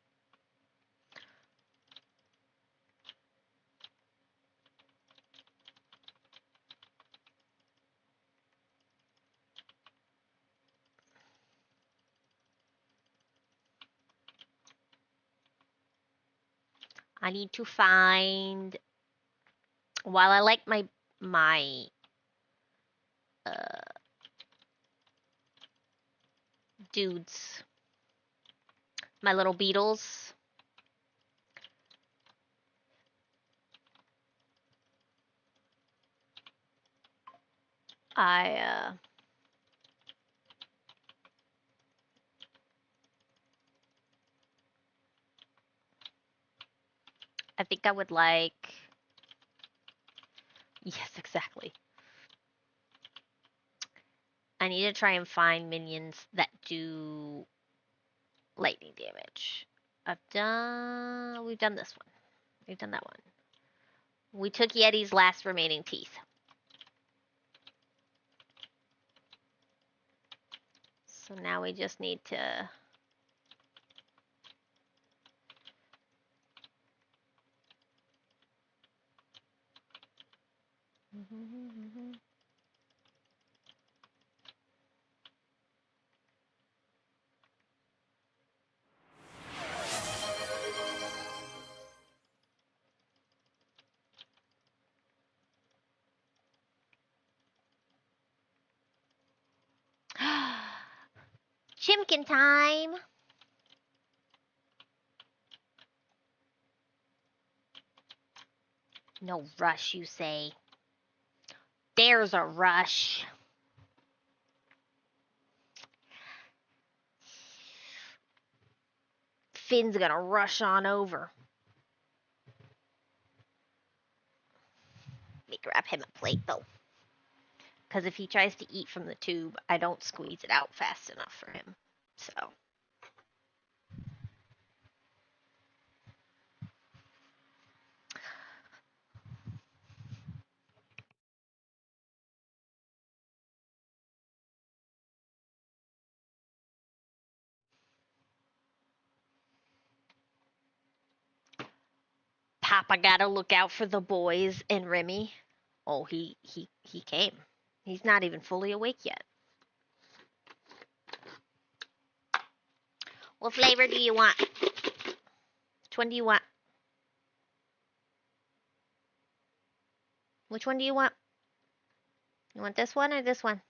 I need to find. While I like my uh dudes, my little beetles. I I think I would like. Yes, exactly. I need to try and find minions that do lightning damage. We've done this one. We've done that one. We took Yeti's last remaining teeth. So now we just need to. Chimkin time! No rush, you say. There's a rush. Finn's gonna rush on over. Let me grab him a plate, though. Because if he tries to eat from the tube, I don't squeeze it out fast enough for him. So. Papa gotta look out for the boys and Remy. Oh, he came. He's not even fully awake yet. What flavor do you want? Which one do you want? Which one do you want? You want this one or this one?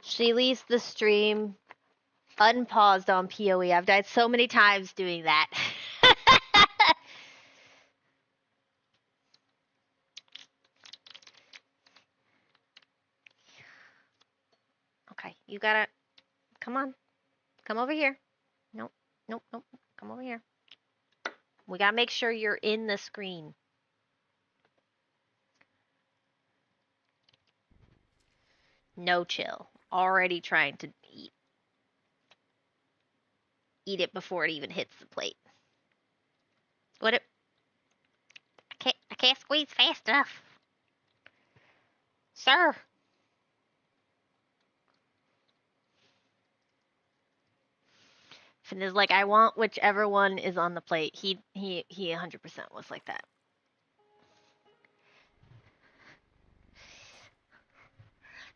She leaves the stream unpaused on PoE. I've died so many times doing that. Okay, you gotta... Come on. Come over here. Nope. Nope. Nope. Come over here. We gotta make sure you're in the screen. No chill. Already trying to eat. Eat it before it even hits the plate. What it... I can't squeeze fast enough. Sir. Finn is like, I want whichever one is on the plate. He 100% was like that.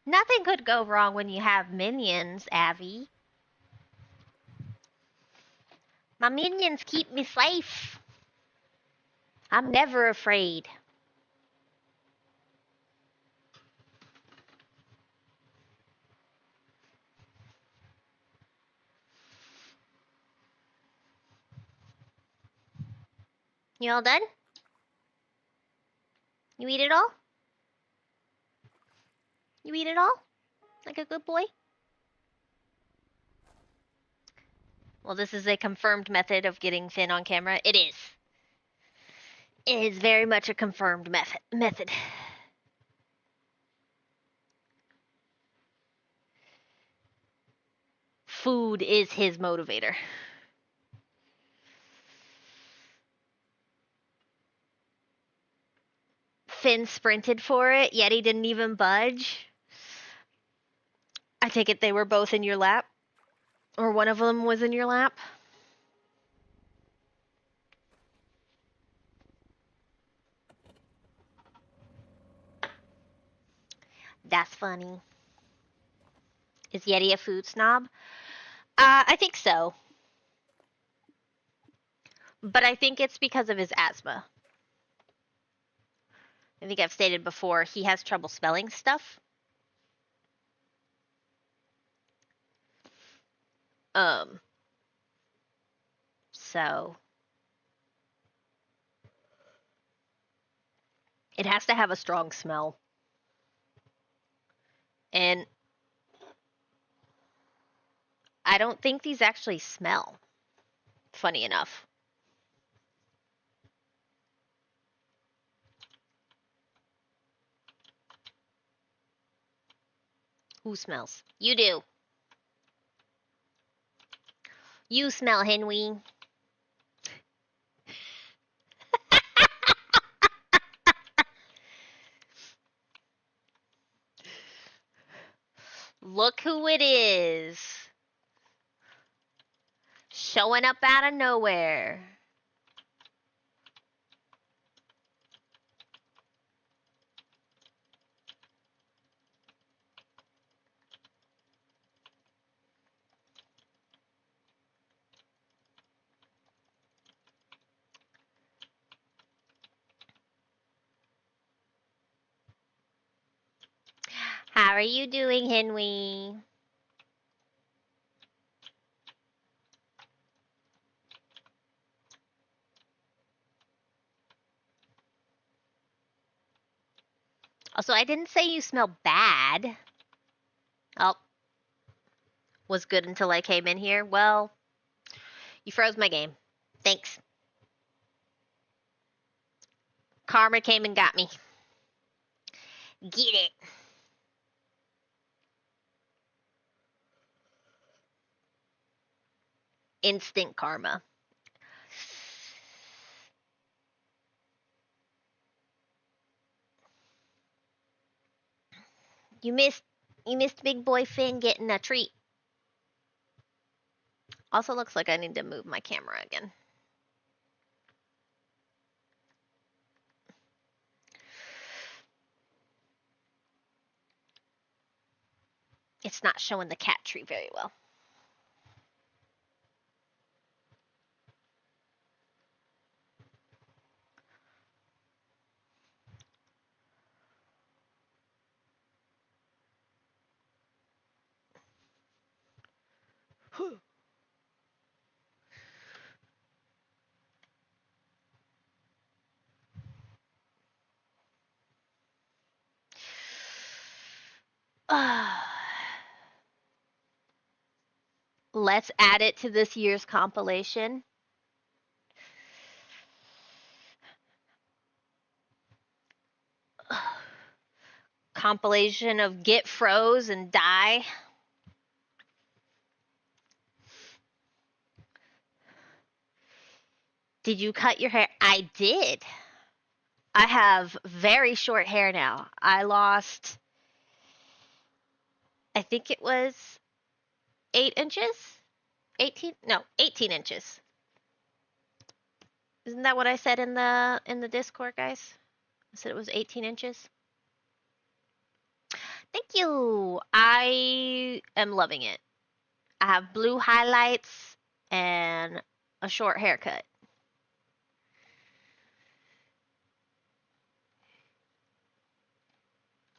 Nothing could go wrong when you have minions, Abby. My minions keep me safe. I'm never afraid. You all done? You eat it all? You eat it all? Like a good boy? Well, this is a confirmed method of getting Finn on camera. It is. It is very much a confirmed method. Food is his motivator. Finn sprinted for it, yet he didn't even budge. I take it they were both in your lap? Or one of them was in your lap? That's funny. Is Yeti a food snob? I think so. But I think it's because of his asthma. I think I've stated before, he has trouble smelling stuff. So it has to have a strong smell. And I don't think these actually smell. Funny enough. Who smells? You do. You smell, Henry. Look who it is. Showing up out of nowhere. How are you doing, Henry? Also, I didn't say you smell bad. Oh, was good until I came in here. Well, you froze my game. Thanks. Karma came and got me. Get it. Instant karma. You missed Big Boy Finn getting a treat. Also looks like I need to move my camera again. It's not showing the cat tree very well. Let's add it to this year's compilation. Compilation of get froze and die. Did you cut your hair? I did. I have very short hair now. I lost, I think it was 8 inches? 18? No, 18 inches. Isn't that what I said in the Discord, guys? I said it was 18 inches. Thank you. I am loving it. I have blue highlights and a short haircut.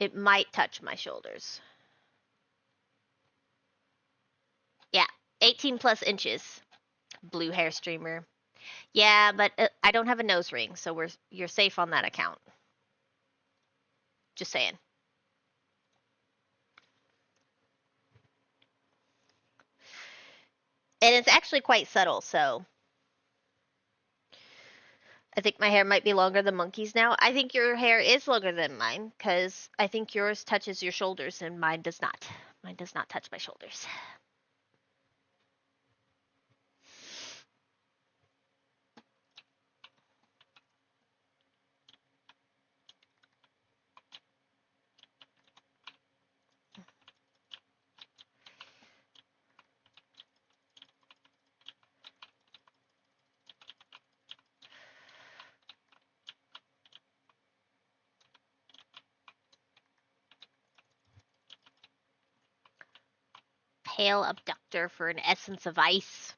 It might touch my shoulders. Yeah, 18 plus inches. Blue hair streamer. Yeah, but I don't have a nose ring, so you're safe on that account. Just saying. And it's actually quite subtle, so I think my hair might be longer than Monkey's now. I think your hair is longer than mine, because I think yours touches your shoulders and mine does not. Mine does not touch my shoulders. Pale abductor for an essence of ice.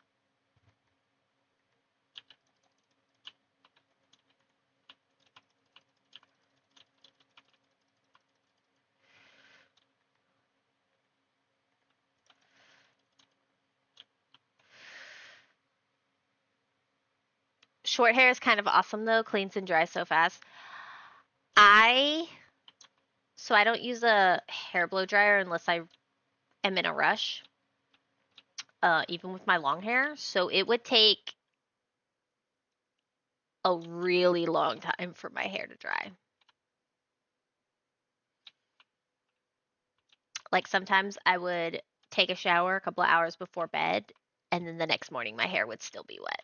Short hair is kind of awesome though, cleans and dries so fast. So I don't use a hair blow dryer unless I am in a rush. Even with my long hair, so it would take a really long time for my hair to dry. Like sometimes I would take a shower a couple of hours before bed, and then the next morning my hair would still be wet.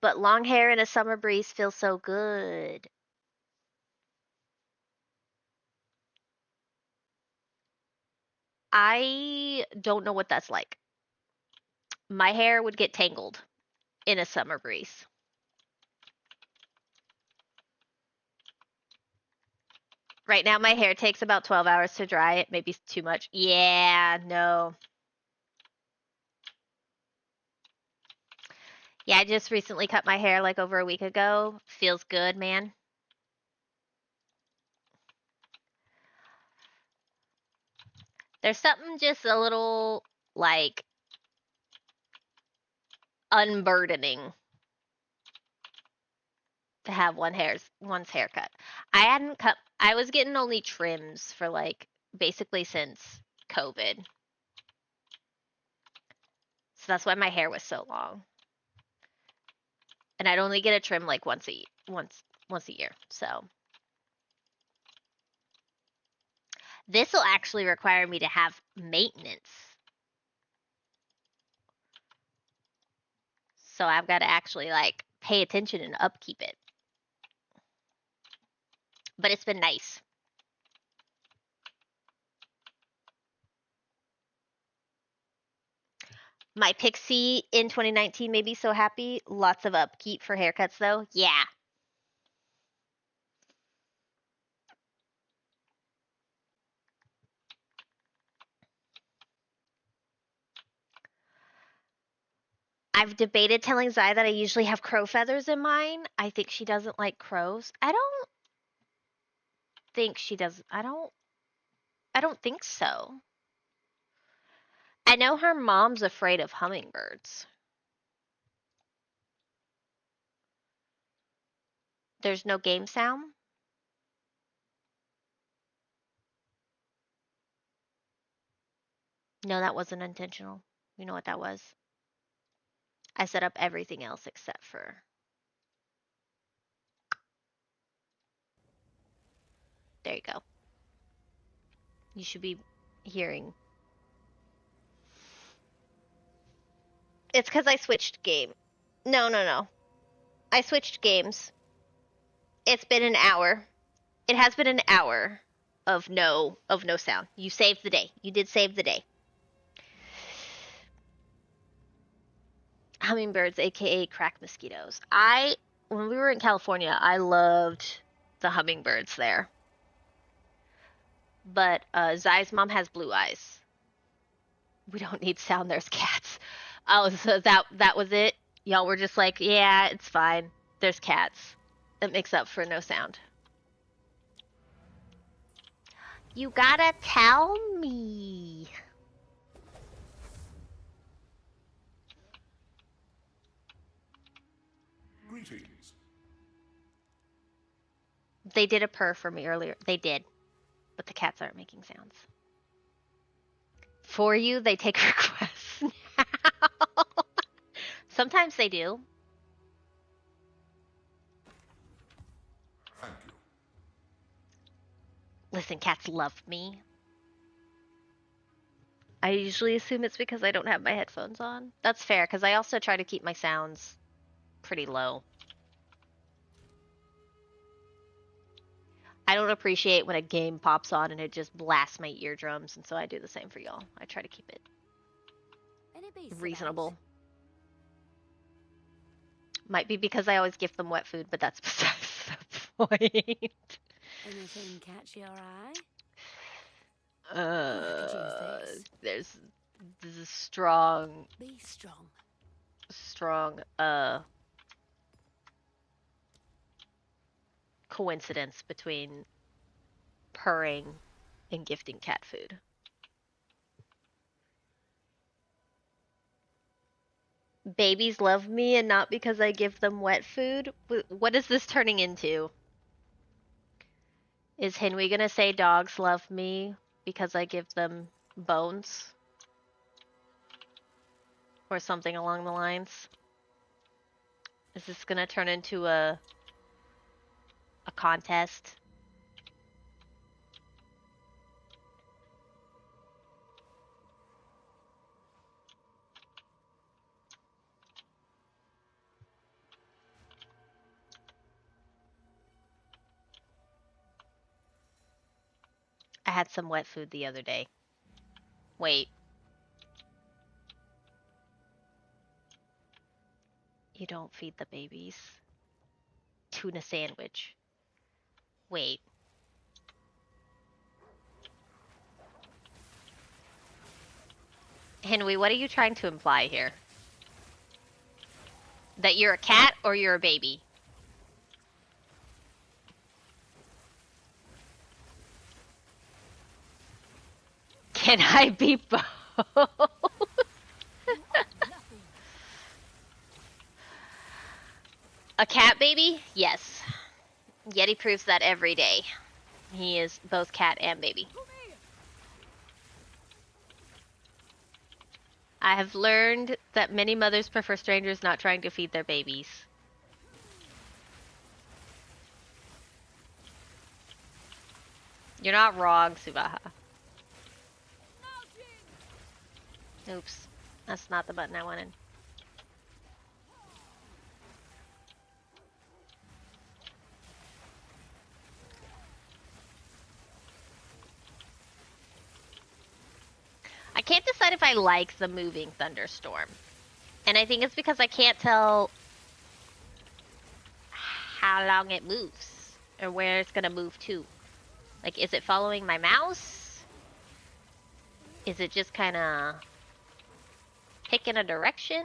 But long hair in a summer breeze feels so good. I don't know what that's like. My hair would get tangled in a summer breeze. Right now, my hair takes about 12 hours to dry. It may be too much. Yeah, no. Yeah, I just recently cut my hair like over a week ago. Feels good, man. There's something just a little, like, unburdening to have one's haircut. I was getting only trims for, like, basically since COVID. So that's why my hair was so long. And I'd only get a trim like once a year. So this will actually require me to have maintenance. So I've got to actually like pay attention and upkeep it. But it's been nice. My pixie in 2019 made me so happy. Lots of upkeep for haircuts though. Yeah. I've debated telling Zai that I usually have crow feathers in mine. I think she doesn't like crows. I don't think she does. I don't think so. I know her mom's afraid of hummingbirds. There's no game sound? No, that wasn't intentional. You know what that was? I set up everything else except for... There you go. You should be hearing. It's because I switched game. No. I switched games. It's been an hour. It has been an hour of no sound. You saved the day. You did save the day. Hummingbirds, aka crack mosquitoes. When we were in California, I loved the hummingbirds there. But Zai's mom has blue eyes. We don't need sound, there's cats. Oh, so that was it? Y'all were just like, yeah, it's fine. There's cats. It makes up for no sound. You gotta tell me. Greetings. They did a purr for me earlier. They did. But the cats aren't making sounds. For you, they take requests now. Sometimes they do. Thank you. Listen, cats love me. I usually assume it's because I don't have my headphones on. That's fair, because I also try to keep my sounds pretty low. I don't appreciate when a game pops on and it just blasts my eardrums, and so I do the same for y'all. I try to keep it reasonable. Might be because I always give them wet food, but that's besides the point. Anything catch your eye? There's a strong... Be strong. Coincidence between purring and gifting cat food. Babies love me and not because I give them wet food? What is this turning into? Is Henry gonna say dogs love me because I give them bones? Or something along the lines? Is this gonna turn into a contest? I had some wet food the other day. Wait. You don't feed the babies. Tuna sandwich. Wait. Henry, what are you trying to imply here? That you're a cat or you're a baby? Can I be both? You are nothing. A cat baby? Yes. Yeti proves that every day. He is both cat and baby. To me. I have learned that many mothers prefer strangers not trying to feed their babies. You're not wrong, Subaha. Oops. That's not the button I wanted. I can't decide if I like the moving thunderstorm. And I think it's because I can't tell how long it moves or where it's gonna move to. Like, is it following my mouse? Is it just kind of picking a direction?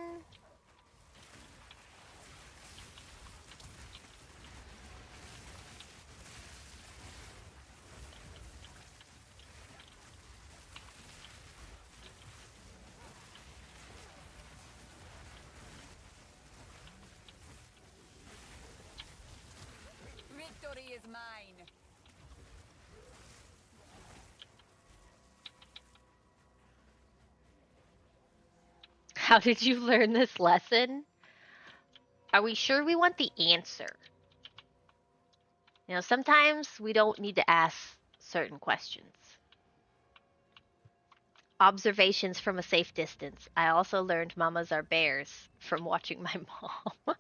Victory is mine. How did you learn this lesson? Are we sure we want the answer? You know, sometimes we don't need to ask certain questions. Observations from a safe distance. I also learned mamas are bears from watching my mom.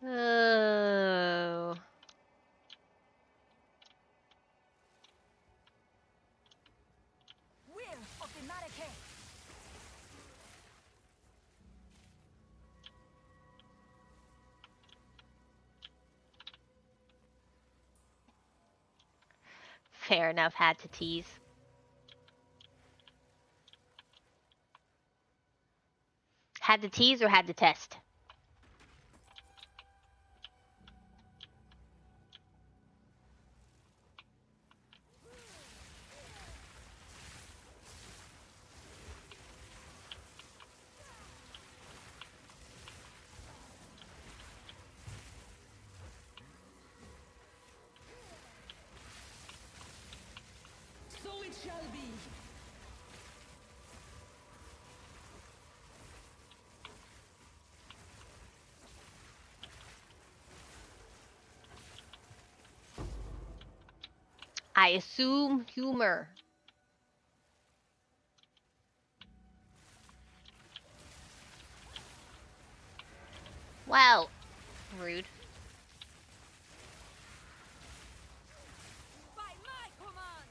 Oh. Will of the Marrakech. Fair enough, had to tease. Had to tease or had to test? So it shall be. I assume humor. Well, rude. By my command.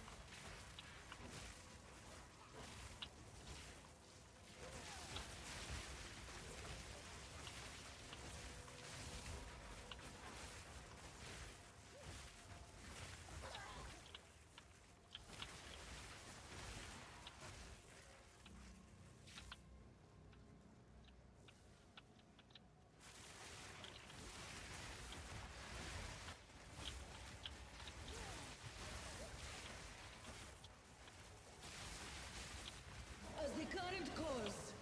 As the current course.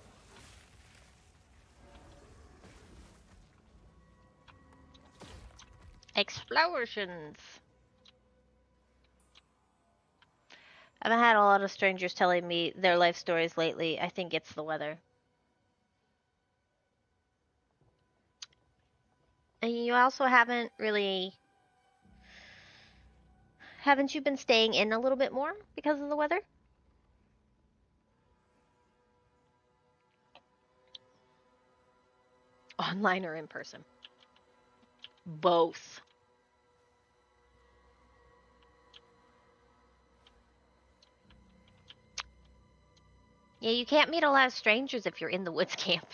Explosions. I've had a lot of strangers telling me their life stories lately. I think it's the weather. And you also haven't really. Haven't you been staying in a little bit more because of the weather? Online or in person? Both. Yeah, you can't meet a lot of strangers if you're in the woods camping.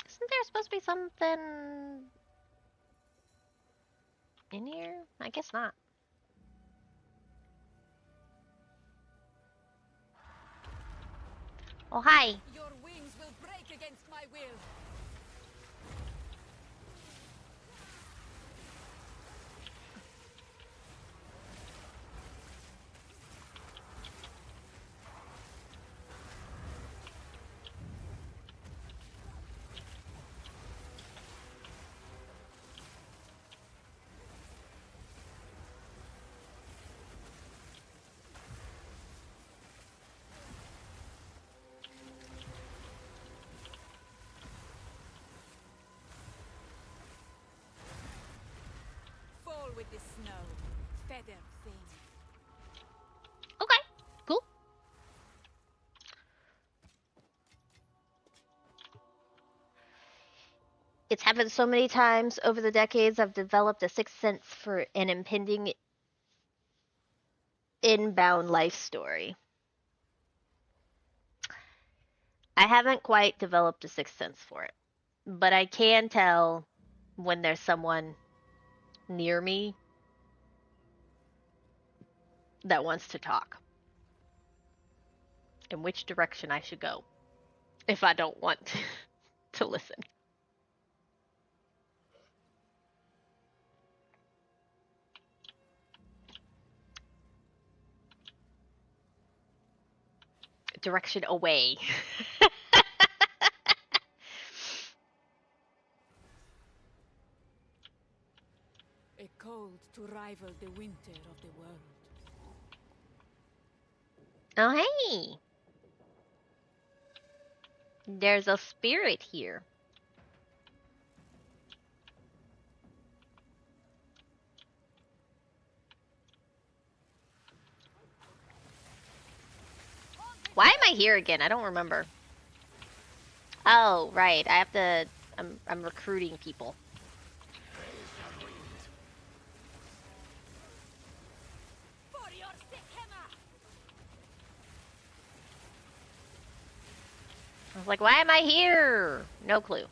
Isn't there supposed to be something in here? I guess not. Oh, hi. Your wings will break against my will. with the snow. Feather thing. Okay, cool. It's happened so many times over the decades. I've developed a sixth sense for an impending inbound life story. I haven't quite developed a sixth sense for it, but I can tell when there's someone near me that wants to talk and which direction I should go if I don't want to listen. Direction away. A cold to rival the winter of the world. Oh, hey. There's a spirit here. Why am I here again? I don't remember. Oh, right. I have to. I'm recruiting people. For your sick hammer! I was like, why am I here? No clue.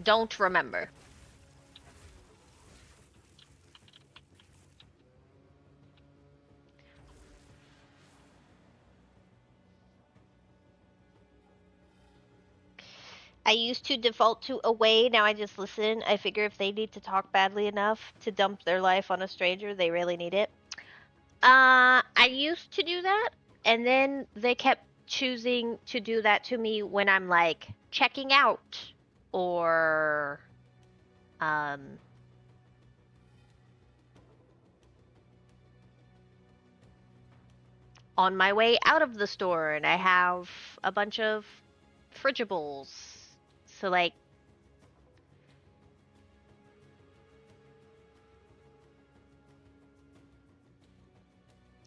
Don't remember. I used to default to away, now I just listen. I figure if they need to talk badly enough to dump their life on a stranger, they really need it. I used to do that, and then they kept choosing to do that to me when I'm like checking out or um on my way out of the store and I have a bunch of fridgables. So like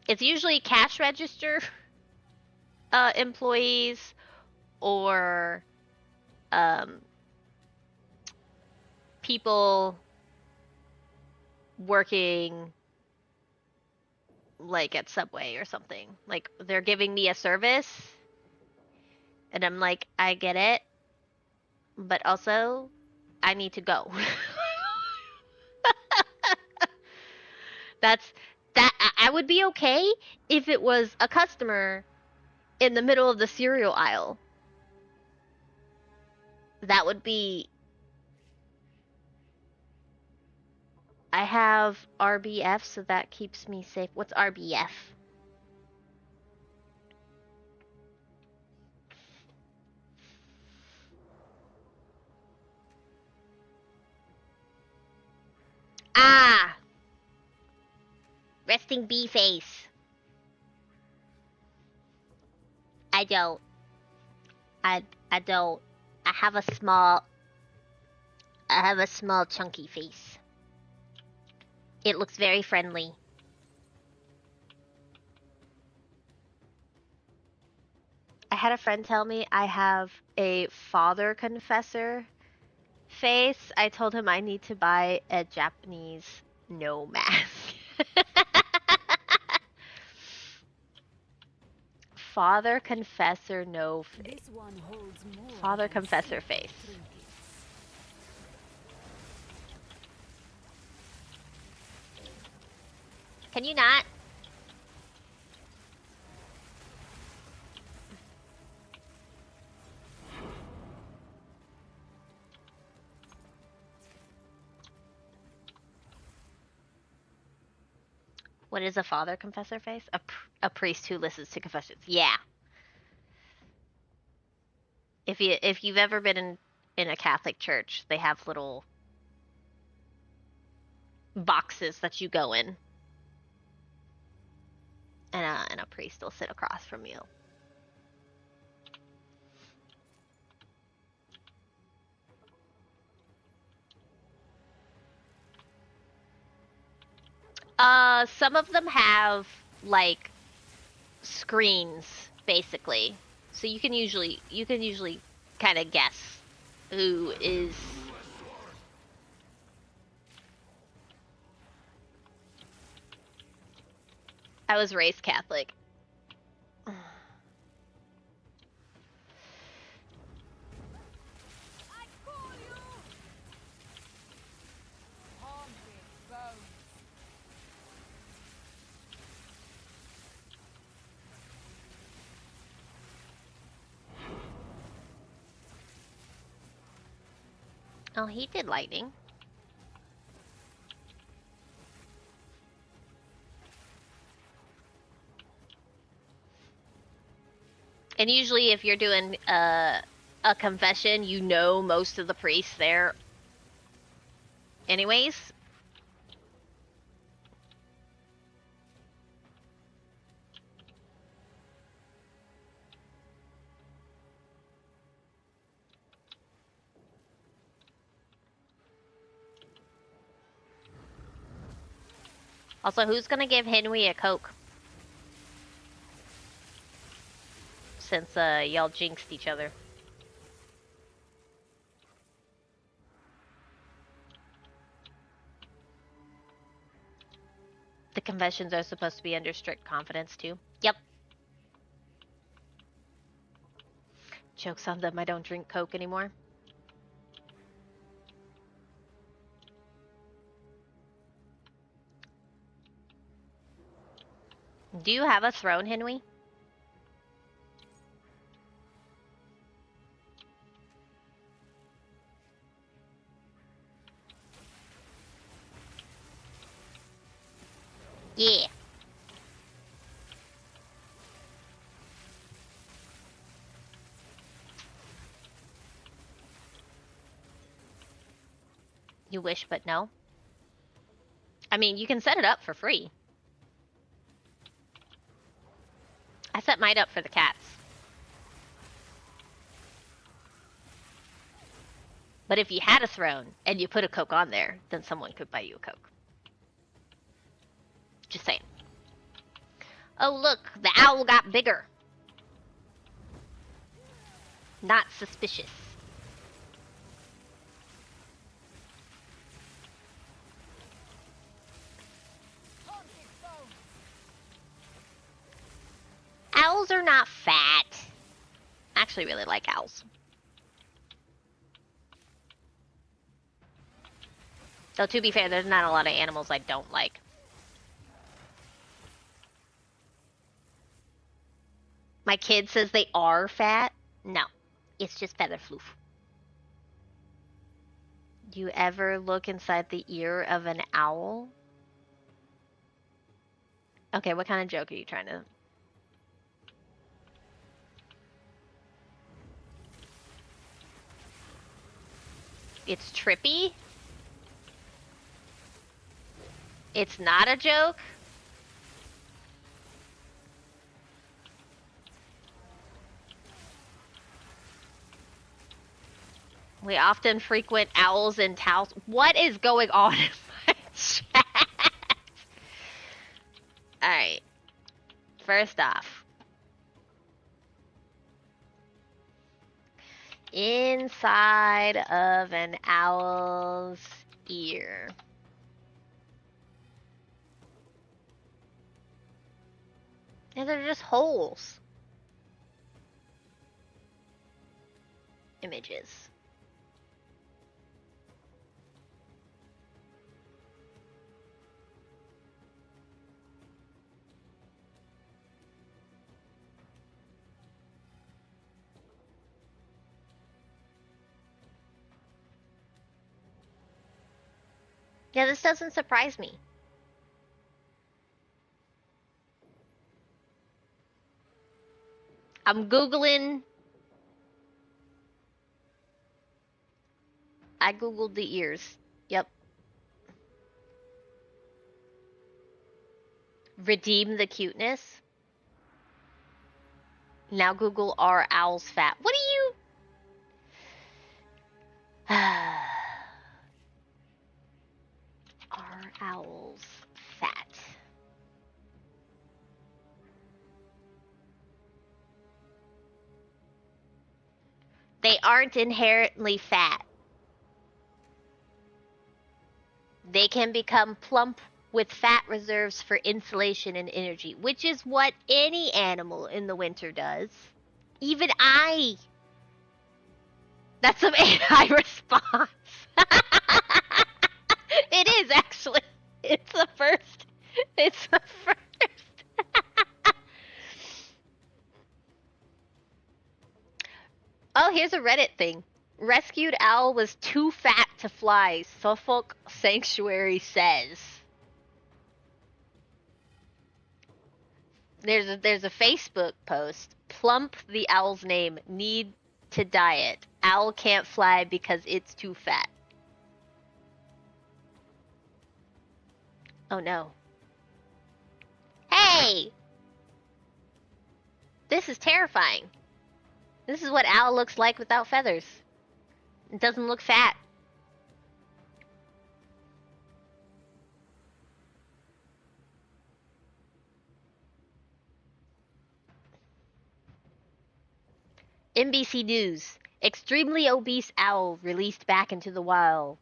it's usually cash register employees or um, people working like at Subway or something. Like they're giving me a service and I'm like, I get it, but also I need to go. That's that I would be okay if it was a customer in the middle of the cereal aisle. That would be I have RBF, so that keeps me safe. What's RBF? Ah, resting bee face. I don't. I don't. I have a small. I have a small chunky face. It looks very friendly. I had a friend tell me I have a father confessor face. I told him I need to buy a Japanese no mask. Father confessor no face. This one holds more Father than confessor silver face. trinkets. Can you not? What is a father confessor face? A priest who listens to confessions. Yeah. If you've ever been in a Catholic church, they have little boxes that you go in, and a priest will sit across from you. Some of them have like screens basically. So you can usually kind of guess who is. I was raised Catholic. I call you! Haunted bones. Oh, he did lightning. And usually if you're doing a confession, you know most of the priests there anyways. Also, who's gonna give Henry a Coke? Since y'all jinxed each other. The confessions are supposed to be under strict confidence too. Yep. Joke's on them, I don't drink Coke anymore. Do you have a throne, Henry? Yeah. You wish, but no. I mean, you can set it up for free. I set mine up for the cats. But if you had a throne and you put a Coke on there, then someone could buy you a Coke. Just saying. Oh, look, the owl got bigger. Not suspicious. Haunted bones. Owls are not fat. I actually really like owls. Though, to be fair, there's not a lot of animals I don't like. My kid says they are fat. No, it's just feather floof. Do you ever look inside the ear of an owl? Okay, what kind of joke are you trying to... It's trippy? It's not a joke? We often frequent owls and towels. What is going on in my chat? Alright. First off. Inside of an owl's ear. And they're just holes. Images. Yeah, this doesn't surprise me. I'm Googling. I Googled the ears. Yep. Redeem the cuteness. Now Google, are owls fat? What do you... Are owls fat? They aren't inherently fat. They can become plump with fat reserves for insulation and energy, which is what any animal in the winter does. Even I. That's some AI response. It is actually. It's the first. It's the first. Oh, here's a Reddit thing. Rescued owl was too fat to fly, Suffolk Sanctuary says. There's a Facebook post. Plump the owl's name. Need to diet. Owl can't fly because it's too fat. Oh no. Hey! This is terrifying. This is what owl looks like without feathers. It doesn't look fat. NBC News. Extremely obese owl released back into the wild.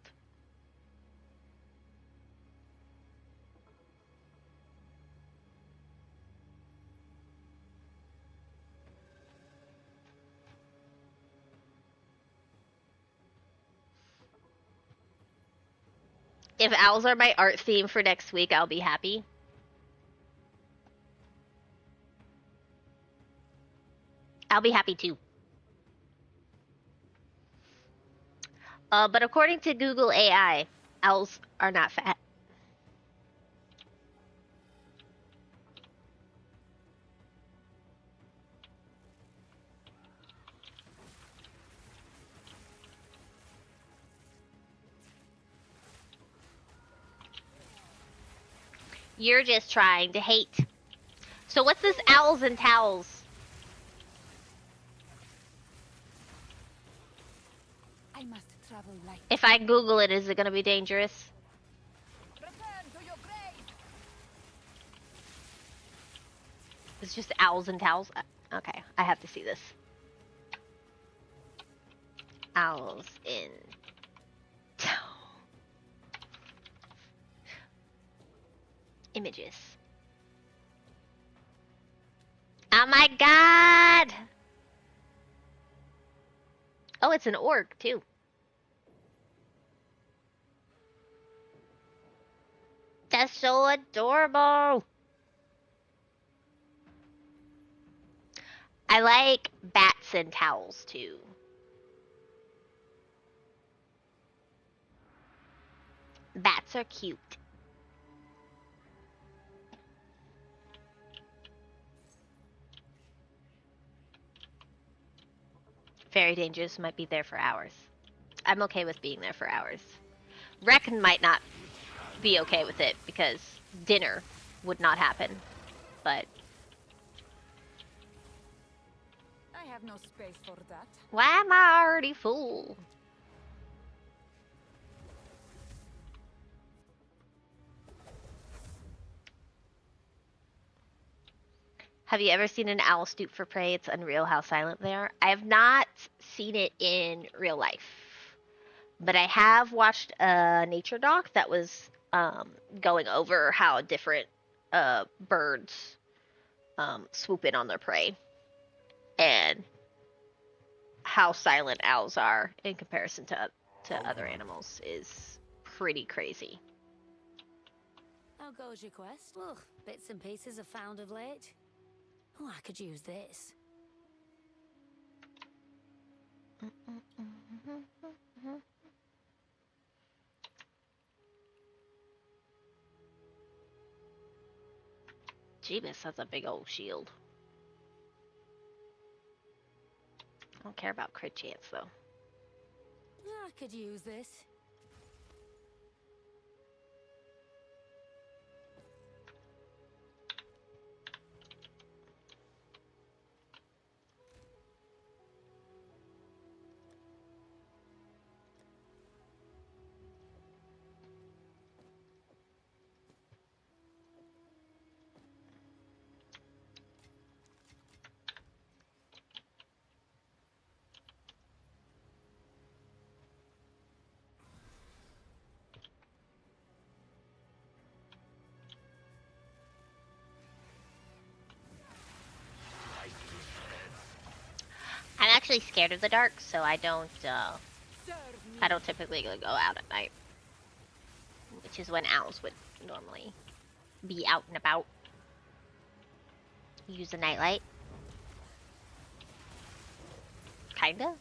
If owls are my art theme for next week, I'll be happy. I'll be happy too. But according to Google AI, owls are not fat. You're just trying to hate. So what's this owls and towels? I must travel light. If I Google it, is it going to be dangerous? Return to your grave. It's just owls and towels? Okay, I have to see this. Owls in towel. Images. Oh my god! Oh, it's an orc, too. That's so adorable! I like bats and towels, too. Bats are cute. Very dangerous, might be there for hours. I'm okay with being there for hours. Reckon might not be okay with it because dinner would not happen. But I have no space for that. why am I already full? Have you ever seen an owl stoop for prey? It's unreal how silent they are. I have not seen it in real life, but I have watched a nature doc that was going over how different birds swoop in on their prey and how silent owls are in comparison to other animals is pretty crazy. How goes your quest? Ugh, bits and pieces are found of late. Oh, I could use this. Jeebus, that's a big old shield. I don't care about crit chance, though. I could use this. actually scared of the dark, so I don't typically go out at night. Which is when owls would normally be out and about. Use a nightlight. Kinda.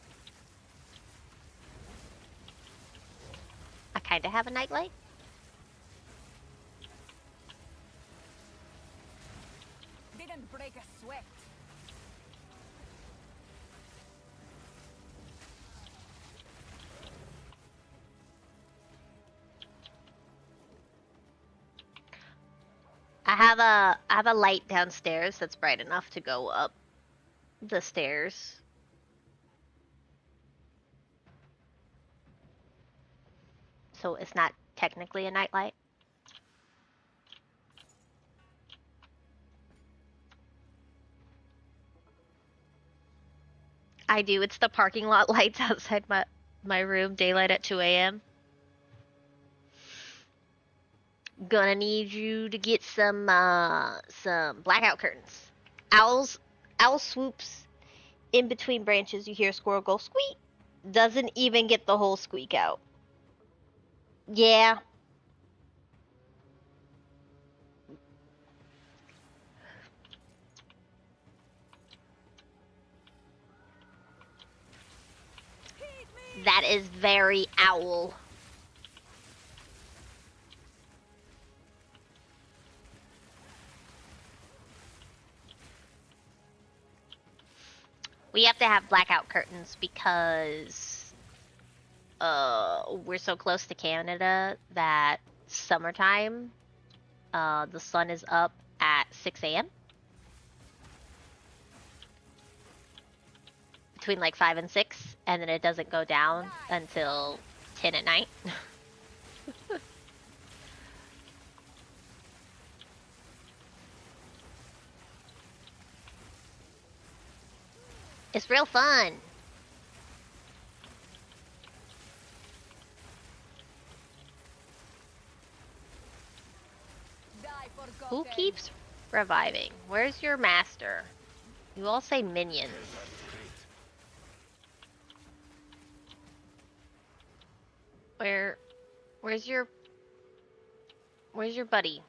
I kinda have a nightlight. Didn't break a sweat. I have a light downstairs that's bright enough to go up the stairs. So it's not technically a nightlight. I do. It's the parking lot lights outside my room, daylight at 2 a.m. Gonna need you to get some blackout curtains. Owl swoops in between branches. You hear a squirrel go squeak. Doesn't even get the whole squeak out. Yeah. That is very owl. We have to have blackout curtains because we're so close to Canada that summertime, the sun is up at 6 a.m. Between like 5 and 6, and then it doesn't go down until 10 at night. It's real fun. Who keeps reviving? Where's your master? You all say minions. Where's your buddy?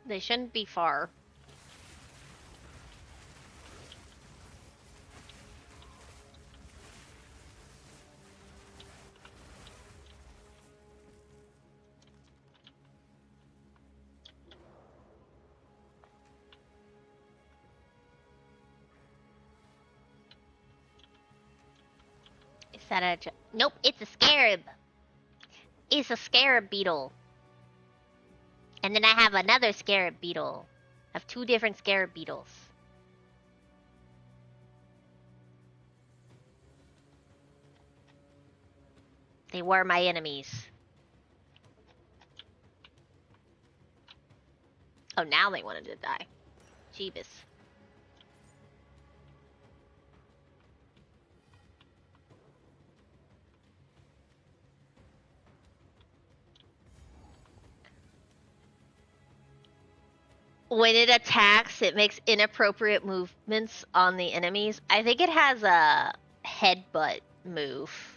They shouldn't be far. Is that a... Nope, it's a scarab. It's a scarab beetle. And then I have another scarab beetle. I have 2 different scarab beetles. They were my enemies. Oh, now they wanted to die. Jeebus. When it attacks, it makes inappropriate movements on the enemies. I think it has a headbutt move.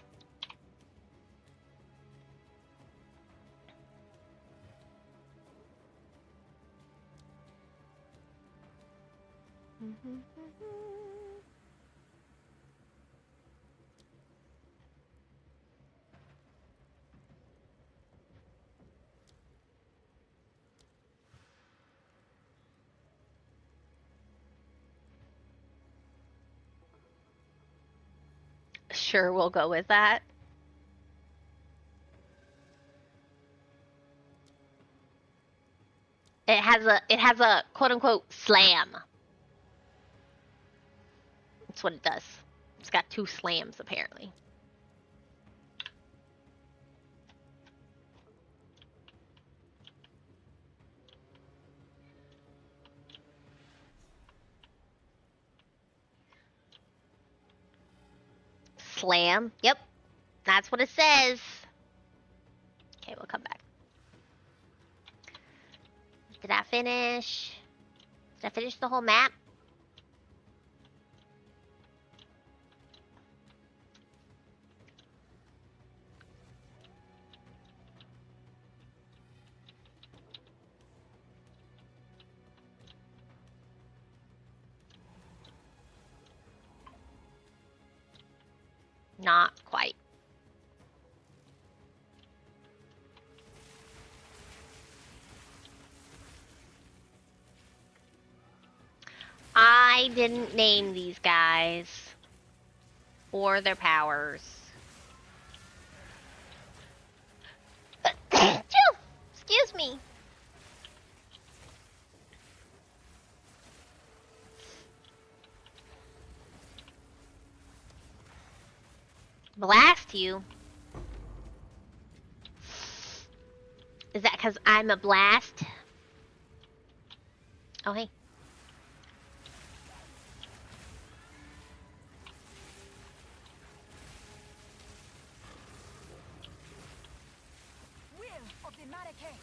Sure, we'll go with that. It has a quote unquote slam. That's what it does. It's got 2 slams apparently. Slam. Yep. That's what it says. Okay, we'll come back. I finish? Did I finish the whole map? Not quite. I didn't name these guys or their powers. Excuse me. Blast you? Is that because I'm a blast? Oh, hey. Will of the Marike.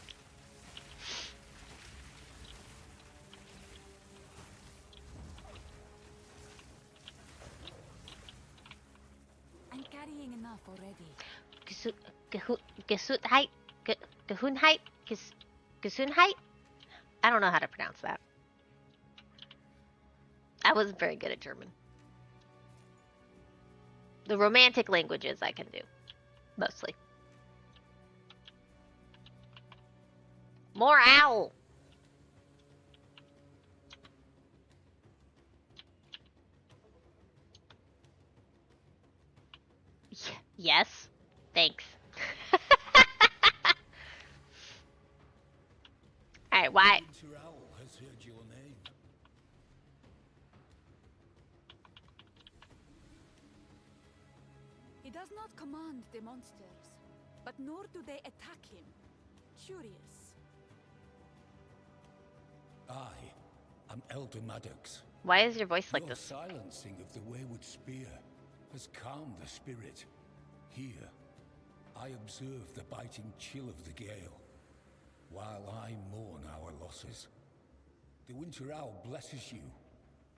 I'm carrying enough already. Gesundheit? Gesundheit? Gesundheit? I don't know how to pronounce that. I wasn't very good at German. The romantic languages I can do. Mostly. More owl! Yes. Thanks. Alright, why? Winter Owl has heard your name. He does not command the monsters, but nor do they attack him. Curious. I am Elder Maddox. Why is your voice like Your this? silencing of the wayward spear has calmed the spirit. Here, I observe the biting chill of the gale, while I mourn our losses. The Winter Owl blesses you,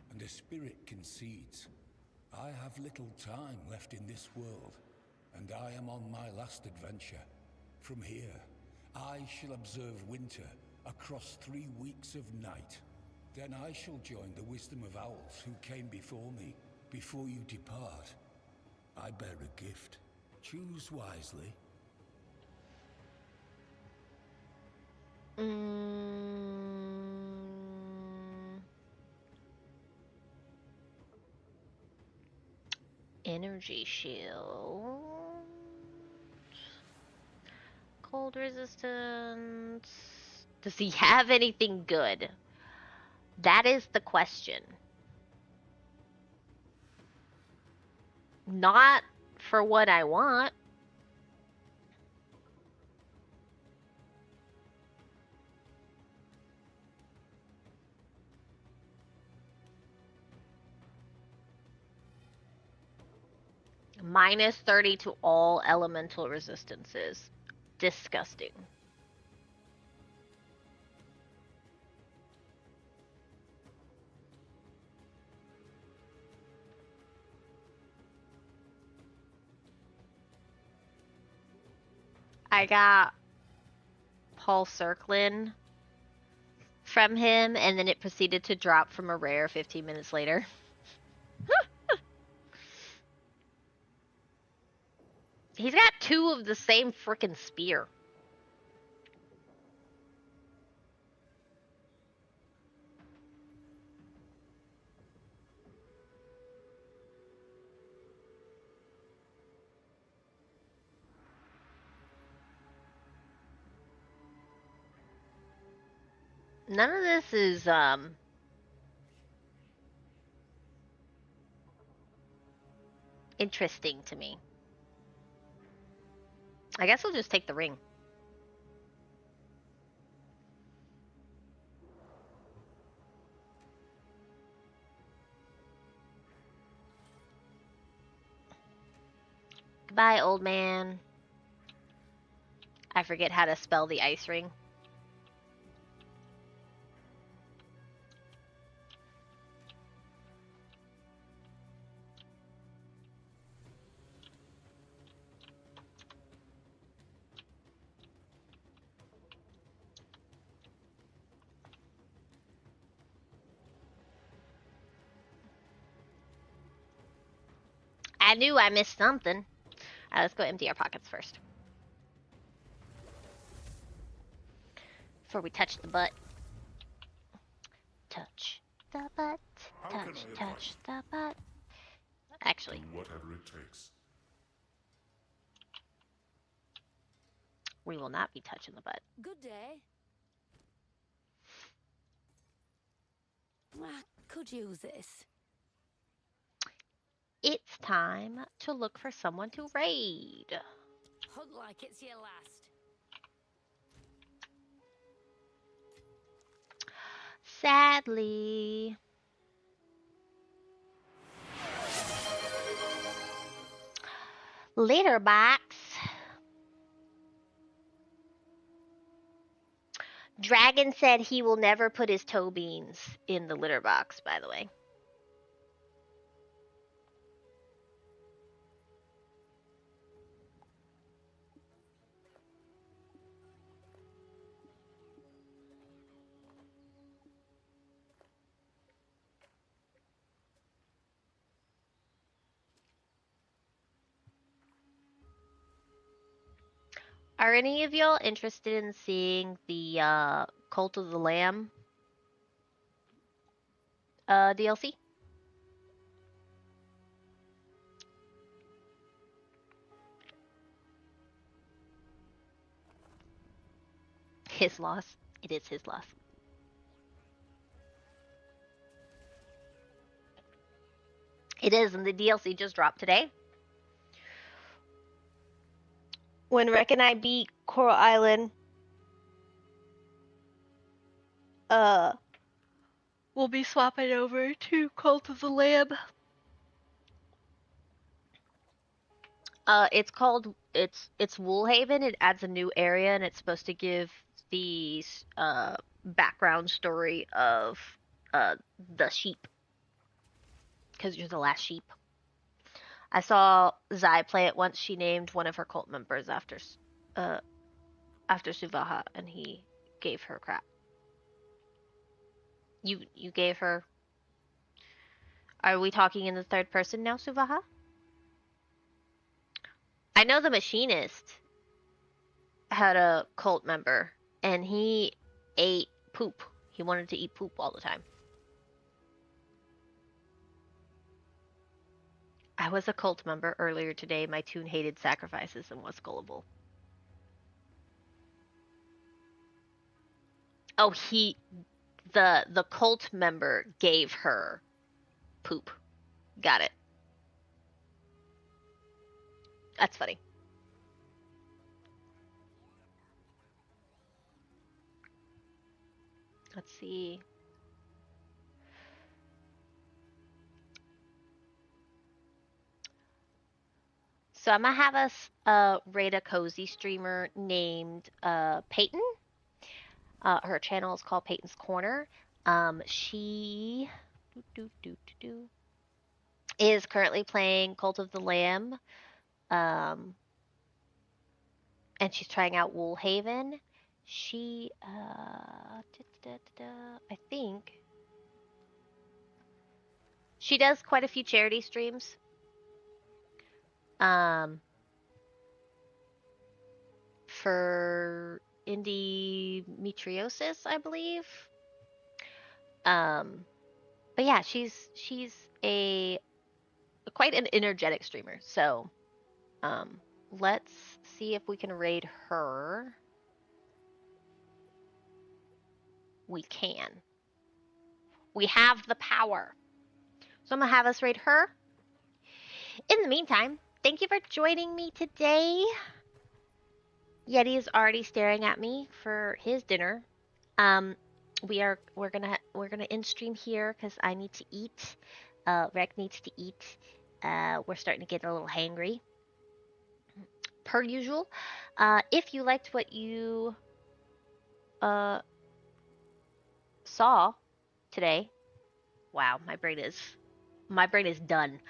and the spirit concedes. I have little time left in this world, and I am on my last adventure. From here, I shall observe winter across 3 weeks of night. Then I shall join the wisdom of owls who came before me. Before you depart, I bear a gift. Choose wisely. Energy shield. Cold resistance. Does he have anything good? That is the question. Not for what I want. Minus 30 to all elemental resistances. Disgusting. I got Paul Circlin from him, and then it proceeded to drop from a rare 15 minutes later. He's got 2 of the same frickin' spear. None of this is, interesting to me. I guess I'll just take the ring. Goodbye, old man. I forget how to spell the ice ring. I knew I missed something. All right, let's go empty our pockets first. Before we touch the butt. Touch the butt. Touch the butt. Actually. Do whatever it takes. We will not be touching the butt. Good day. I could use this. It's time to look for someone to raid. Hunt like it's your last. Sadly. Litter box. Dragon said he will never put his toe beans in the litter box, by the way. Are any of y'all interested in seeing the Cult of the Lamb DLC? His loss. It is his loss. It is, and the DLC just dropped today. When Rek and I beat Coral Island, we'll be swapping over to Cult of the Lamb. It's called it's Woolhaven. It adds a new area, and it's supposed to give the background story of the sheep, because you're the last sheep. I saw Zai play it once. She named one of her cult members after Suvaha, and he gave her crap. You gave her. Are we talking in the third person now, Suvaha? I know the machinist had a cult member, and he ate poop. He wanted to eat poop all the time. I was a cult member earlier today. My tune hated sacrifices and was gullible. Oh, the cult member gave her poop. Got it. That's funny. Let's see. So I'm gonna have us raid a cozy streamer named Peyton. Her channel is called Peyton's Corner. She is currently playing Cult of the Lamb. And she's trying out Woolhaven. She I think she does quite a few charity streams. For endometriosis, I believe. But yeah, she's a quite an energetic streamer. So, let's see if we can raid her. We can. We have the power. So I'm gonna have us raid her. In the meantime, thank you for joining me today. Yeti is already staring at me for his dinner. We're gonna end stream here because I need to eat. Rek needs to eat. We're starting to get a little hangry. Per usual. If you liked what you saw today, wow, my brain is done.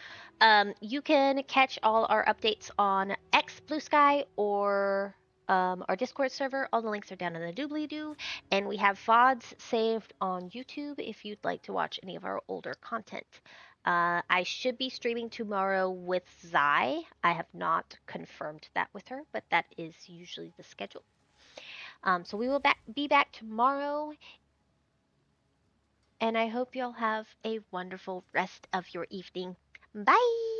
You can catch all our updates on X Blue Sky or our Discord server. All the links are down in the doobly-doo. And we have VODs saved on YouTube if you'd like to watch any of our older content. I should be streaming tomorrow with Zai. I have not confirmed that with her, but that is usually the schedule. So we will be back tomorrow, and I hope you'll have a wonderful rest of your evening. Bye!